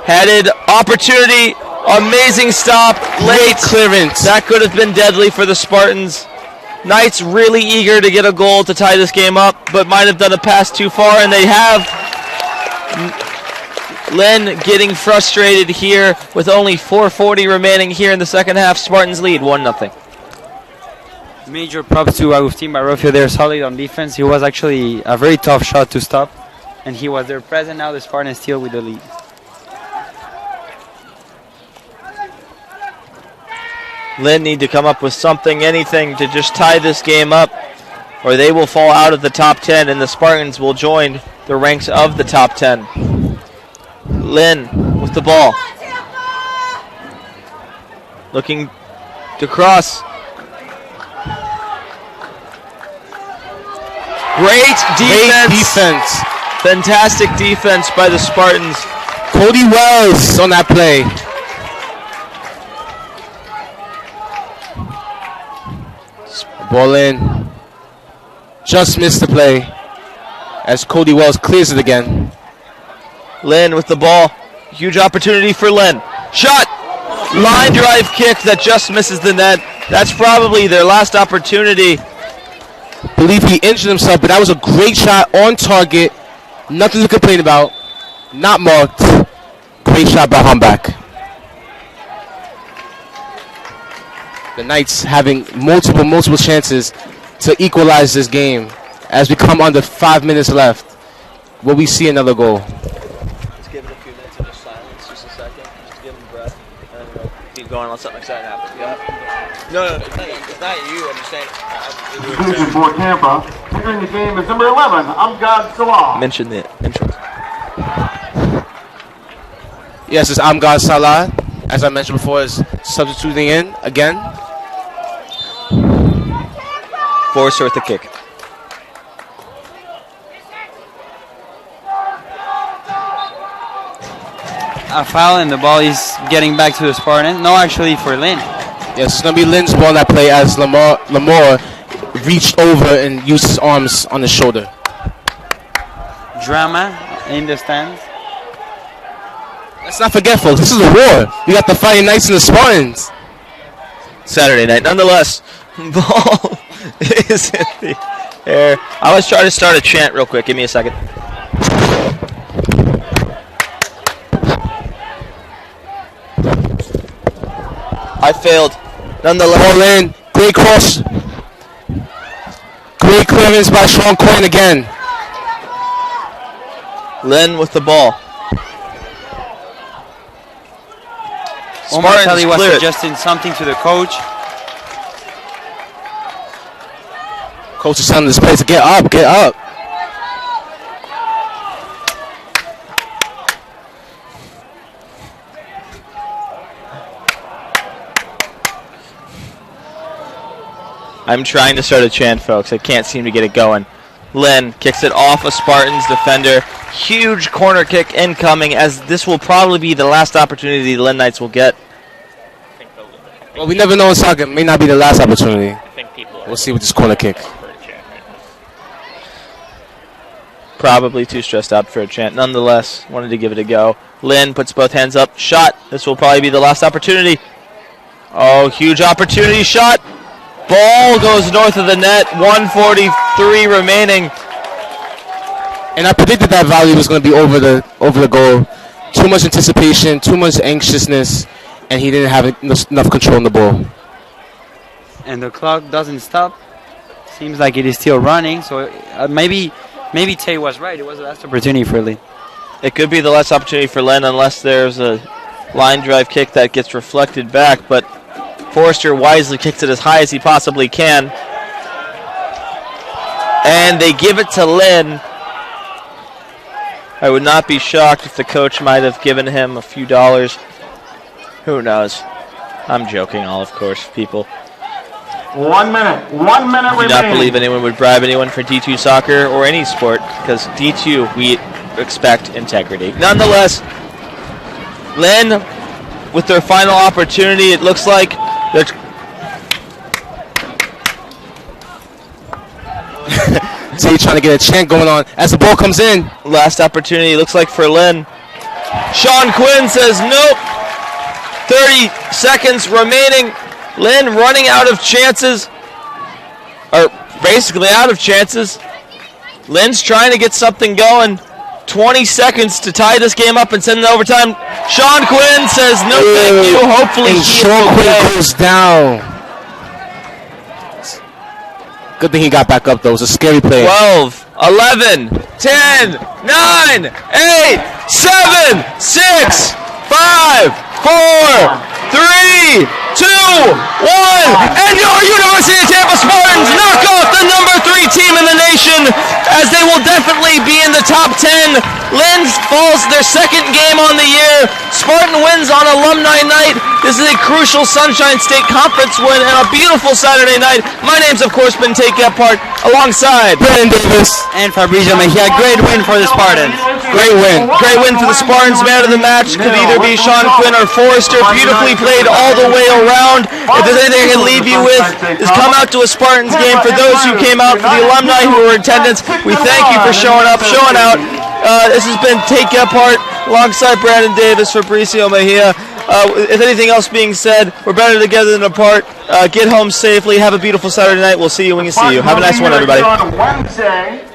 Headed opportunity. Amazing stop. Late clearance. That could have been deadly for the Spartans. Knights really eager to get a goal to tie this game up, but might have done a pass too far, and they have. Lynn getting frustrated here with only 4:40 remaining here in the second half. Spartans lead 1-0. Major props to Agustin Barrofio. They're solid on defense. He was actually a very tough shot to stop, and he was there present. Now the Spartans still with the lead. Lynn need to come up with something, anything to just tie this game up, or they will fall out of the top 10 and the Spartans will join the ranks of the top 10. Lynn with the ball. Looking to cross. Great defense. Fantastic defense by the Spartans. Cody Wells on that play. Ball in. Just missed the play as Cody Wells clears it again. Lynn with the ball. Huge opportunity for Lynn. Shot! Line drive kick that just misses the net. That's probably their last opportunity. Believe he injured himself, but that was a great shot on target. Nothing to complain about. Not marked. Great shot by Humback. The Knights having multiple chances to equalize this game as we come under 5 minutes left. Will we see another goal? Let's give it a few minutes of just silence, just a second, just to give them breath, and then we'll keep going unless something exciting happens. No, it's not you. I'm just saying. Season for Tampa. Entering the game is number 11, Amgad Salah. Mention the entrance. Yes, it's Amgad Salah. As I mentioned before, is substituting in again. Forrester with the kick. A foul and the ball is getting back to the Spartans. No, actually for Lynn. Yes, it's going to be Lynn's ball that play as Lamore reached over and used his arms on his shoulder. Drama in the stands. Let's not forget, folks, this is a war. We got the Fighting Knights and the Spartans. Saturday night. Nonetheless, ball is in the air. I was trying to start a chant real quick. Give me a second. I failed. Nonetheless. Ball in. Great cross. Great clearance by Sean Quinn again. Lynn with the ball. Spartans Kelly was clear it. suggesting something to the coach. Coach is telling this player to get up, get up. I'm trying to start a chant, folks. I can't seem to get it going. Lynn kicks it off a Spartans defender. Huge corner kick incoming, as this will probably be the last opportunity the Lynn Knights will get. Well, we never know in soccer. It may not be the last opportunity. We'll see with this corner kick. Probably too stressed out for a chant. Nonetheless, wanted to give it a go. Lynn puts both hands up. Shot. This will probably be the last opportunity. Oh, huge opportunity shot. Ball goes north of the net. 1:43 remaining. And I predicted that volley was going to be over the goal. Too much anticipation, too much anxiousness, and he didn't have enough control on the ball. And the clock doesn't stop. Seems like it is still running. So maybe Tay was right. It was the last opportunity for Lynn. It could be the last opportunity for Lynn unless there's a line drive kick that gets reflected back. But Forrester wisely kicks it as high as he possibly can. And they give it to Lynn. I would not be shocked if the coach might have given him a few dollars. Who knows? I'm joking, of course, people. 1 minute. 1 minute I do not believe anyone would bribe anyone for D2 soccer or any sport, because D2, we expect integrity. Nonetheless, Lynn, with their final opportunity, it looks like they're... Tay trying to get a chant going on as the ball comes in. Last opportunity, looks like for Lynn. Sean Quinn says nope. 30 seconds remaining. Lynn running out of chances, or basically out of chances. Lynn's trying to get something going. 20 seconds to tie this game up and send it overtime. Sean Quinn says no thank you. Hopefully and Sean Quinn goes down. Good thing he got back up though. It was a scary play. 12, 11, 10, 9, 8, 7, 6, 5, 4, 3, 2, 1, and your University of Tampa Spartans knock off the number 3 team in the nation, as they will definitely be in the top 10. Lynn falls their second game on the year. Spartan wins on alumni night. This is a crucial Sunshine State Conference win and a beautiful Saturday night. My name's, of course, been Take Part alongside Brandon Davis and Fabrizio Mejia. Great win for the Spartans. Great win. Great win for the Spartans. Man of the match could either be Sean Quinn or Forrester. Beautifully played all the way around. If there's anything I can leave you with, is come out to a Spartans game. For those who came out, for the alumni who were in attendance, we thank you for showing up, showing out. This has been Take Part alongside Brandon Davis, Fabrizio Mejia. If anything else being said, we're better together than apart. Get home safely. Have a beautiful Saturday night. We'll see you when you see you. Have a nice one, everybody. On Wednesday.